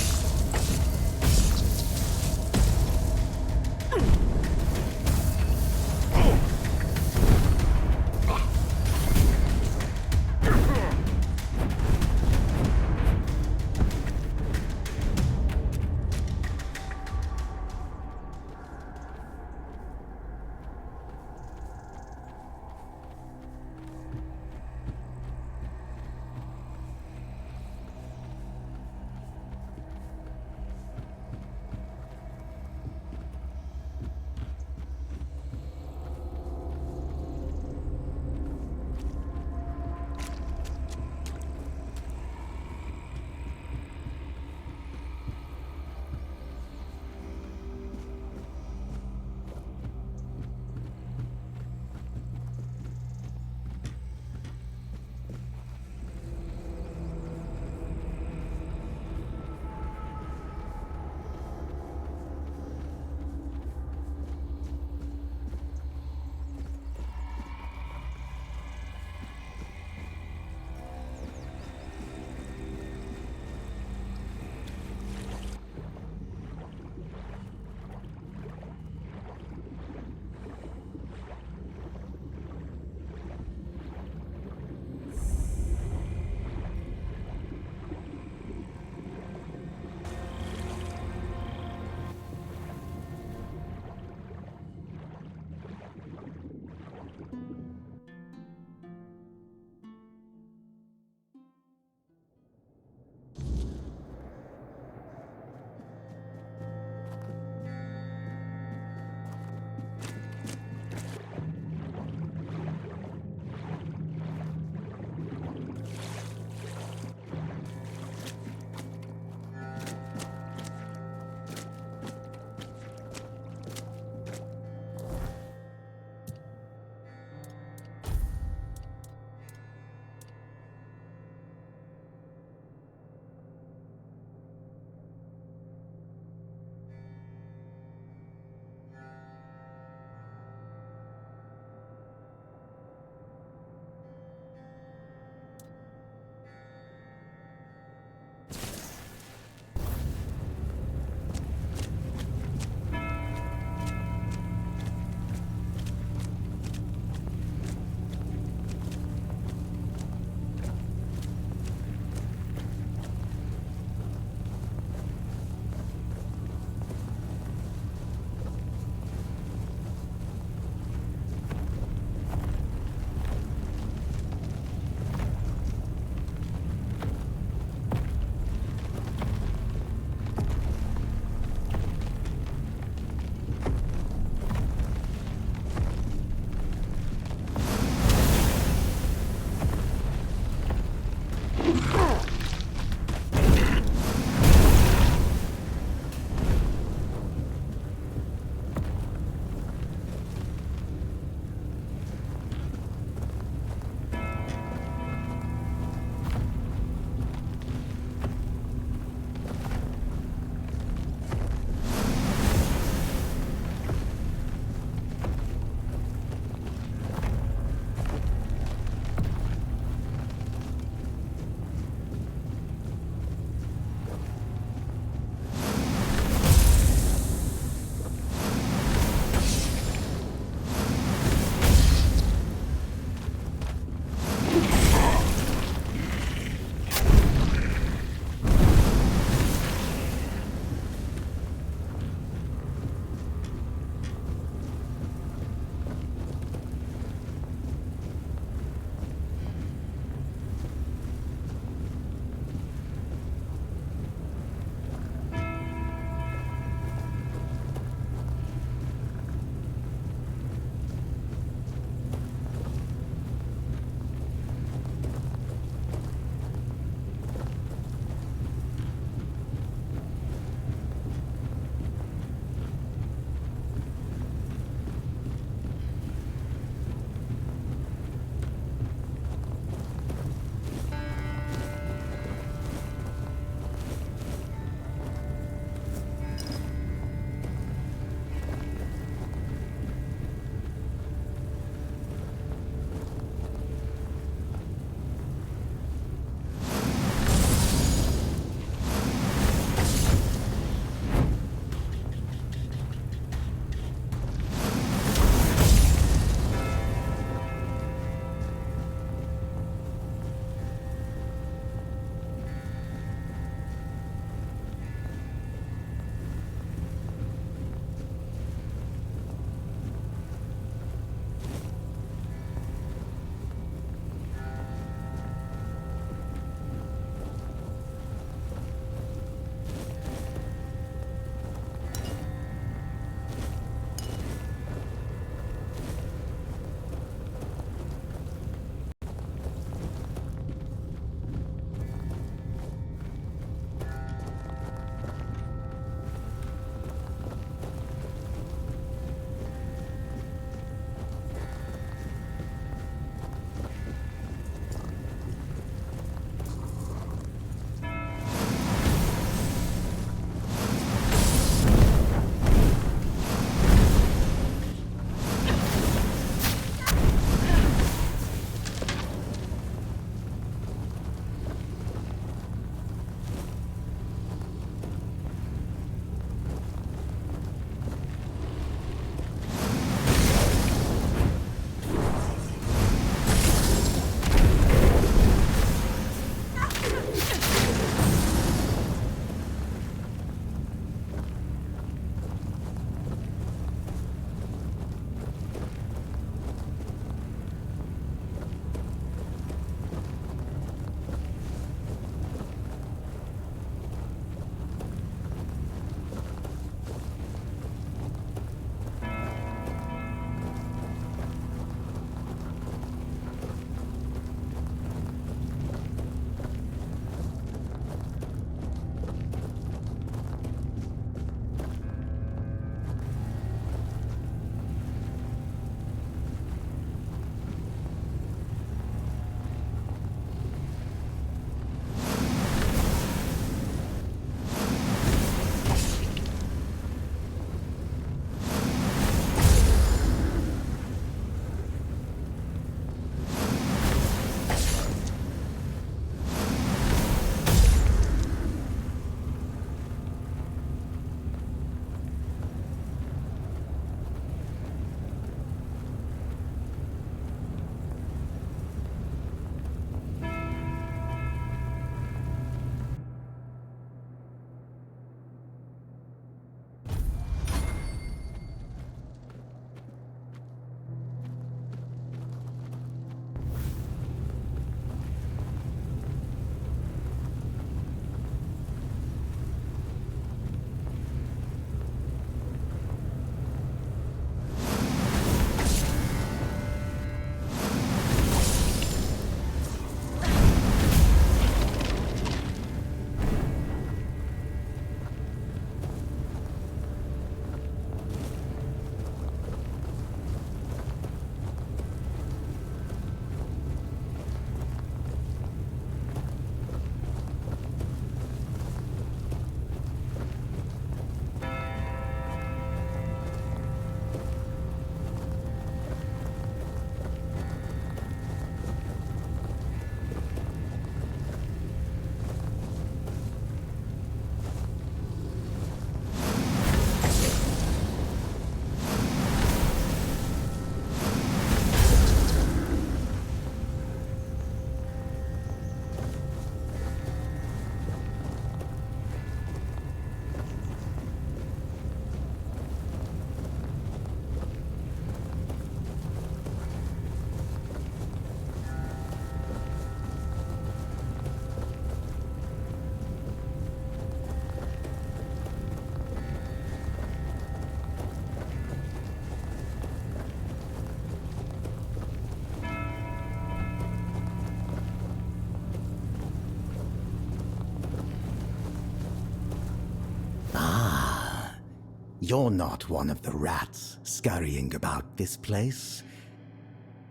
You're not one of the rats scurrying about this place.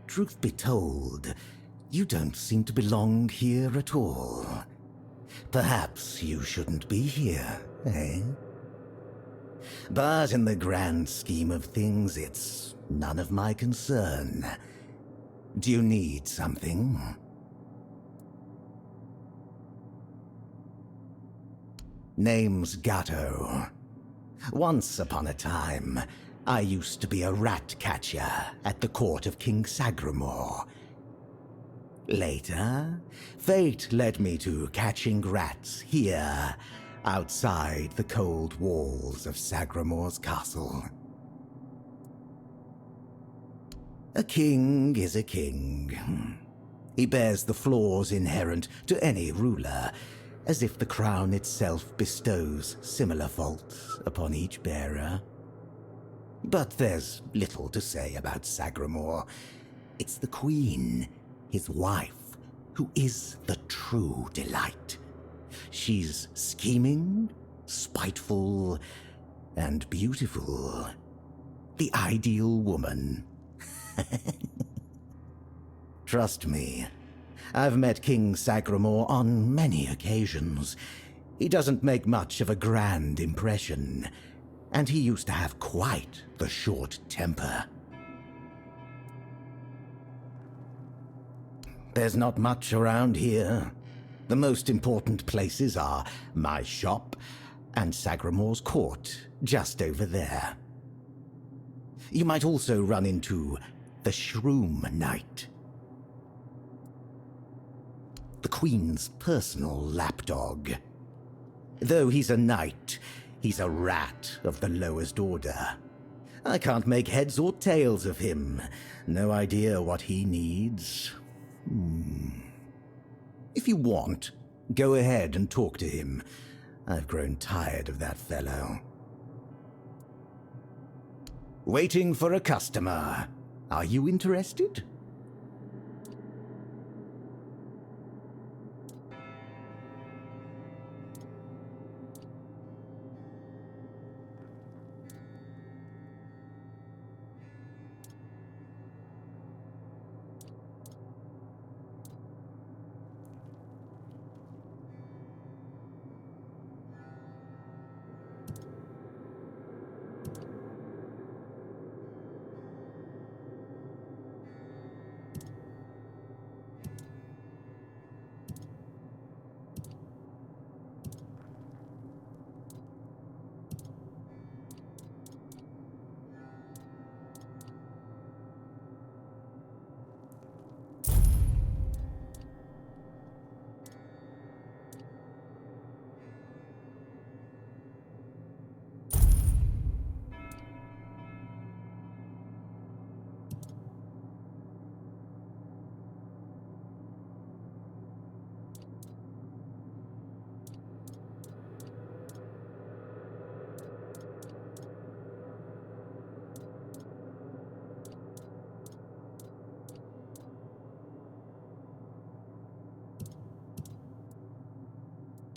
Truth be told, you don't seem to belong here at all. Perhaps you shouldn't be here, eh? But in the grand scheme of things, it's none of my concern. Do you need something? Name's Gatto. Once upon a time, I used to be a rat catcher at the court of King Sagramore. Later, fate led me to catching rats here, outside the cold walls of Sagramore's castle. A king is a king. He bears the flaws inherent to any ruler, as if the crown itself bestows similar faults upon each bearer. But there's little to say about Sagramore. It's the queen, his wife, who is the true delight. She's scheming, spiteful, and beautiful. The ideal woman. Trust me, I've met King Sagramore on many occasions. He doesn't make much of a grand impression, and he used to have quite the short temper. There's not much around here. The most important places are my shop and Sagramore's court, just over there. You might also run into the Shroom Knight, the Queen's personal lapdog. Though he's a knight, he's a rat of the lowest order. I can't make heads or tails of him. No idea what he needs. If you want, go ahead and talk to him. I've grown tired of that fellow. Waiting for a customer. Are you interested?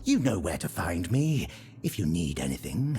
You know where to find me if you need anything.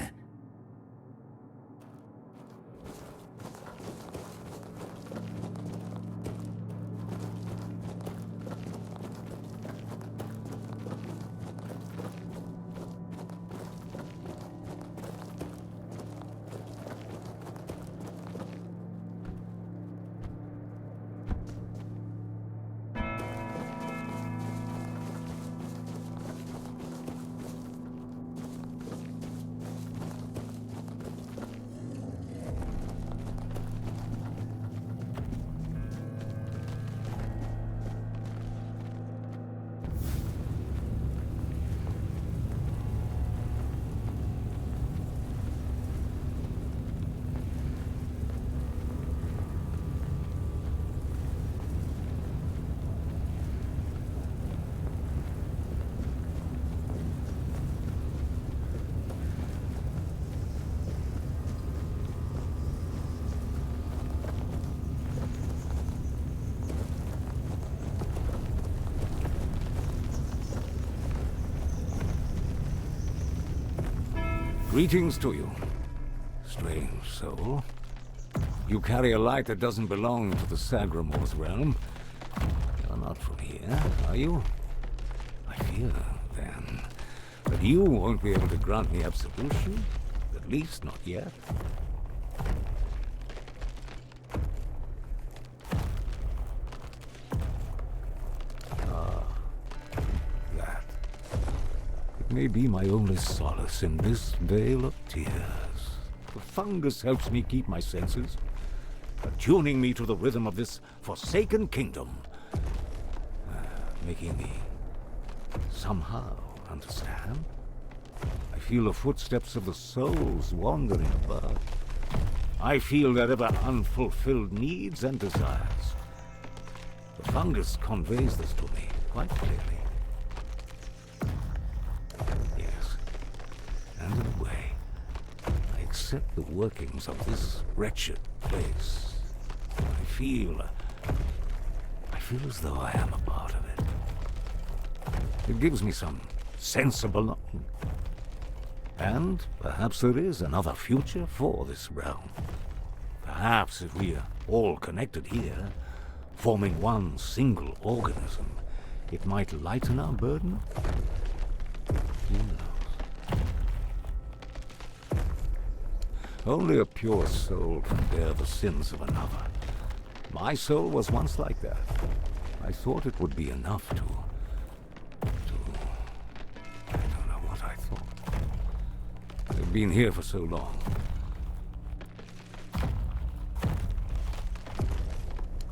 Greetings to you. Strange soul. You carry a light that doesn't belong to the Sagramor's realm. You're not from here, are you? I fear, then, that you won't be able to grant me absolution. At least not yet. That. It may be my only solace in this vale of tears. The fungus helps me keep my senses, attuning me to the rhythm of this forsaken kingdom, making me somehow understand. I feel the footsteps of the souls wandering above. I feel their ever unfulfilled needs and desires. The fungus conveys this to me quite clearly. Yes, and in a way, I accept the workings of this wretched place. I feel as though I am a part of it. It gives me some sense of belonging. And perhaps there is another future for this realm. Perhaps if we are all connected here, forming one single organism, it might lighten our burden. Who knows? Only a pure soul can bear the sins of another. My soul was once like that. I thought it would be enough to... I don't know what I thought. I've been here for so long.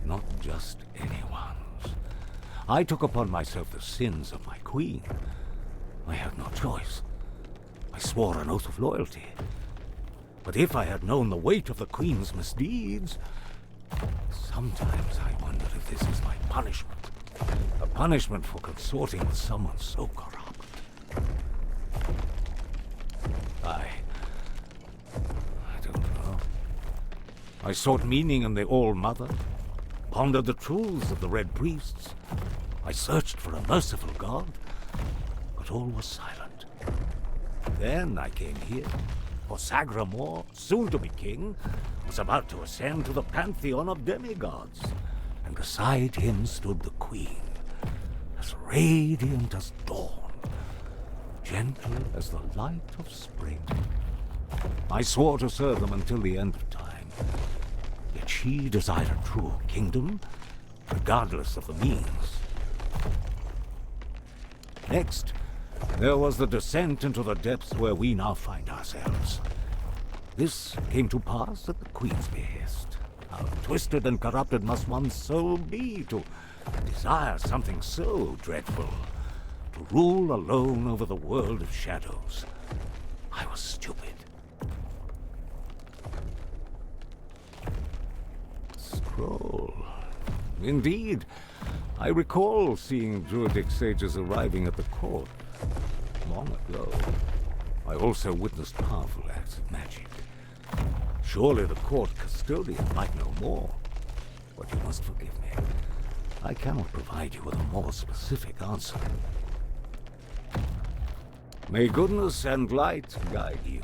Not just anyone's. I took upon myself the sins of my queen. I had no choice. I swore an oath of loyalty. But if I had known the weight of the queen's misdeeds... Sometimes I wondered if this is my punishment. A punishment for consorting with someone so corrupt. I don't know. I sought meaning in the All-Mother, pondered the truths of the Red Priests. I searched for a merciful God, but all was silent. Then I came here, for Sagramor, soon to be king, was about to ascend to the pantheon of demigods, and beside him stood the queen, as radiant as dawn, gentle as the light of spring. I swore to serve them until the end of time, yet she desired a true kingdom, regardless of the means. Next, there was the descent into the depths where we now find ourselves. This came to pass at the Queen's behest. How twisted and corrupted must one's soul be to desire something so dreadful, to rule alone over the world of shadows. I was stupid. Scroll. Indeed, I recall seeing Druidic sages arriving at the court long ago. I also witnessed powerful acts of magic. Surely the court custodian might know more. But you must forgive me. I cannot provide you with a more specific answer. May goodness and light guide you.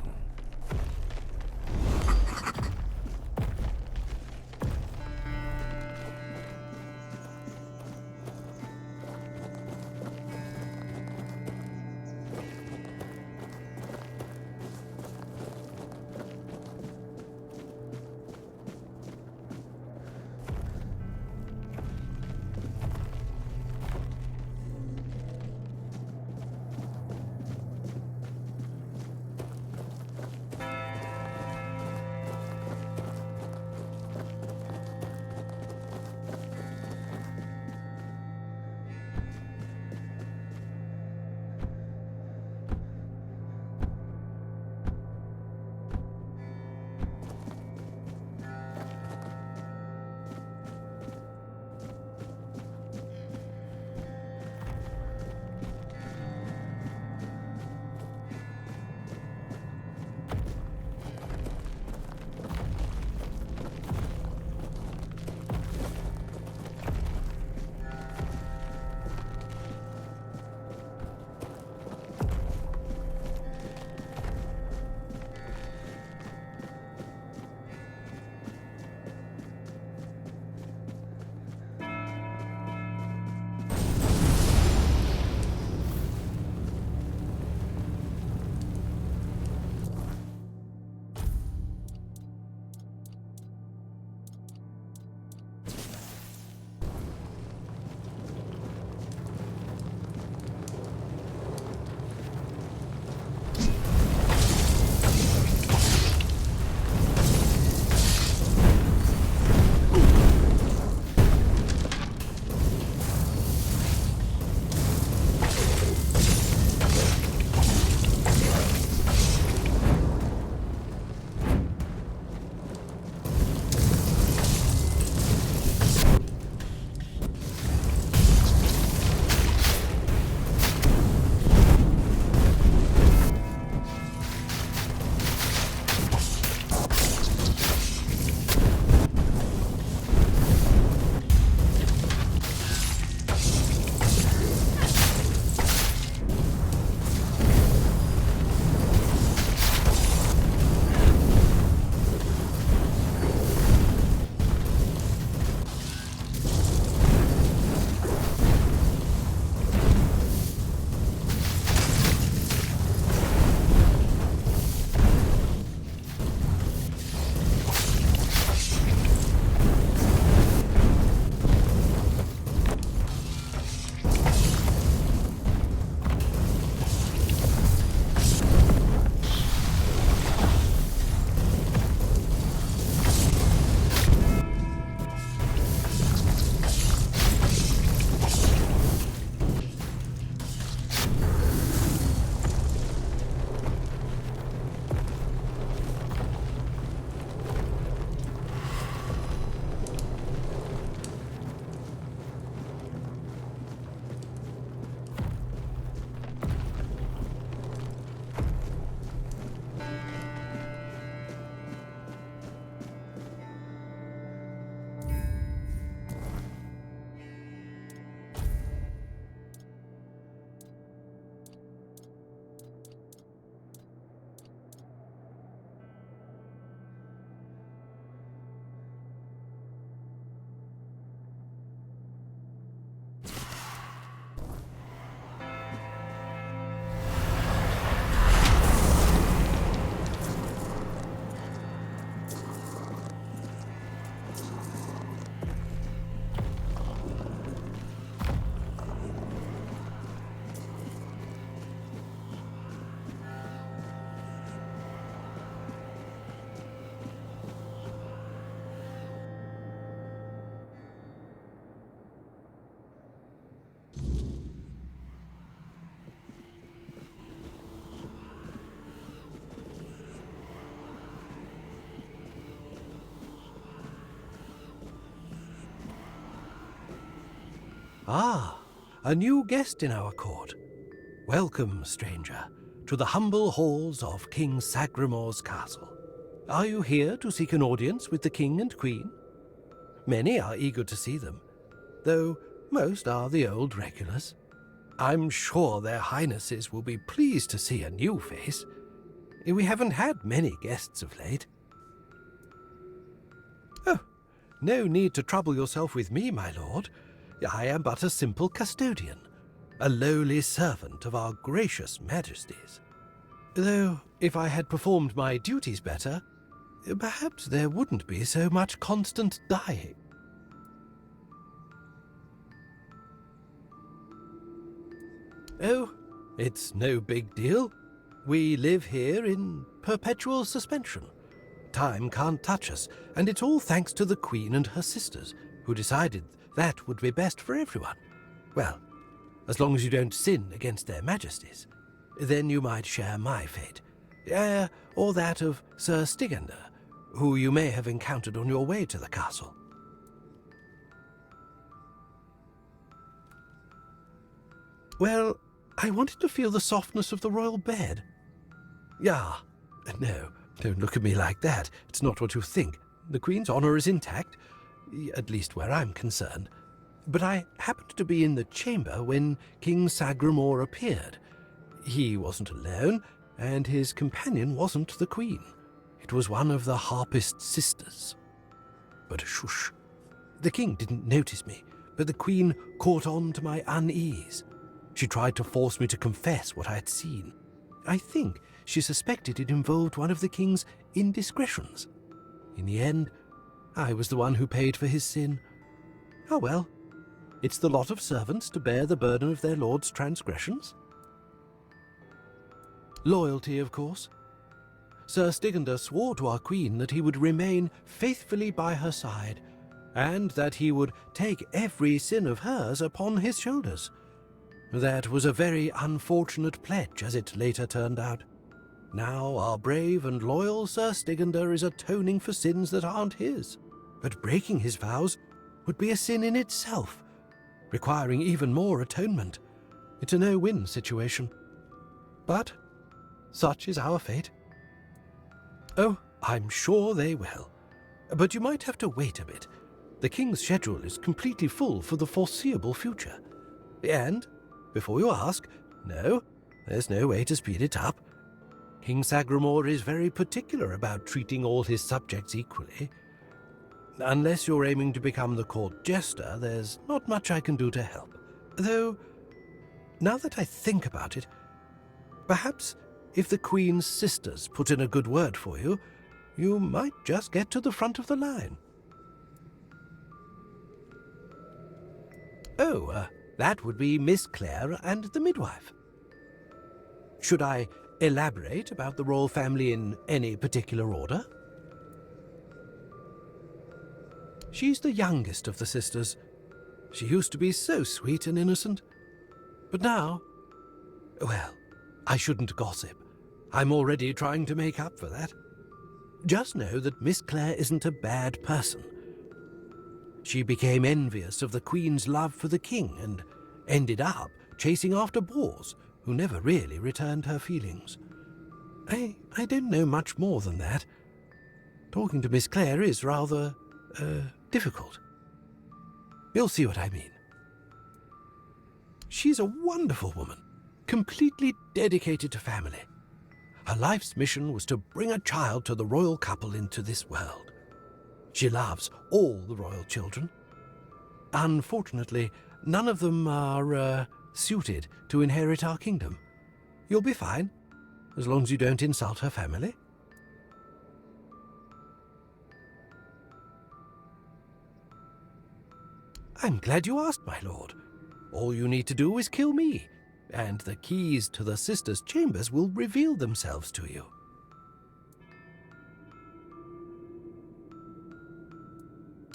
Ah, a new guest in our court. Welcome, stranger, to the humble halls of King Sagremore's castle. Are you here to seek an audience with the king and queen? Many are eager to see them, though most are the old regulars. I'm sure their highnesses will be pleased to see a new face. We haven't had many guests of late. Oh, no need to trouble yourself with me, my lord. I am but a simple custodian, a lowly servant of our gracious majesties. Though, if I had performed my duties better, perhaps there wouldn't be so much constant dying. Oh, it's no big deal. We live here in perpetual suspension. Time can't touch us, and it's all thanks to the Queen and her sisters, who decided that would be best for everyone. Well, as long as you don't sin against their majesties, then you might share my fate. Or that of Sir Stygander, who you may have encountered on your way to the castle. Well, I wanted to feel the softness of the royal bed. No, don't look at me like that. It's not what you think. The Queen's honor is intact, at least where I'm concerned. But I happened to be in the chamber when King Sagremore appeared. He wasn't alone, and his companion wasn't the Queen. It was one of the harpist sisters. But shush. The king didn't notice me, but the Queen caught on to my unease. She tried to force me to confess what I had seen. I think she suspected it involved one of the king's indiscretions. In the end, I was the one who paid for his sin. Oh well, it's the lot of servants to bear the burden of their lord's transgressions. Loyalty, of course. Sir Stygander swore to our queen that he would remain faithfully by her side, and that he would take every sin of hers upon his shoulders. That was a very unfortunate pledge, as it later turned out. Now our brave and loyal Sir Stygander is atoning for sins that aren't his. But breaking his vows would be a sin in itself, requiring even more atonement. It's a no-win situation. But such is our fate. Oh, I'm sure they will. But you might have to wait a bit. The king's schedule is completely full for the foreseeable future. And, before you ask, no, there's no way to speed it up. King Sagremore is very particular about treating all his subjects equally. Unless you're aiming to become the court jester, there's not much I can do to help. Though, now that I think about it, perhaps if the Queen's sisters put in a good word for you, you might just get to the front of the line. Oh, that would be Miss Clare and the midwife. Should I elaborate about the royal family in any particular order? She's the youngest of the sisters. She used to be so sweet and innocent. But now, well, I shouldn't gossip. I'm already trying to make up for that. Just know that Miss Clare isn't a bad person. She became envious of the Queen's love for the king and ended up chasing after boars who never really returned her feelings. I don't know much more than that. Talking to Miss Clare is rather, difficult. You'll see what I mean. She's a wonderful woman, completely dedicated to family. Her life's mission was to bring a child to the royal couple into this world. She loves all the royal children. Unfortunately, none of them are, suited to inherit our kingdom. You'll be fine, as long as you don't insult her family. I'm glad you asked, my lord. All you need to do is kill me, and the keys to the sisters' chambers will reveal themselves to you.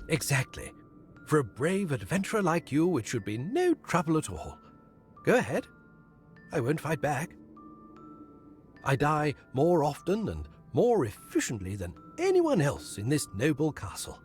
Exactly. For a brave adventurer like you, it should be no trouble at all. Go ahead. I won't fight back. I die more often and more efficiently than anyone else in this noble castle.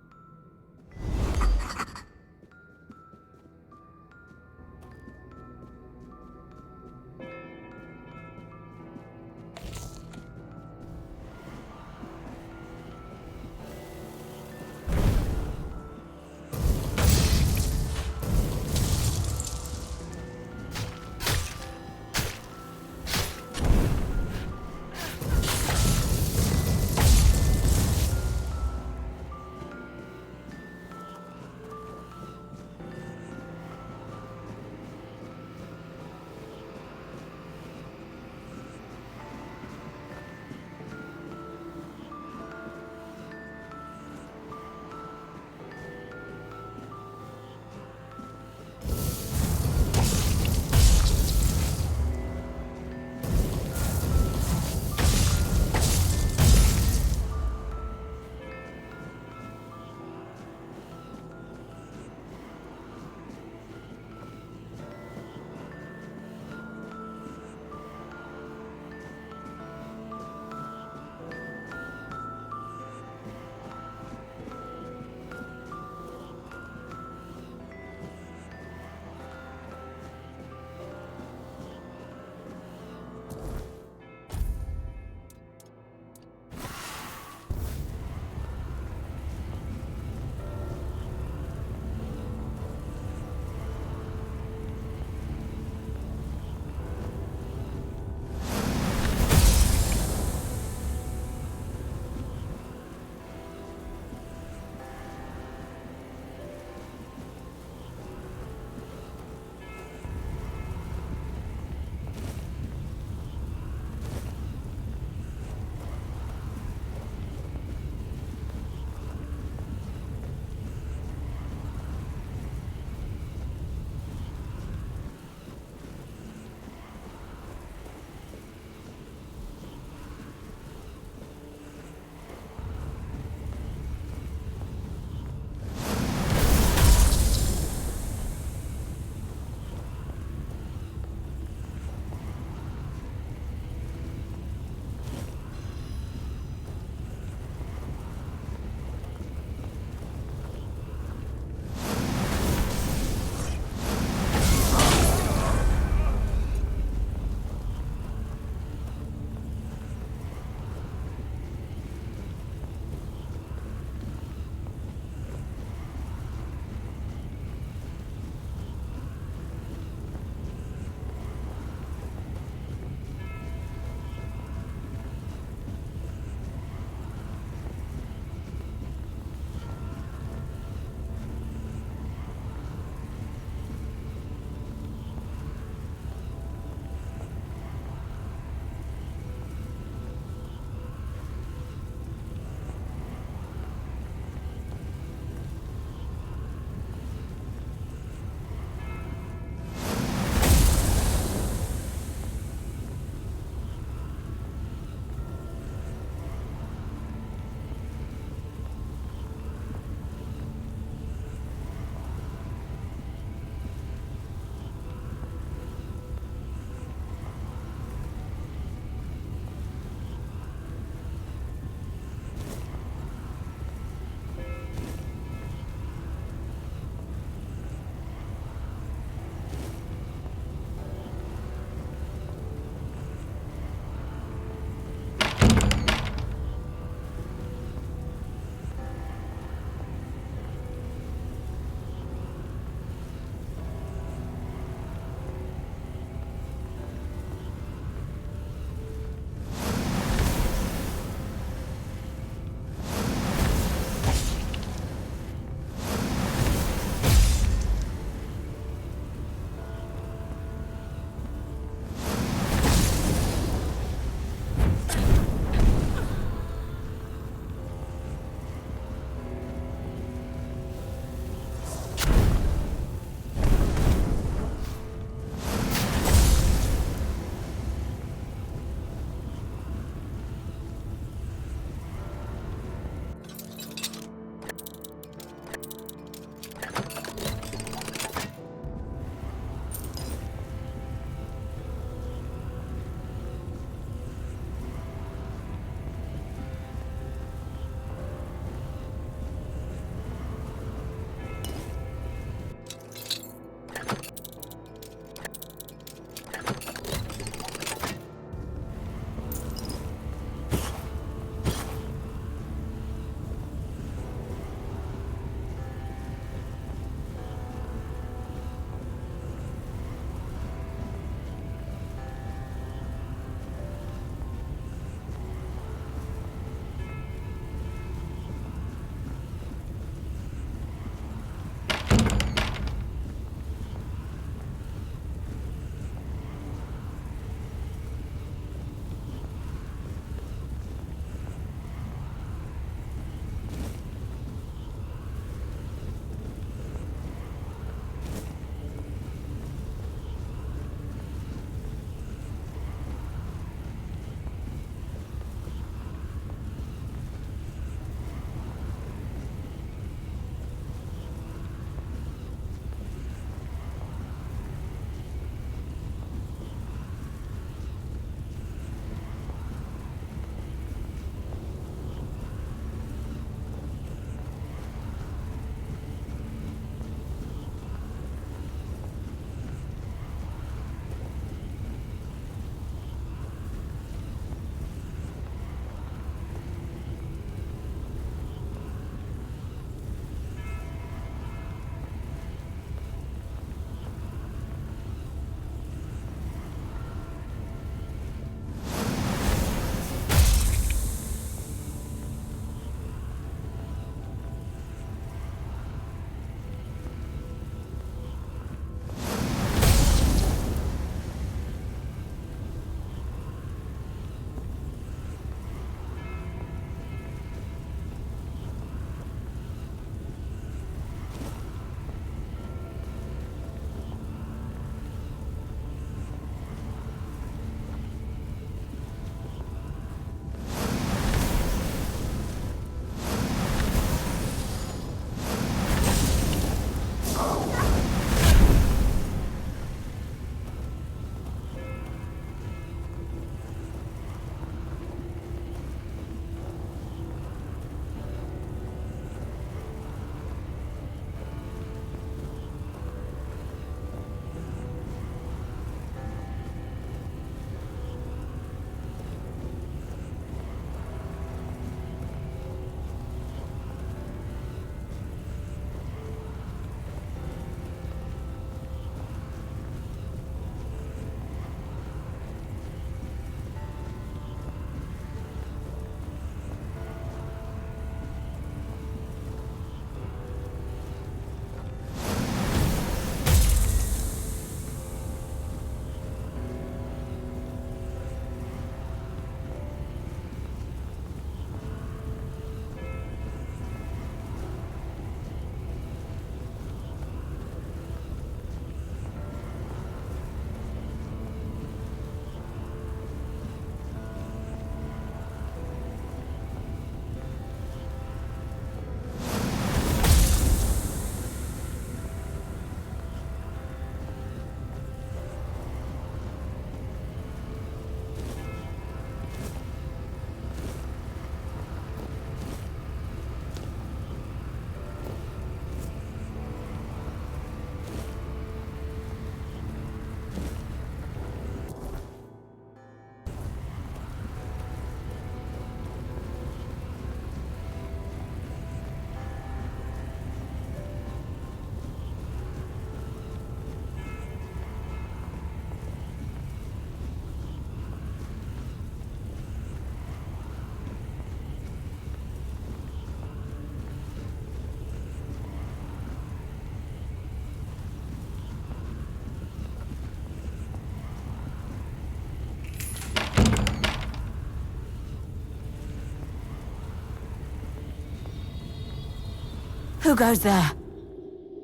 Who goes there?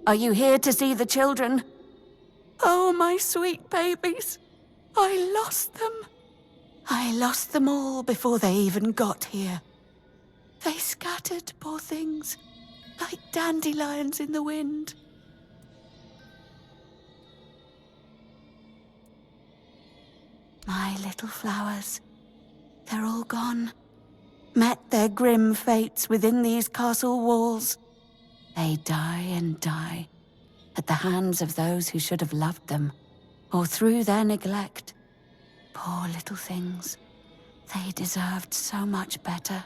Are you here to see the children? Oh, my sweet babies. I lost them. I lost them all before they even got here. They scattered, poor things, like dandelions in the wind. My little flowers, they're all gone. Met their grim fates within these castle walls. They die and die at the hands of those who should have loved them, or through their neglect. Poor little things. They deserved so much better.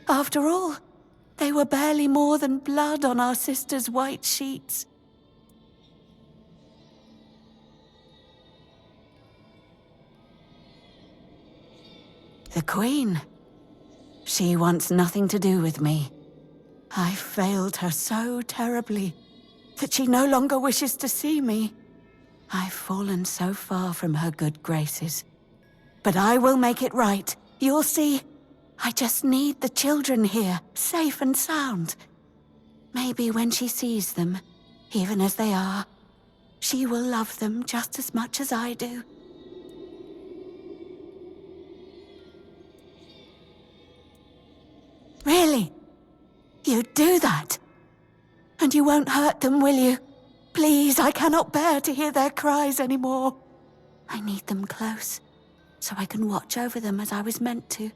After all, they were barely more than blood on our sister's white sheets. The Queen. She wants nothing to do with me. I failed her so terribly that she no longer wishes to see me. I've fallen so far from her good graces. But I will make it right. You'll see. I just need the children here, safe and sound. Maybe when she sees them, even as they are, she will love them just as much as I do. Really? You'd do that? And you won't hurt them, will you? Please, I cannot bear to hear their cries anymore. I need them close, so I can watch over them as I was meant to.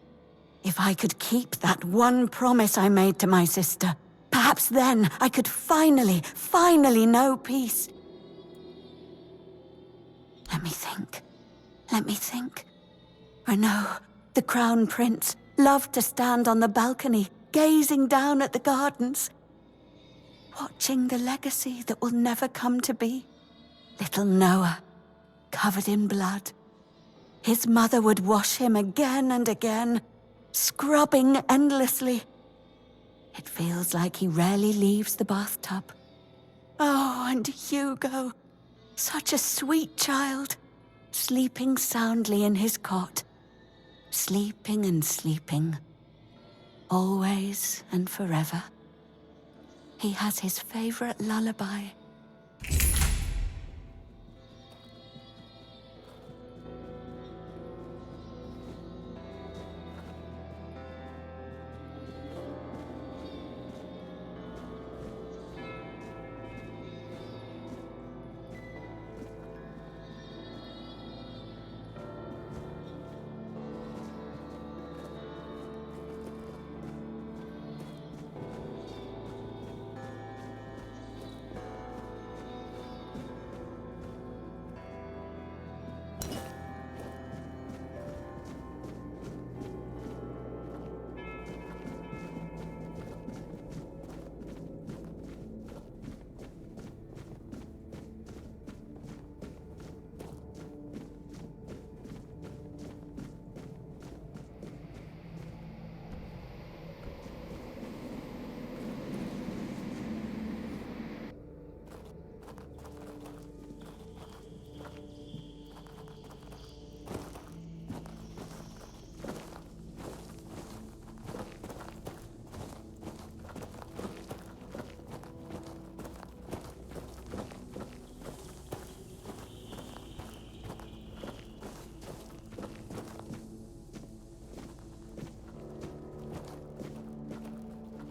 If I could keep that one promise I made to my sister, perhaps then I could finally know peace. Let me think. Renaud, the Crown Prince, loved to stand on the balcony, gazing down at the gardens, watching the legacy that will never come to be. Little Noah, covered in blood. His mother would wash him again and again, scrubbing endlessly. It feels like he rarely leaves the bathtub. Oh, and Hugo, such a sweet child, sleeping soundly in his cot, sleeping and sleeping, always and forever. He has his favorite lullaby.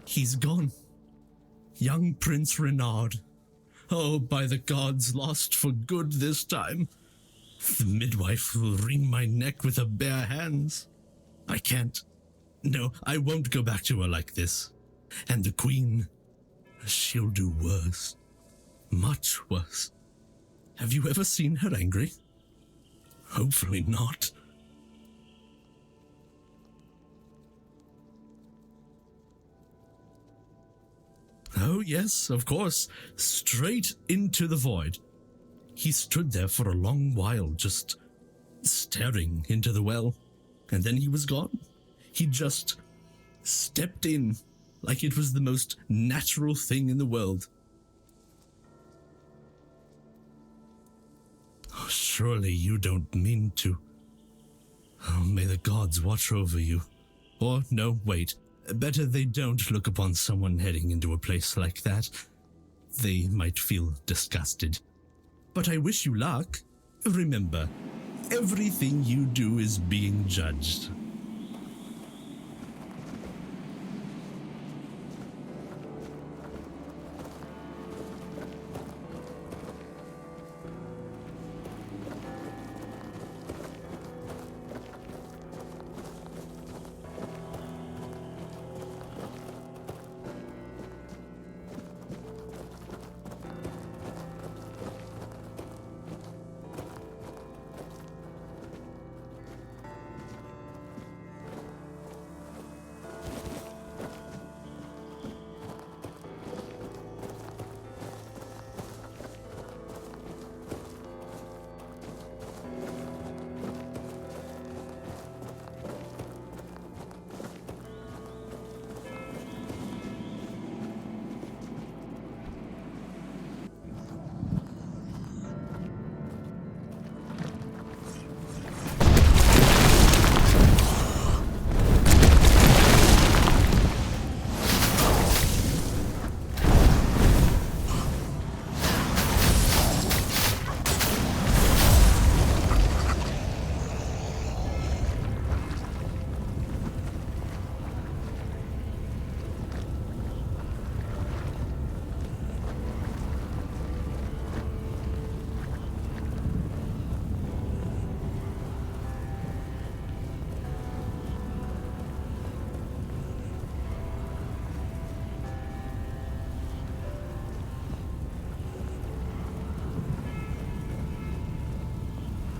He's gone. Young Prince Renaud. Oh, by the gods, lost for good this time. The midwife will wring my neck with her bare hands. I can't. No, I won't go back to her like this. And the Queen, she'll do worse. Much worse. Have you ever seen her angry? Hopefully not. Oh, yes, of course. Straight into the void. He stood there for a long while, just staring into the well. And then he was gone. He just stepped in like it was the most natural thing in the world. Oh, surely you don't mean to. Oh, may the gods watch over you. Or, no, wait. Better they don't look upon someone heading into a place like that. They might feel disgusted. But I wish you luck. Remember, everything you do is being judged.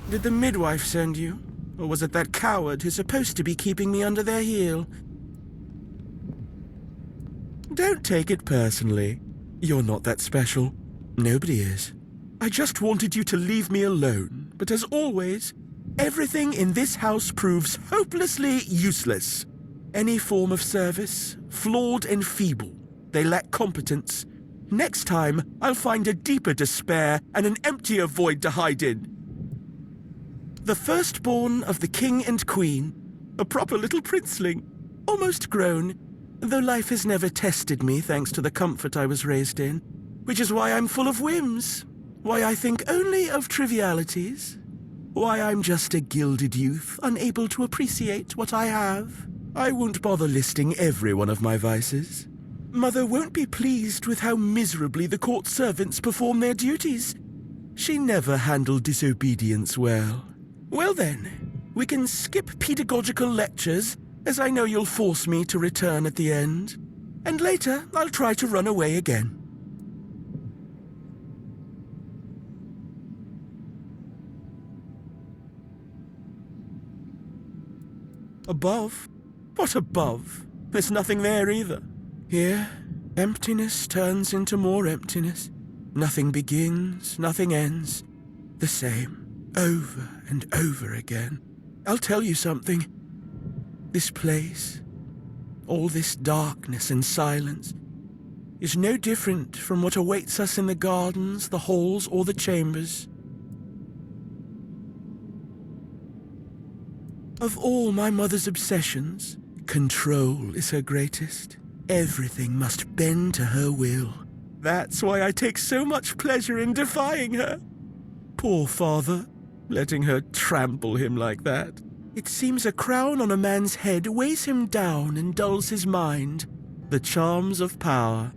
Did the midwife send you? Or was it that coward who's supposed to be keeping me under their heel? Don't take it personally. You're not that special. Nobody is. I just wanted you to leave me alone, but as always, everything in this house proves hopelessly useless. Any form of service, flawed and feeble. They lack competence. Next time, I'll find a deeper despair and an emptier void to hide in. The firstborn of the king and queen, a proper little princeling, almost grown, though life has never tested me thanks to the comfort I was raised in, which is why I'm full of whims, why I think only of trivialities, why I'm just a gilded youth, unable to appreciate what I have. I won't bother listing every one of my vices. Mother won't be pleased with how miserably the court servants perform their duties. She never handled disobedience well. Well then, we can skip pedagogical lectures, as I know you'll force me to return at the end. And later, I'll try to run away again. Above? What above? There's nothing there either. Here, emptiness turns into more emptiness. Nothing begins, nothing ends. The same. Over and over again. I'll tell you something. This place, all this darkness and silence, is no different from what awaits us in the gardens, the halls, or the chambers. Of all my mother's obsessions, control is her greatest. Everything must bend to her will. That's why I take so much pleasure in defying her. Poor father. Letting her trample him like that. It seems a crown on a man's head weighs him down and dulls his mind. The charms of power.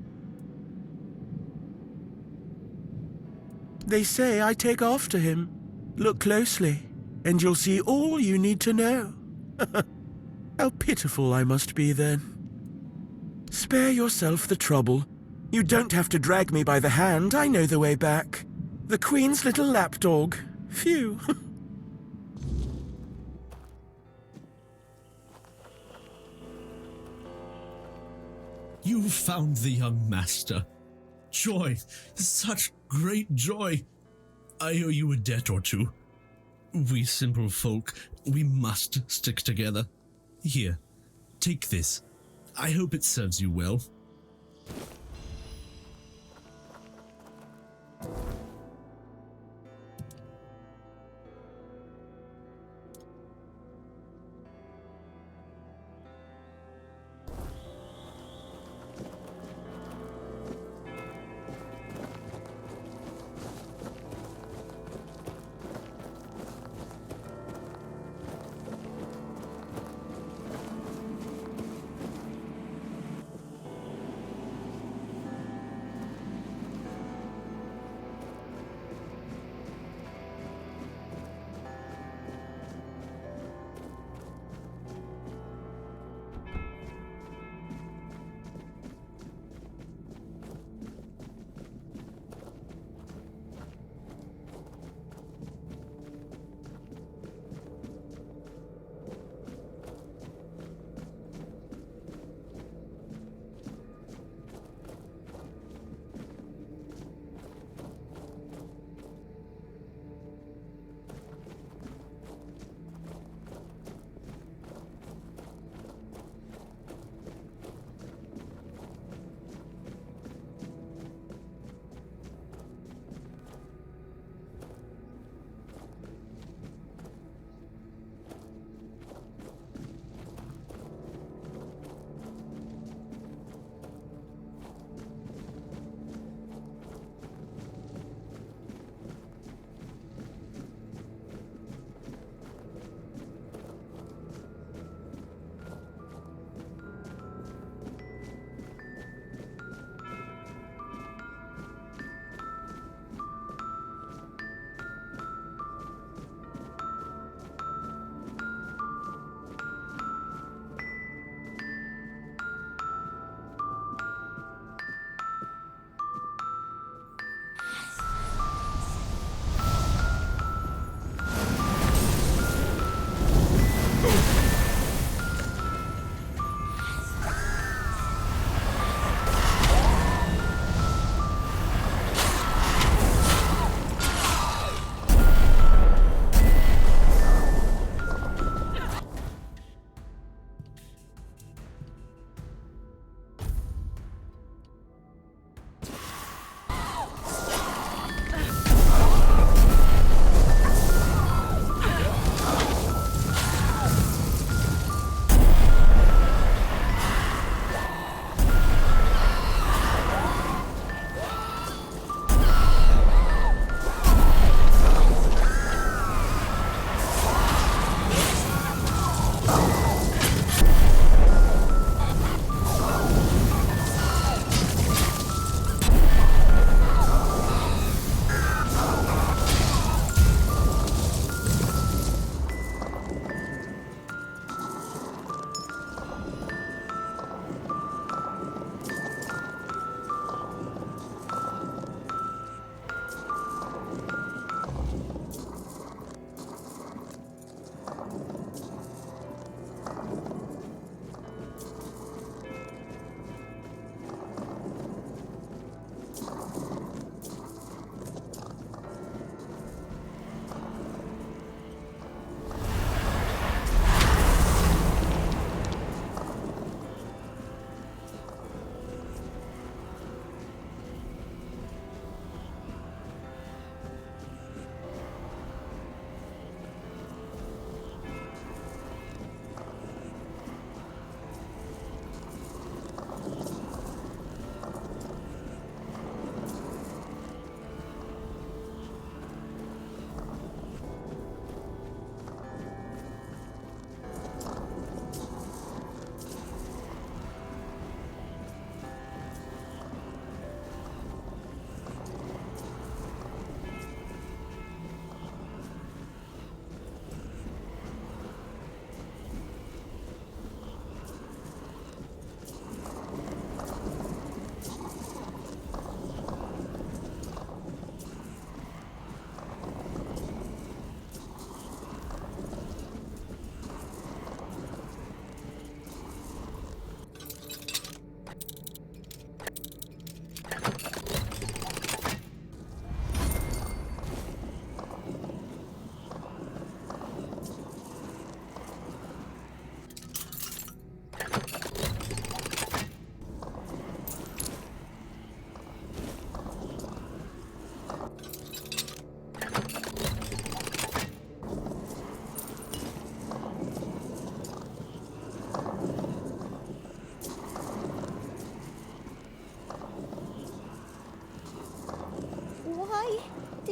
They say I take after him. Look closely, and you'll see all you need to know. How pitiful I must be then. Spare yourself the trouble. You don't have to drag me by the hand, I know the way back. The Queen's little lapdog. Phew. You found the young master. Joy, such great joy. I owe you a debt or two. We simple folk, we must stick together. Here, take this. I hope it serves you well.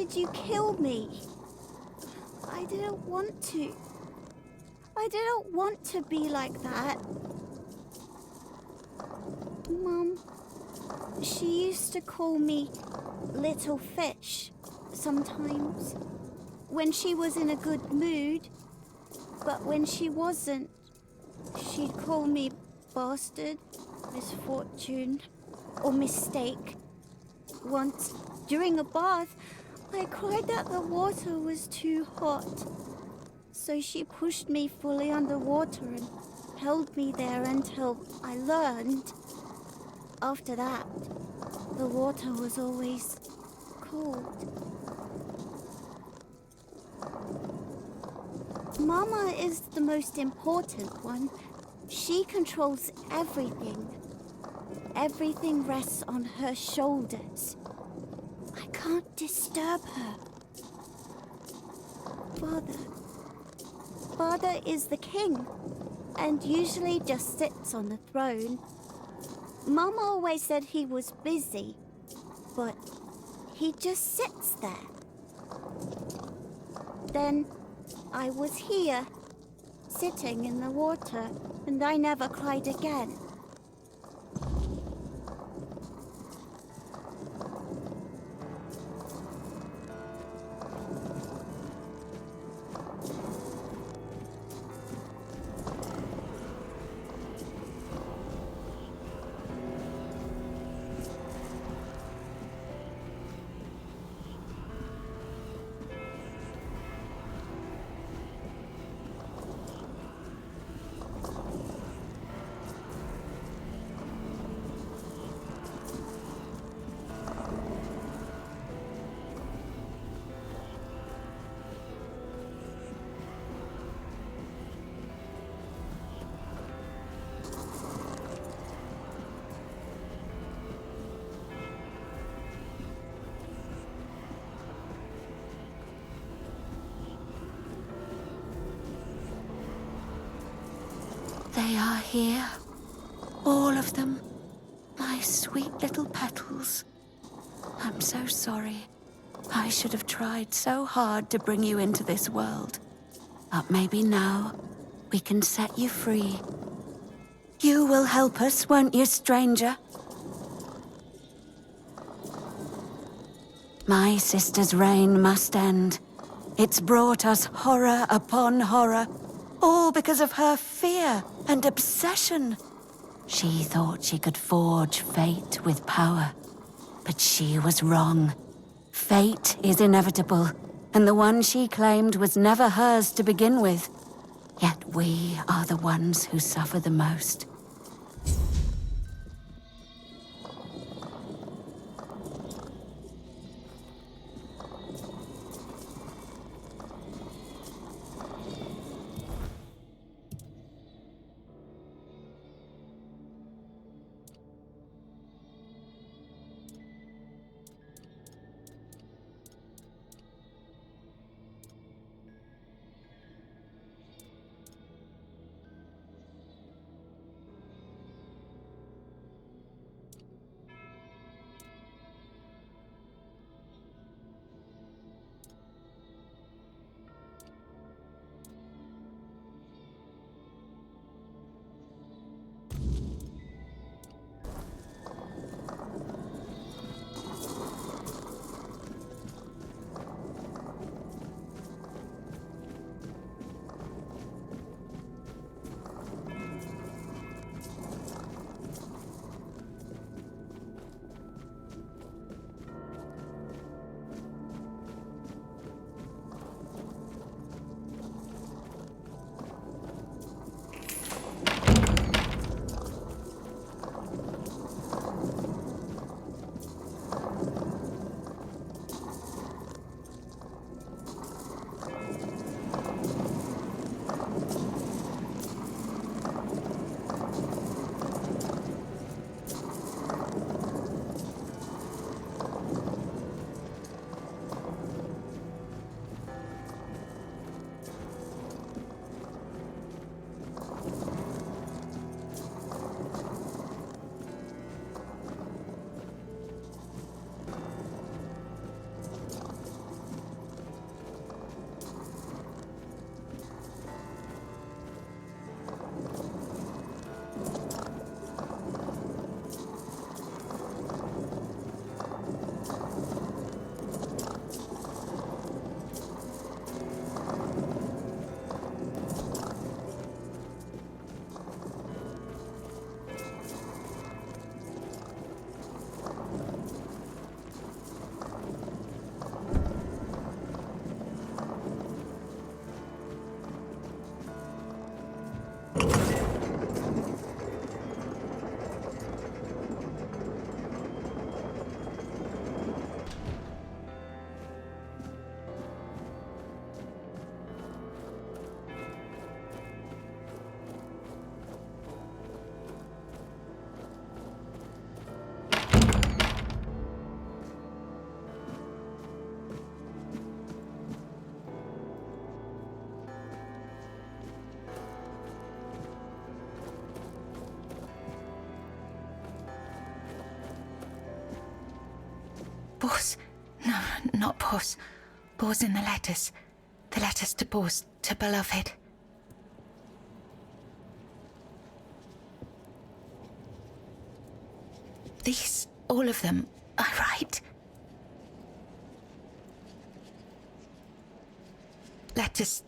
did you kill me? I didn't want to. I didn't want to be like that. Mum, she used to call me Little Fish sometimes, when she was in a good mood. But when she wasn't, she'd call me bastard, misfortune, or mistake. Once, during a bath, I cried that the water was too hot. So she pushed me fully underwater and held me there until I learned. After that, the water was always cold. Mama is the most important one. She controls everything. Everything rests on her shoulders. I can't disturb her. Father is the king, and usually just sits on the throne. Mama always said he was busy, but he just sits there. Then I was here, sitting in the water, and I never cried again. They are here. All of them. My sweet little petals. I'm so sorry. I should have tried so hard to bring you into this world. But maybe now we can set you free. You will help us, won't you, stranger? My sister's reign must end. It's brought us horror upon horror, all because of her fear and obsession. She thought she could forge fate with power, but she was wrong. Fate is inevitable, and the one she claimed was never hers to begin with. Yet we are the ones who suffer the most. Boars. No, not boars. Boars in the letters. The letters to boars, to beloved. These, all of them, I write. Letters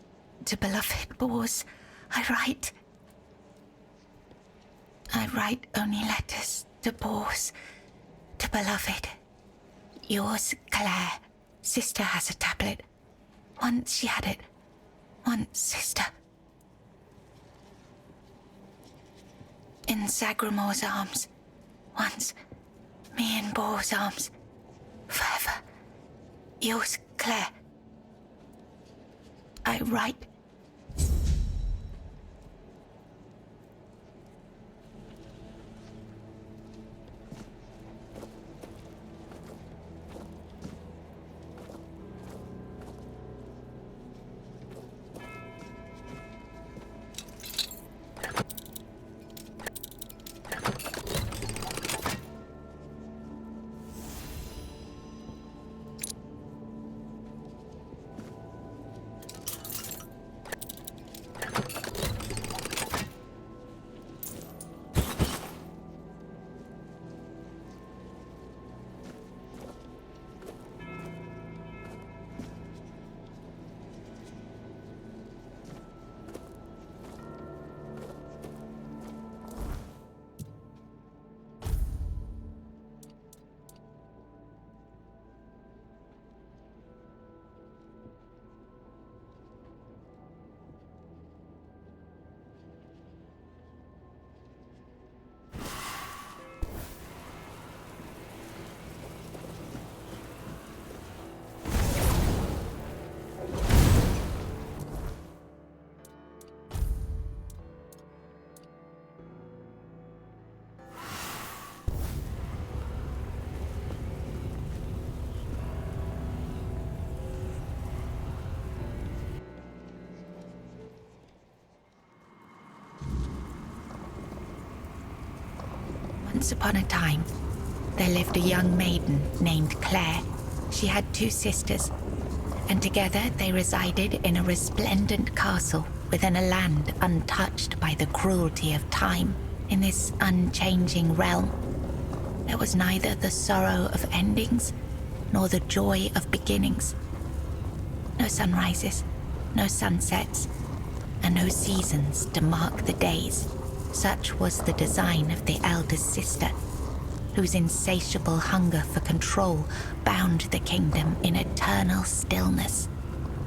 to beloved boars, I write. I write only letters to boars, to beloved. Yours, Claire. Sister has a tablet. Once she had it. Once, sister. In Sagramor's arms. Once, me in Boar's arms. Forever. Yours, Claire. I write. Once upon a time, there lived a young maiden named Claire. She had 2 sisters, and together they resided in a resplendent castle within a land untouched by the cruelty of time. In this unchanging realm, there was neither the sorrow of endings nor the joy of beginnings. No sunrises, no sunsets, and no seasons to mark the days. Such was the design of the eldest sister, whose insatiable hunger for control bound the kingdom in eternal stillness.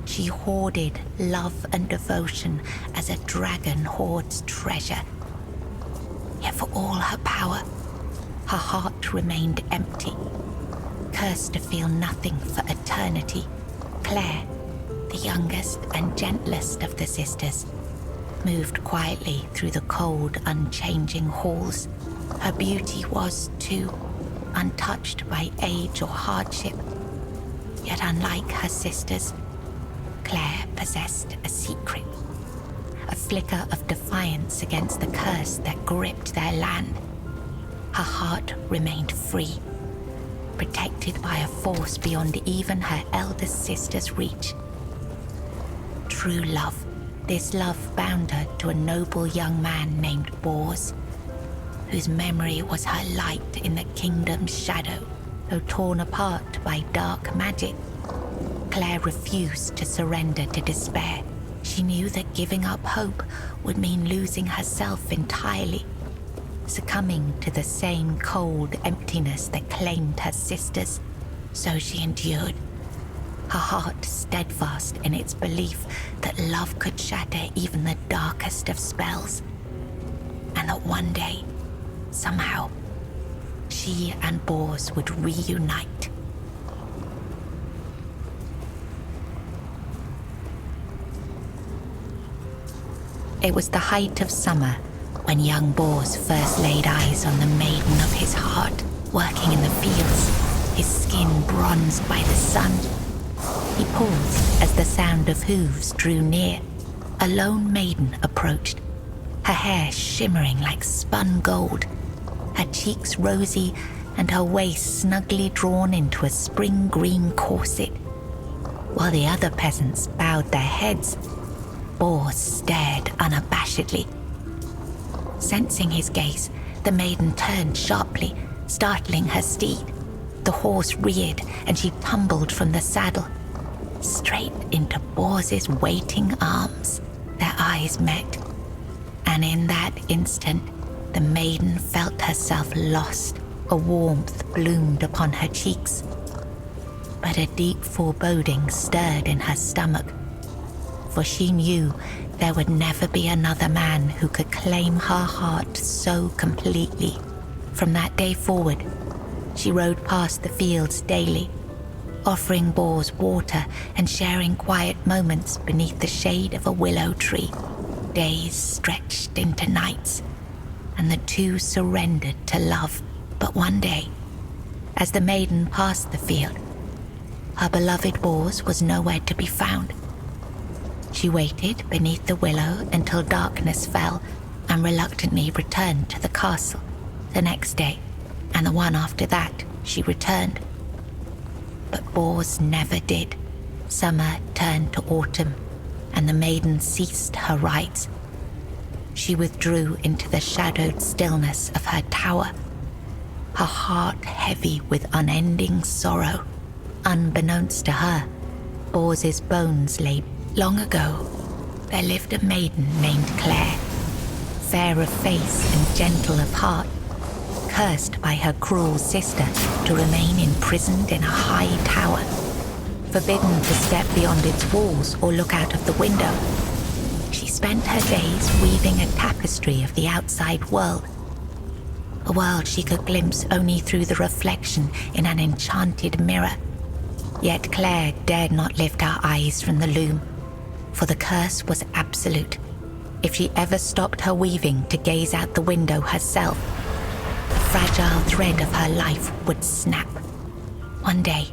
She hoarded love and devotion as a dragon hoards treasure. Yet for all her power, her heart remained empty, cursed to feel nothing for eternity. Claire, the youngest and gentlest of the sisters, moved quietly through the cold, unchanging halls. Her beauty was, too, untouched by age or hardship. Yet unlike her sisters, Claire possessed a secret, a flicker of defiance against the curse that gripped their land. Her heart remained free, protected by a force beyond even her eldest sister's reach. True love. This love bound her to a noble young man named Bors, whose memory was her light in the kingdom's shadow. Though torn apart by dark magic, Claire refused to surrender to despair. She knew that giving up hope would mean losing herself entirely, succumbing to the same cold emptiness that claimed her sisters. So she endured, her heart steadfast in its belief that love could shatter even the darkest of spells, and that one day, somehow, she and Bors would reunite. It was the height of summer when young Bors first laid eyes on the maiden of his heart, working in the fields, his skin bronzed by the sun. He paused as the sound of hooves drew near. A lone maiden approached, her hair shimmering like spun gold, her cheeks rosy and her waist snugly drawn into a spring green corset. While the other peasants bowed their heads, Bors stared unabashedly. Sensing his gaze, the maiden turned sharply, startling her steed. The horse reared, and she tumbled from the saddle, straight into Bors's waiting arms. Their eyes met, and in that instant, the maiden felt herself lost. A warmth bloomed upon her cheeks, but a deep foreboding stirred in her stomach, for she knew there would never be another man who could claim her heart so completely. From that day forward, she rode past the fields daily, offering Bors water and sharing quiet moments beneath the shade of a willow tree. Days stretched into nights, and the two surrendered to love. But one day, as the maiden passed the field, her beloved Bors was nowhere to be found. She waited beneath the willow until darkness fell and reluctantly returned to the castle. The next day, and the one after that, she returned. But Bors never did. Summer turned to autumn, and the maiden ceased her rites. She withdrew into the shadowed stillness of her tower, her heart heavy with unending sorrow. Unbeknownst to her, Bors's bones lay. Long ago, there lived a maiden named Claire, fair of face and gentle of heart, cursed by her cruel sister to remain imprisoned in a high tower, forbidden to step beyond its walls or look out of the window. She spent her days weaving a tapestry of the outside world, a world she could glimpse only through the reflection in an enchanted mirror. Yet Claire dared not lift her eyes from the loom, for the curse was absolute. If she ever stopped her weaving to gaze out the window herself, the fragile thread of her life would snap. One day,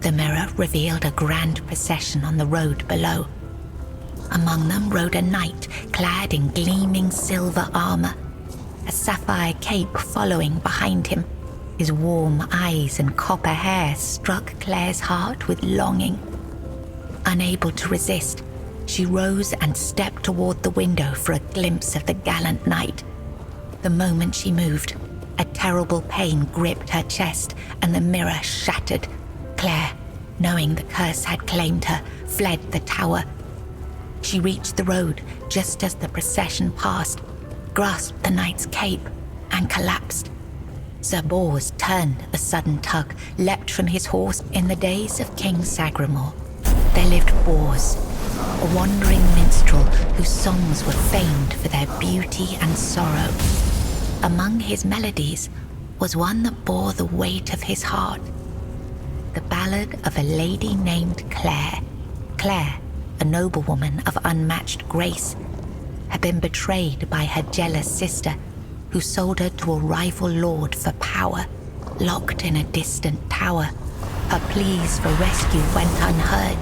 the mirror revealed a grand procession on the road below. Among them rode a knight clad in gleaming silver armor, a sapphire cape following behind him. His warm eyes and copper hair struck Claire's heart with longing. Unable to resist, she rose and stepped toward the window for a glimpse of the gallant knight. The moment she moved, a terrible pain gripped her chest and the mirror shattered. Claire, knowing the curse had claimed her, fled the tower. She reached the road just as the procession passed, grasped the knight's cape, and collapsed. Sir Bors turned a sudden tug, leapt from his horse. In the days of King Sagramore, there lived Bors, a wandering minstrel whose songs were famed for their beauty and sorrow. Among his melodies was one that bore the weight of his heart, the ballad of a lady named Claire. Claire, a noblewoman of unmatched grace, had been betrayed by her jealous sister, who sold her to a rival lord for power. Locked in a distant tower, her pleas for rescue went unheard.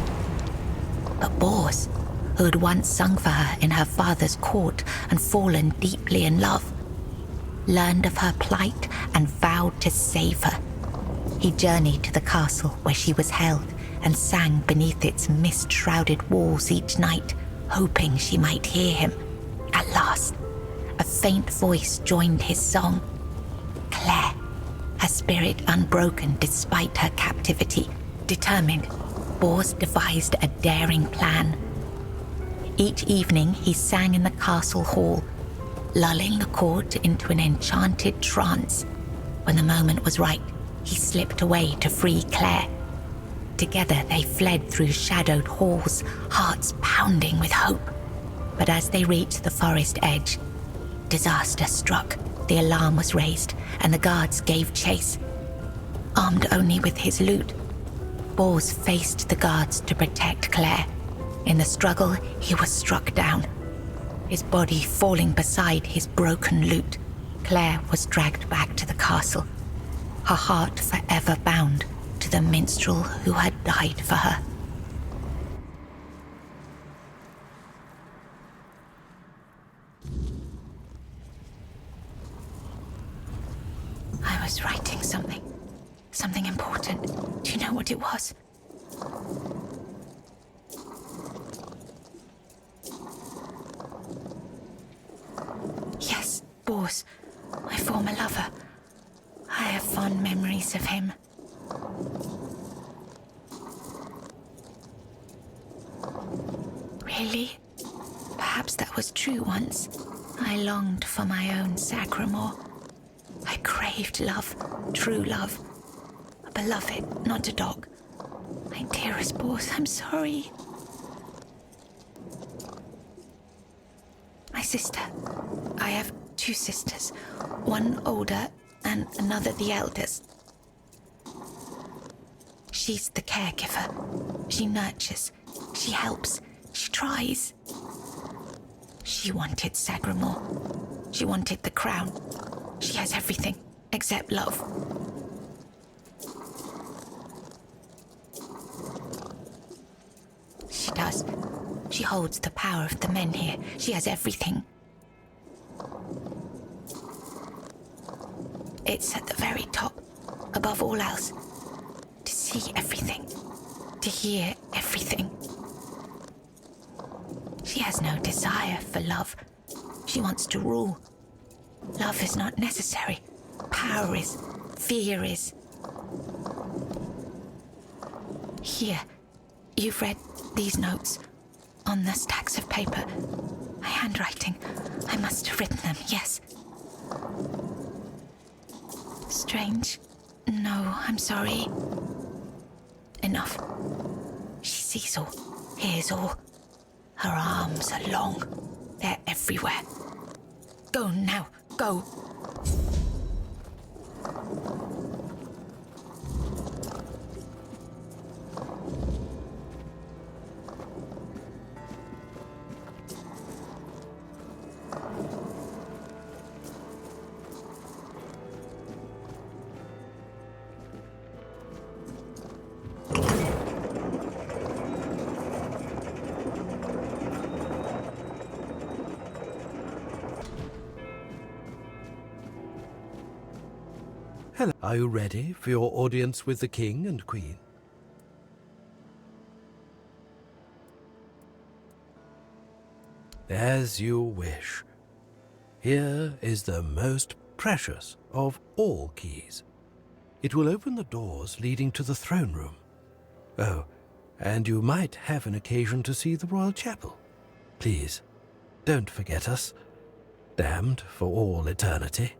But Bors, who had once sung for her in her father's court and fallen deeply in love, learned of her plight and vowed to save her. He journeyed to the castle where she was held and sang beneath its mist-shrouded walls each night, hoping she might hear him. At last, a faint voice joined his song. Claire, her spirit unbroken despite her captivity, determined, Bors devised a daring plan. Each evening he sang in the castle hall, lulling the court into an enchanted trance. When the moment was right, he slipped away to free Claire. Together they fled through shadowed halls, hearts pounding with hope. But as they reached the forest edge, disaster struck. The alarm was raised, and the guards gave chase. Armed only with his lute, Bors faced the guards to protect Claire. In the struggle, he was struck down, his body falling beside his broken lute. Claire was dragged back to the castle, her heart forever bound to the minstrel who had died for her. I'm I was writing something. Something important. Do you know what it was? Yes, Bors, my former lover. I have fond memories of him. Really? Perhaps that was true once. I longed for my own Sagramore. I craved love, true love. A beloved, not a dog. My dearest Bors, I'm sorry. My sister. I have 2 sisters. One older and another the eldest. She's the caregiver. She nurtures. She helps. She tries. She wanted Sagramore. She wanted the crown. She has everything except love. She does. She holds the power of the men here. She has everything. It's at the very top, above all else. To see everything. To hear everything. She has no desire for love. She wants to rule. Love is not necessary. Power is. Fear is. Here, you've read these notes on the stacks of paper. My handwriting. I must have written them, yes. Strange. No, I'm sorry. Enough. She sees all, hears all. Her arms are long. They're everywhere. Go now, go. Hello. Are you ready for your audience with the King and Queen? As you wish. Here is the most precious of all keys. It will open the doors leading to the throne room. Oh, and you might have an occasion to see the royal chapel. Please, don't forget us. Damned for all eternity.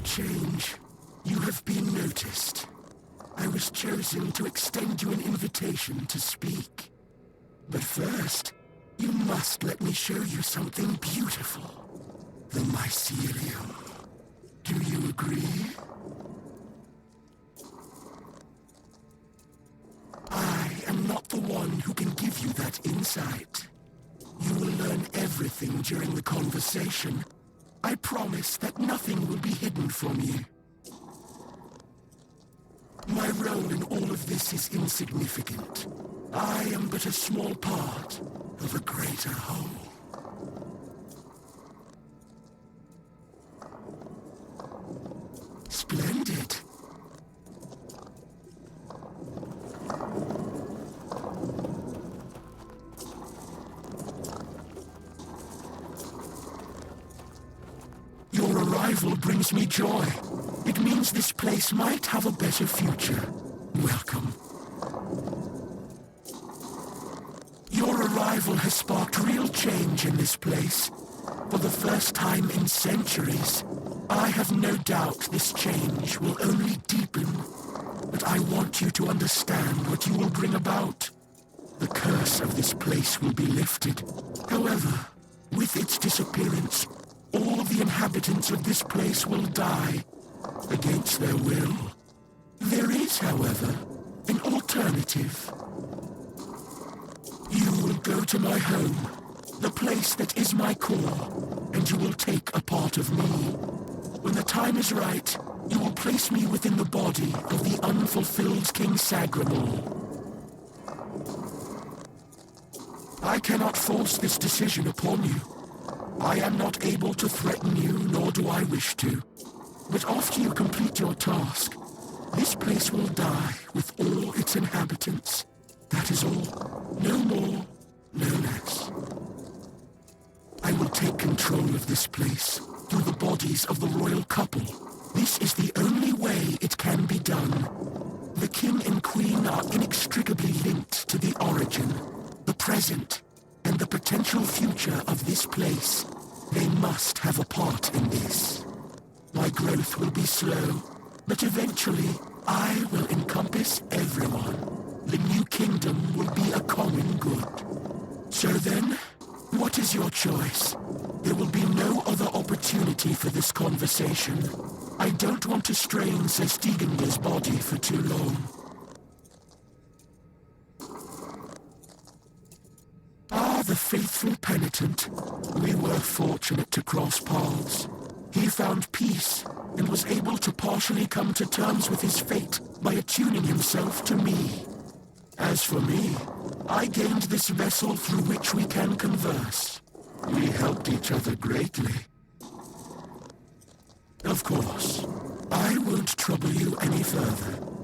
Change. You have been noticed. I was chosen to extend you an invitation to speak. But first, you must let me show you something beautiful. The mycelium. Do you agree? I am not the one who can give you that insight. You will learn everything during the conversation. I promise that nothing will be hidden from you. My role in all of this is insignificant. I am but a small part of a greater whole. Splendid. brings me joy. It means this place might have a better future. Welcome. Your arrival has sparked real change in this place. For the first time in centuries, I have no doubt this change will only deepen. But I want you to understand what you will bring about. The curse of this place will be lifted. However, with its disappearance, all the inhabitants of this place will die against their will. There is, however, an alternative. You will go to my home, the place that is my core, and you will take a part of me. When the time is right, you will place me within the body of the unfulfilled King Sagramor. I cannot force this decision upon you. I am not able to threaten you, nor do I wish to. But after you complete your task, this place will die with all its inhabitants. That is all. No more, no less. I will take control of this place through the bodies of the royal couple. This is the only way it can be done. The king and queen are inextricably linked to the origin, the present, and the potential future of this place. They must have a part in this. My growth will be slow, but eventually I will encompass everyone. The new kingdom will be a common good. So then, what is your choice? There will be no other opportunity for this conversation. I don't want to strain Sir Stegander's body for too long. Ah, the faithful penitent. We were fortunate to cross paths. He found peace and was able to partially come to terms with his fate by attuning himself to me. As for me, I gained this vessel through which we can converse. We helped each other greatly. Of course, I won't trouble you any further.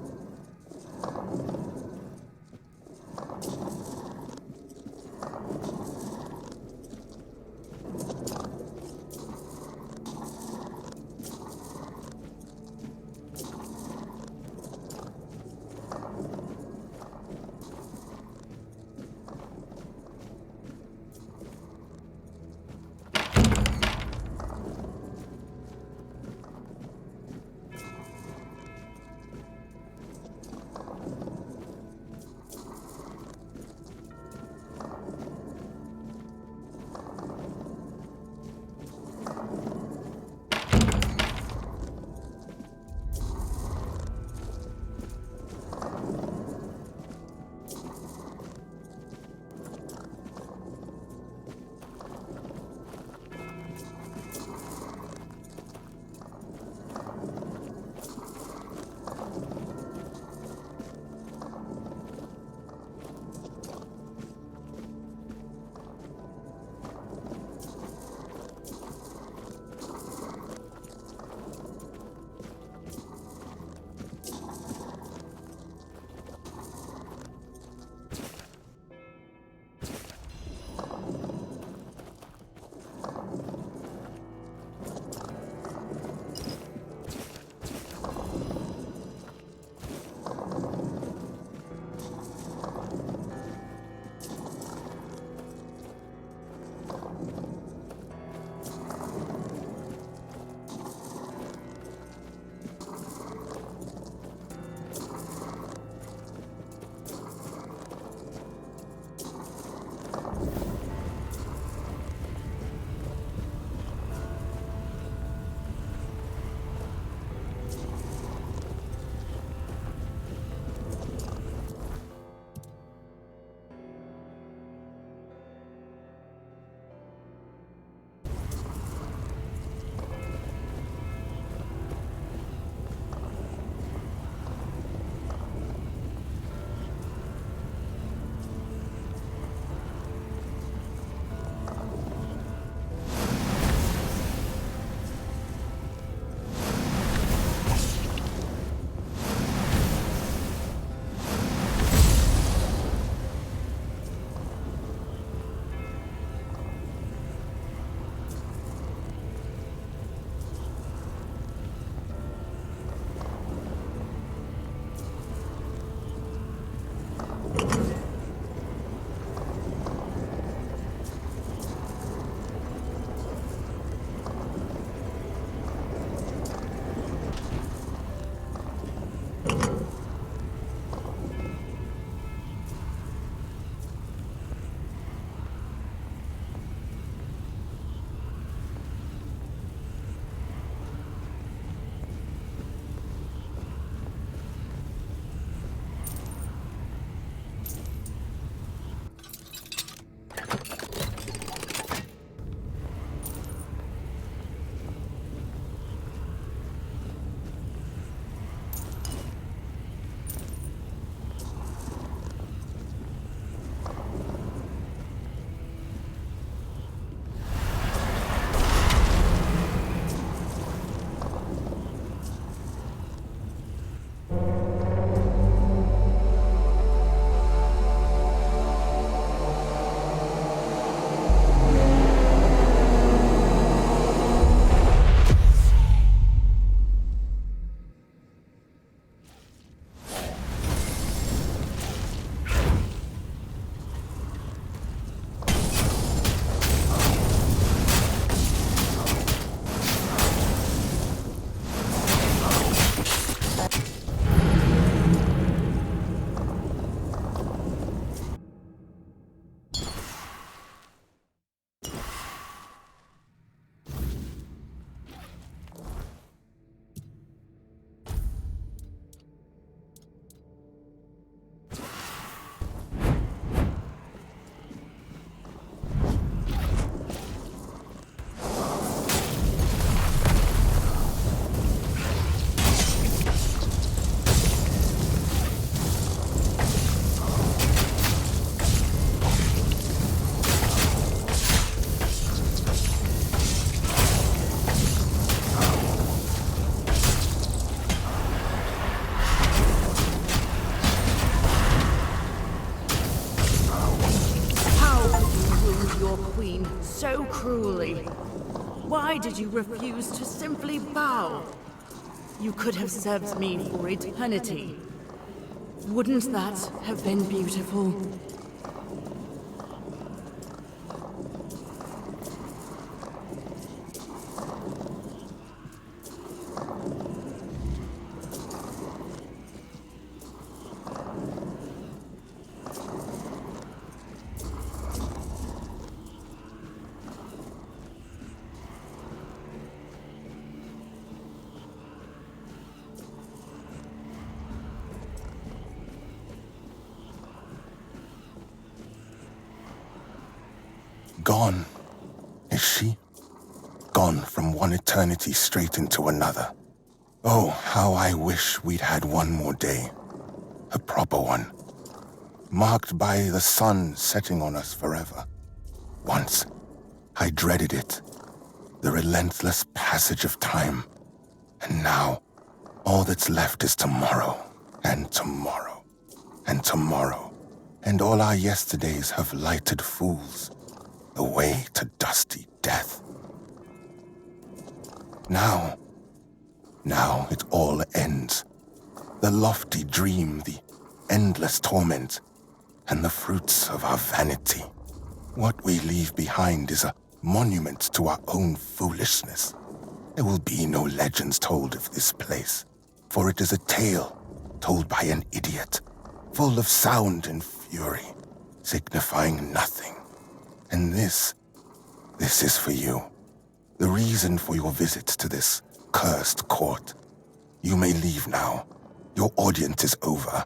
cruelly. Why did you refuse to simply bow? You could have served me for eternity. Wouldn't that have been beautiful? Gone, is she? Gone from one eternity straight into another. Oh, how I wish we'd had one more day. A proper one. Marked by the sun setting on us forever. Once, I dreaded it. The relentless passage of time. And now, all that's left is tomorrow, and tomorrow, and tomorrow. And all our yesterdays have lighted fools. The way to dusty death. Now it all ends. The lofty dream, the endless torment, and the fruits of our vanity. What we leave behind is a monument to our own foolishness. There will be no legends told of this place, for it is a tale told by an idiot, full of sound and fury, signifying nothing. And this is for you. The reason for your visit to this cursed court. You may leave now. Your audience is over.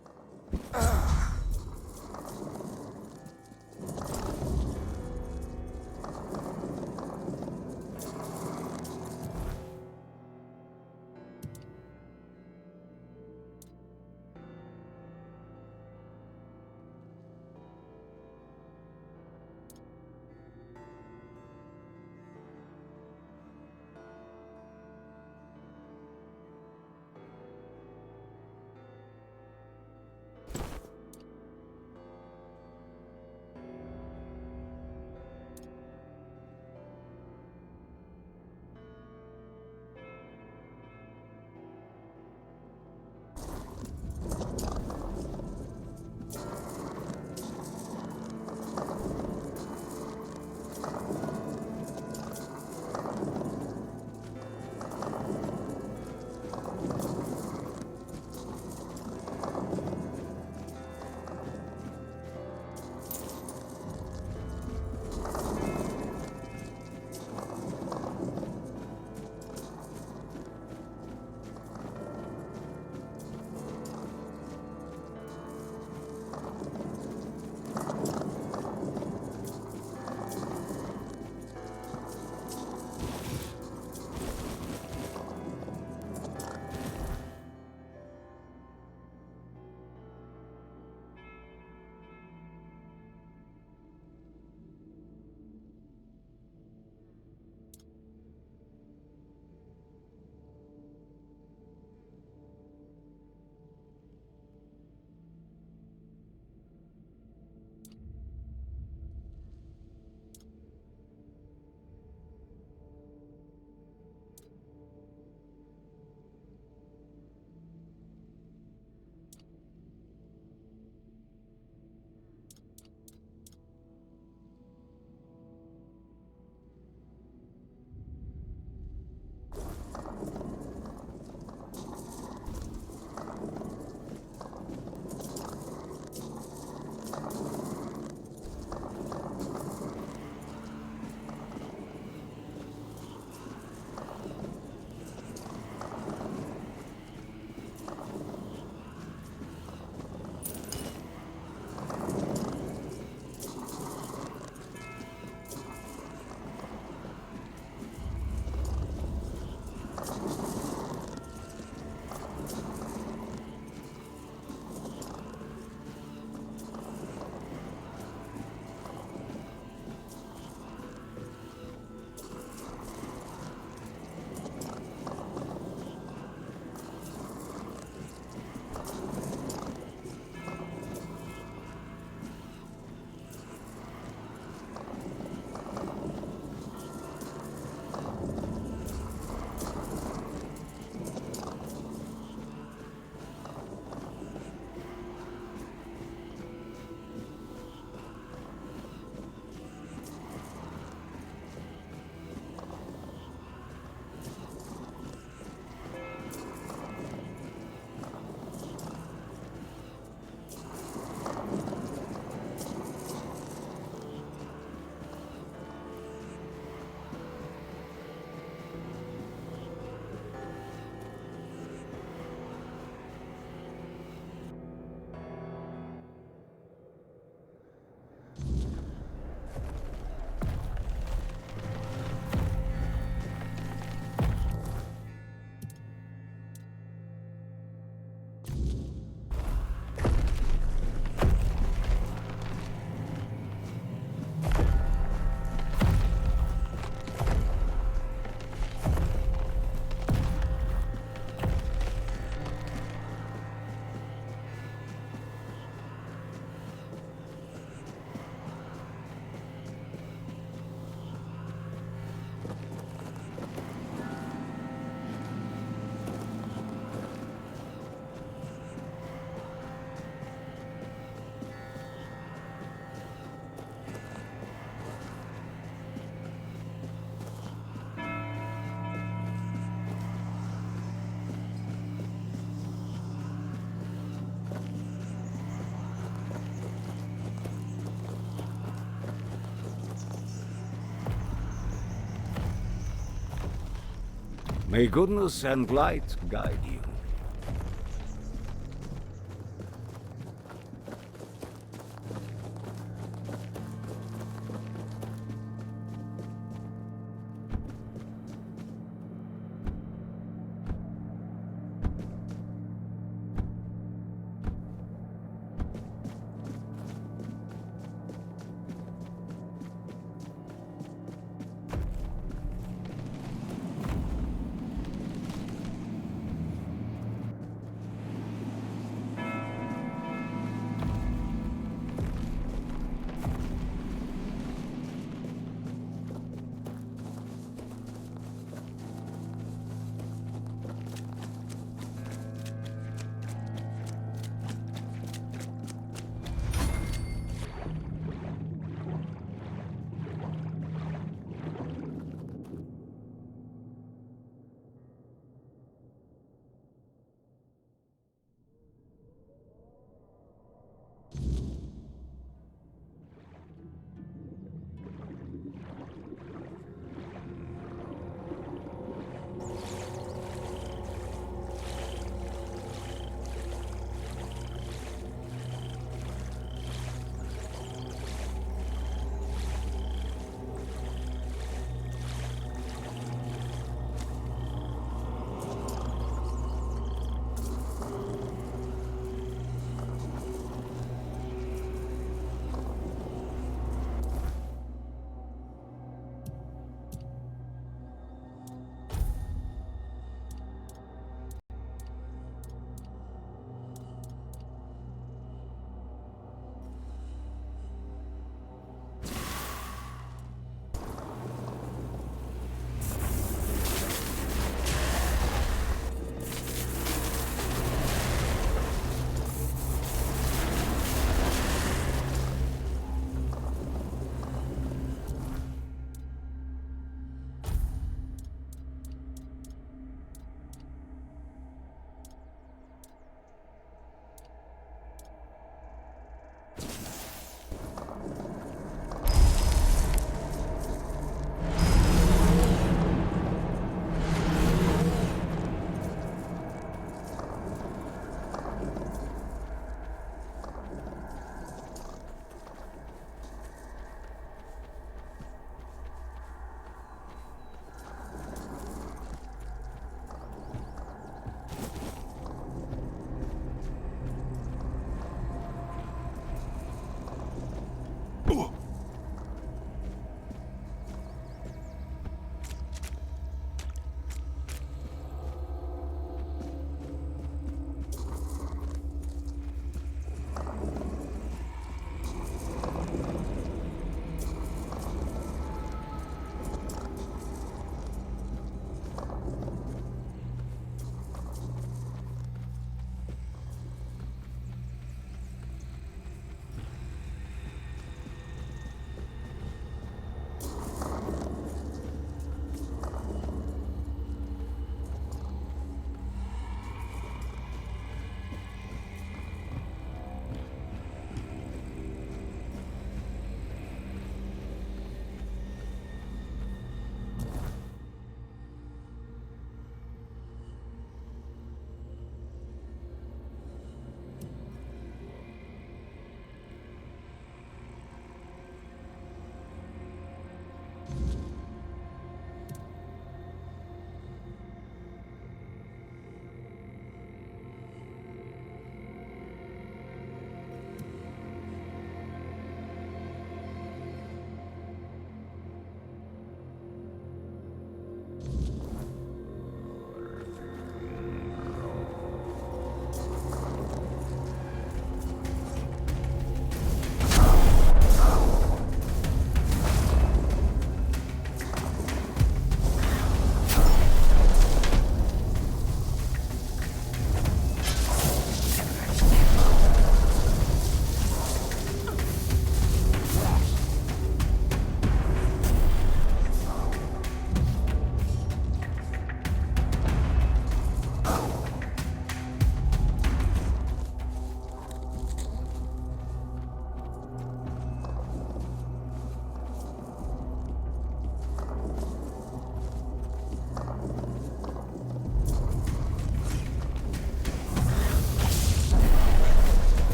May goodness and light guide you.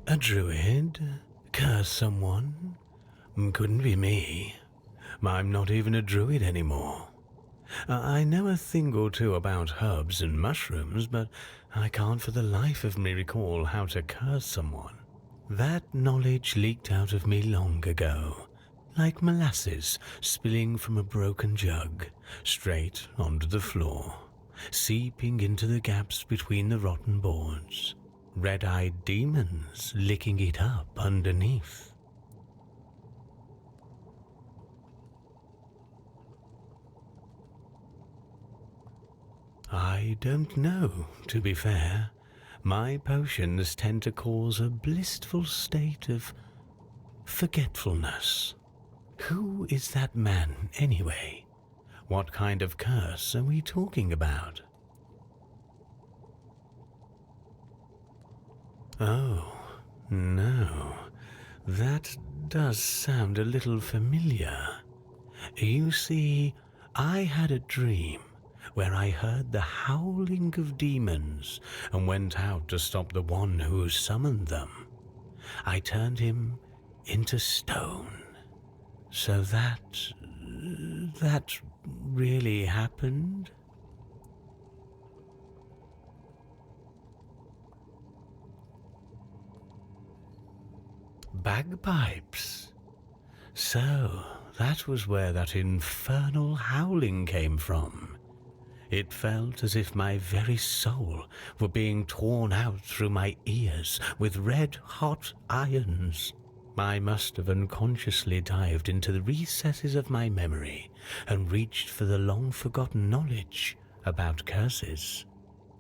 A druid? Curse someone? Couldn't be me. I'm not even a druid anymore. I know a thing or two about herbs and mushrooms, but I can't for the life of me recall how to curse someone. That knowledge leaked out of me long ago, like molasses spilling from a broken jug, straight onto the floor, seeping into the gaps between the rotten boards. Red-eyed demons licking it up underneath. I don't know, to be fair. My potions tend to cause a blissful state of forgetfulness. Who is that man, anyway? What kind of curse are we talking about? Oh, no. That does sound a little familiar. You see, I had a dream where I heard the howling of demons and went out to stop the one who summoned them. I turned him into stone. So that really happened? Bagpipes. So, that was where that infernal howling came from. It felt as if my very soul were being torn out through my ears with red-hot irons. I must have unconsciously dived into the recesses of my memory and reached for the long-forgotten knowledge about curses.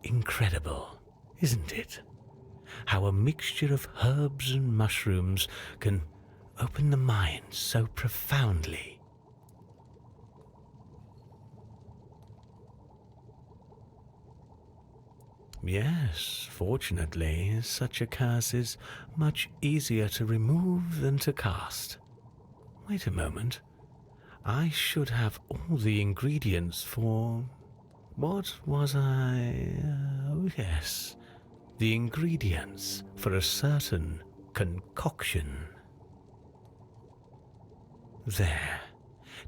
Incredible, isn't it? How a mixture of herbs and mushrooms can open the mind so profoundly. Yes, fortunately, such a curse is much easier to remove than to cast. Wait a moment. I should have all the ingredients for... What was I... Oh, yes. The ingredients for a certain concoction. There.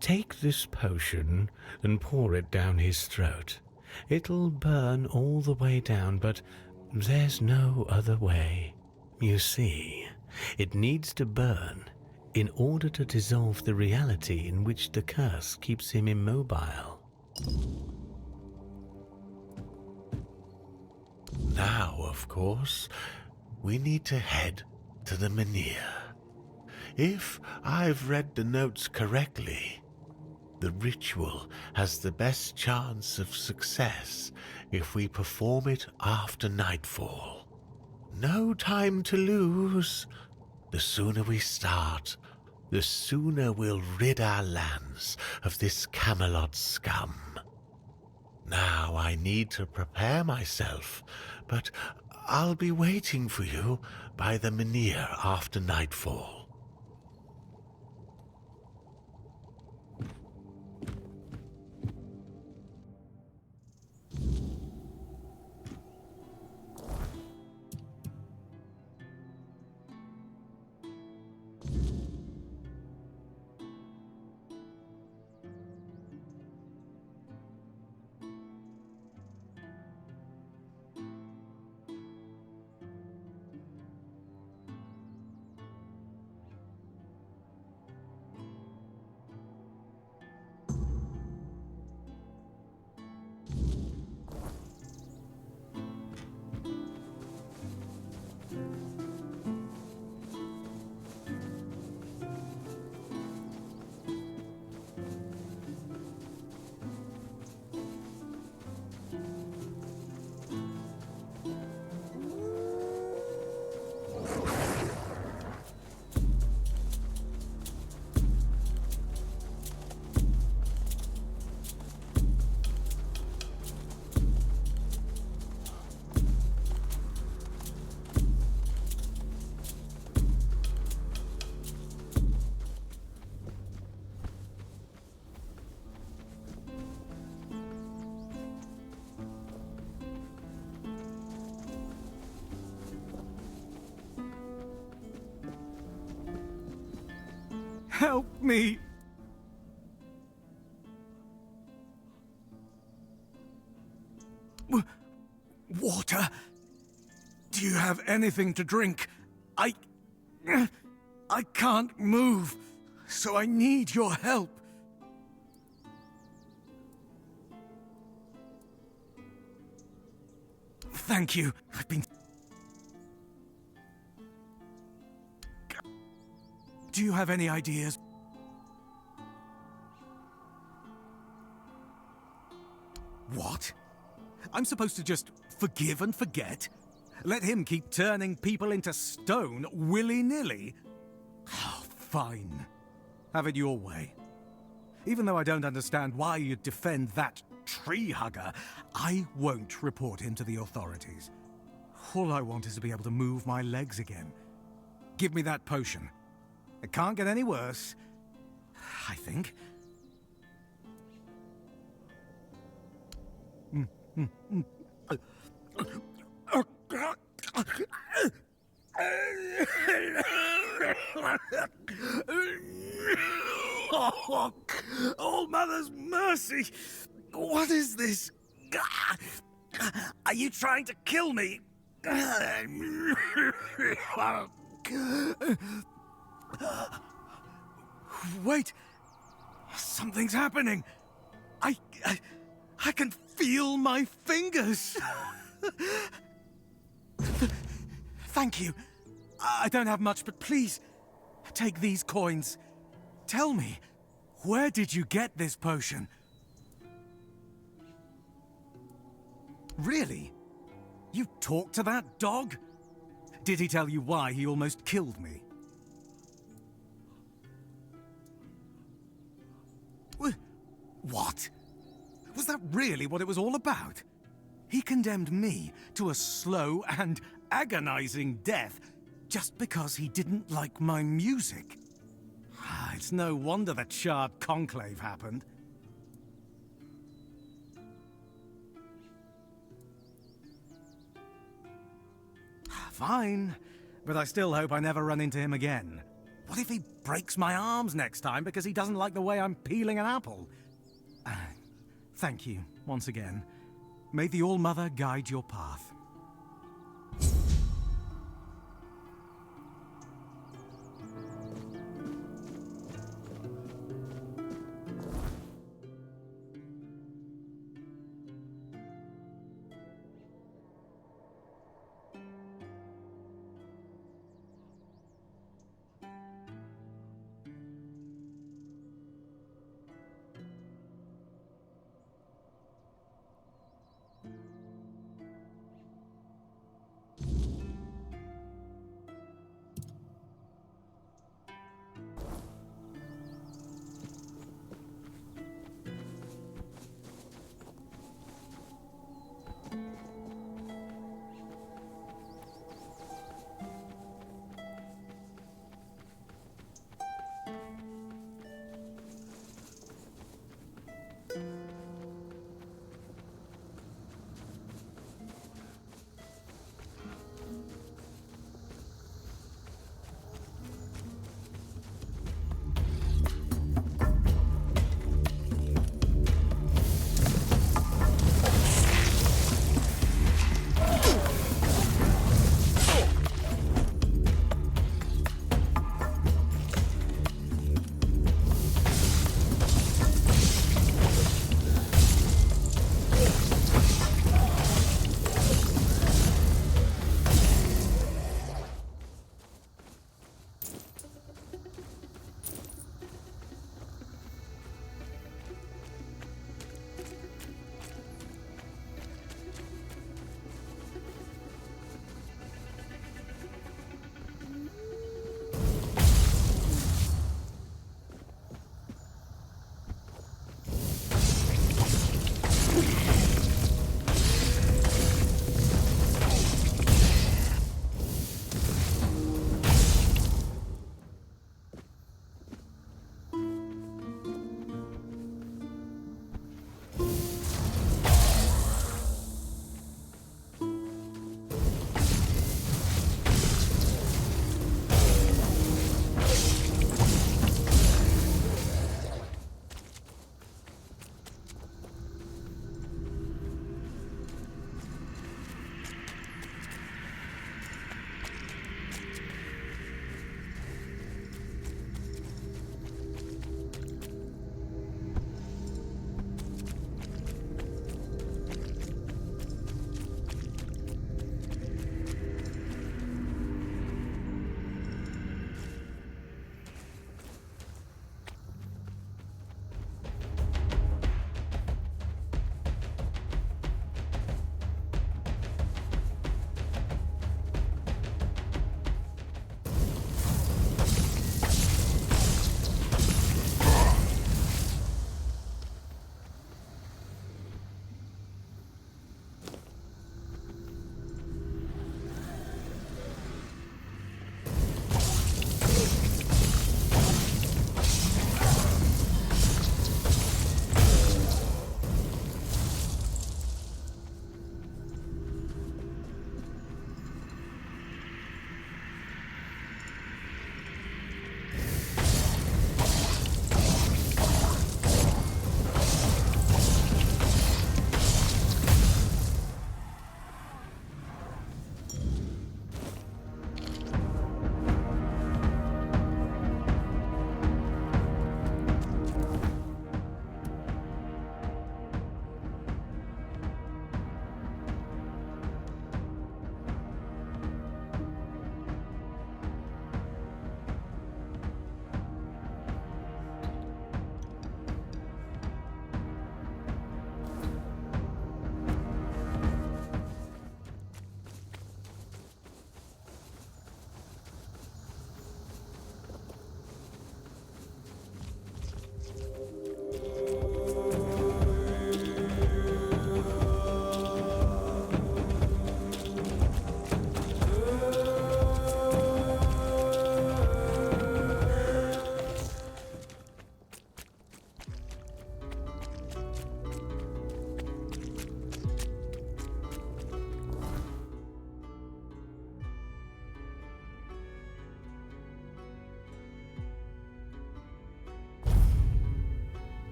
Take this potion and pour it down his throat. It'll burn all the way down, but there's no other way. You see, it needs to burn in order to dissolve the reality in which the curse keeps him immobile. Now, of course, we need to head to the menhir. If I've read the notes correctly, the ritual has the best chance of success if we perform it after nightfall. No time to lose. The sooner we start, the sooner we'll rid our lands of this Camelot scum. Now I need to prepare myself, but I'll be waiting for you by the menhir after nightfall. Help me! Water? Do you have anything to drink? I can't move, so I need your help. Thank you. I've been... Do you have any ideas? What? I'm supposed to just forgive and forget? Let him keep turning people into stone willy-nilly? Oh, fine. Have it your way. Even though I don't understand why you'd defend that tree hugger, I won't report him to the authorities. All I want is to be able to move my legs again. Give me that potion. It can't get any worse, I think. Oh, Mother's mercy! What is this? Are you trying to kill me? Wait! Something's happening! I can feel my fingers! Thank you. I don't have much, but please, take these coins. Tell me, where did you get this potion? Really? You talked to that dog? Did he tell you why he almost killed me? What? Was that really what it was all about? He condemned me to a slow and agonizing death just because he didn't like my music. It's no wonder that Shard Conclave happened. Fine, but I still hope I never run into him again. What if he breaks my arms next time because he doesn't like the way I'm peeling an apple? Thank you, once again. May the All-Mother guide your path.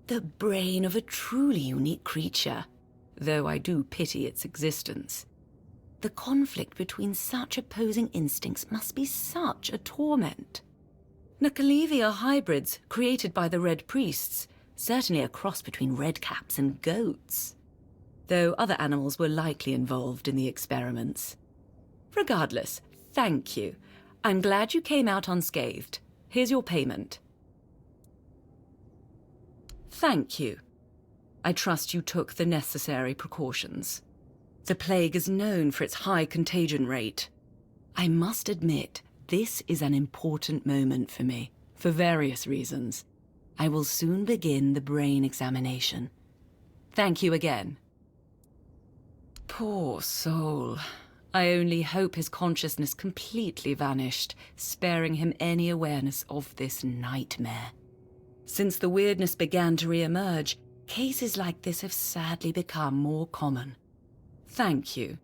The brain of a truly unique creature, though I do pity its existence. The conflict between such opposing instincts must be such a torment. Nakalevi are hybrids created by the Red Priests, certainly a cross between redcaps and goats. Though other animals were likely involved in the experiments. Regardless, thank you. I'm glad you came out unscathed. Here's your payment. Thank you. I trust you took the necessary precautions. The plague is known for its high contagion rate. I must admit, this is an important moment for me, for various reasons. I will soon begin the brain examination. Thank you again. Poor soul. I only hope his consciousness completely vanished, sparing him any awareness of this nightmare. Since the weirdness began to re-emerge, cases like this have sadly become more common. Thank you.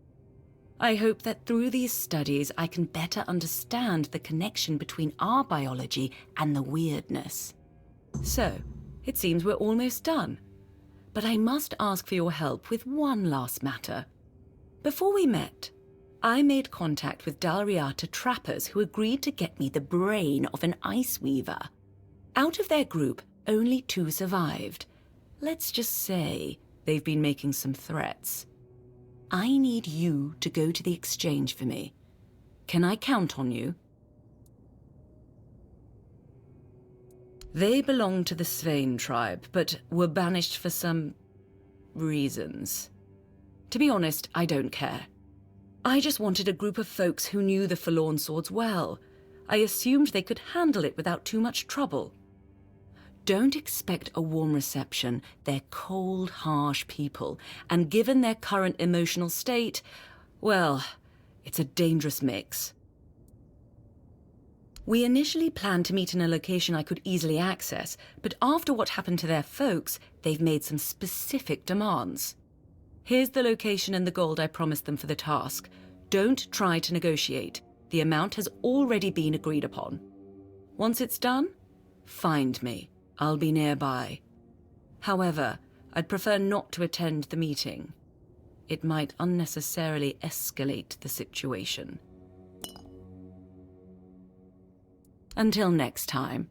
I hope that through these studies I can better understand the connection between our biology and the weirdness. So, it seems we're almost done. But I must ask for your help with one last matter. Before we met, I made contact with Dalriata trappers who agreed to get me the brain of an ice weaver. Out of their group, only 2 survived. Let's just say they've been making some threats. I need you to go to the exchange for me. Can I count on you? They belong to the Svein tribe, but were banished for some reasons. To be honest, I don't care. I just wanted a group of folks who knew the Forlorn Swords well. I assumed they could handle it without too much trouble. Don't expect a warm reception. They're cold, harsh people, and given their current emotional state, well, it's a dangerous mix. We initially planned to meet in a location I could easily access, but after what happened to their folks, they've made some specific demands. Here's the location and the gold I promised them for the task. Don't try to negotiate. The amount has already been agreed upon. Once it's done, find me. I'll be nearby. However, I'd prefer not to attend the meeting. It might unnecessarily escalate the situation. Until next time.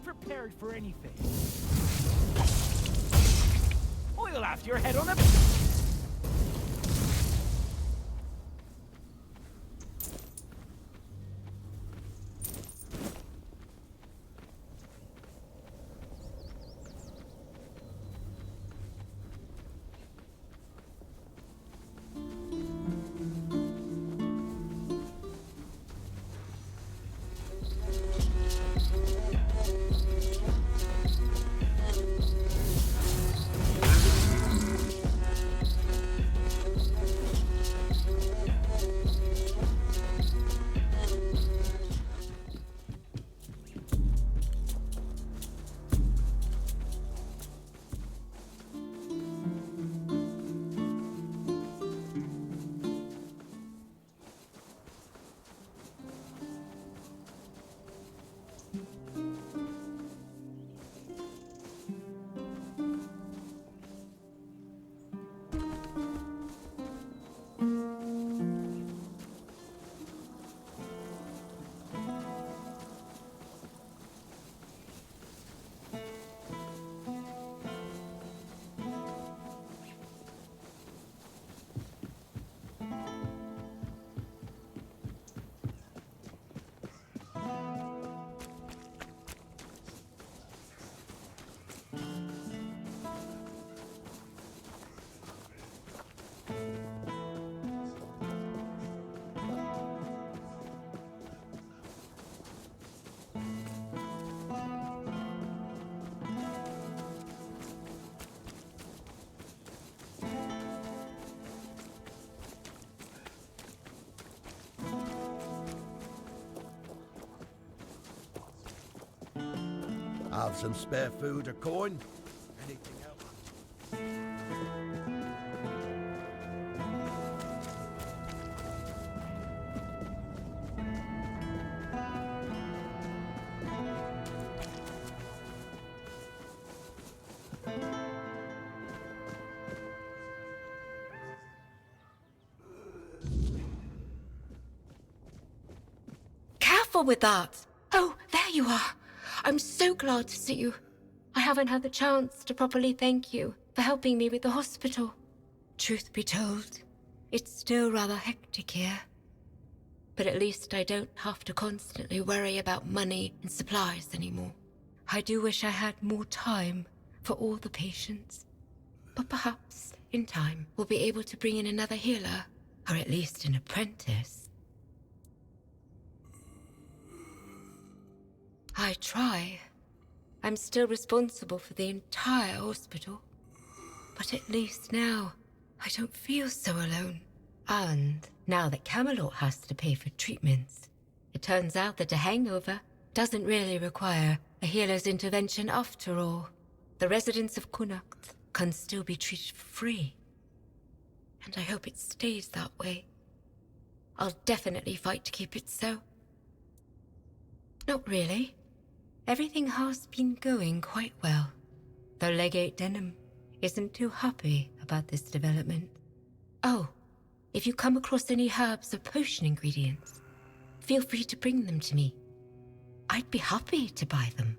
Prepared for anything. Oil after your head on a... Have some spare food or coin? Anything else? Careful with that! Oh, there you are. I'm so glad to see you. I haven't had the chance to properly thank you for helping me with the hospital. Truth be told, it's still rather hectic here. But at least I don't have to constantly worry about money and supplies anymore. I do wish I had more time for all the patients. But perhaps, in time, we'll be able to bring in another healer, or at least an apprentice. I try. I'm still responsible for the entire hospital. But at least now, I don't feel so alone. And now that Camelot has to pay for treatments, it turns out that a hangover doesn't really require a healer's intervention after all. The residents of Connacht can still be treated for free. And I hope it stays that way. I'll definitely fight to keep it so. Not really. Everything has been going quite well. The Legate Denham isn't too happy about this development. Oh, if you come across any herbs or potion ingredients, feel free to bring them to me. I'd be happy to buy them.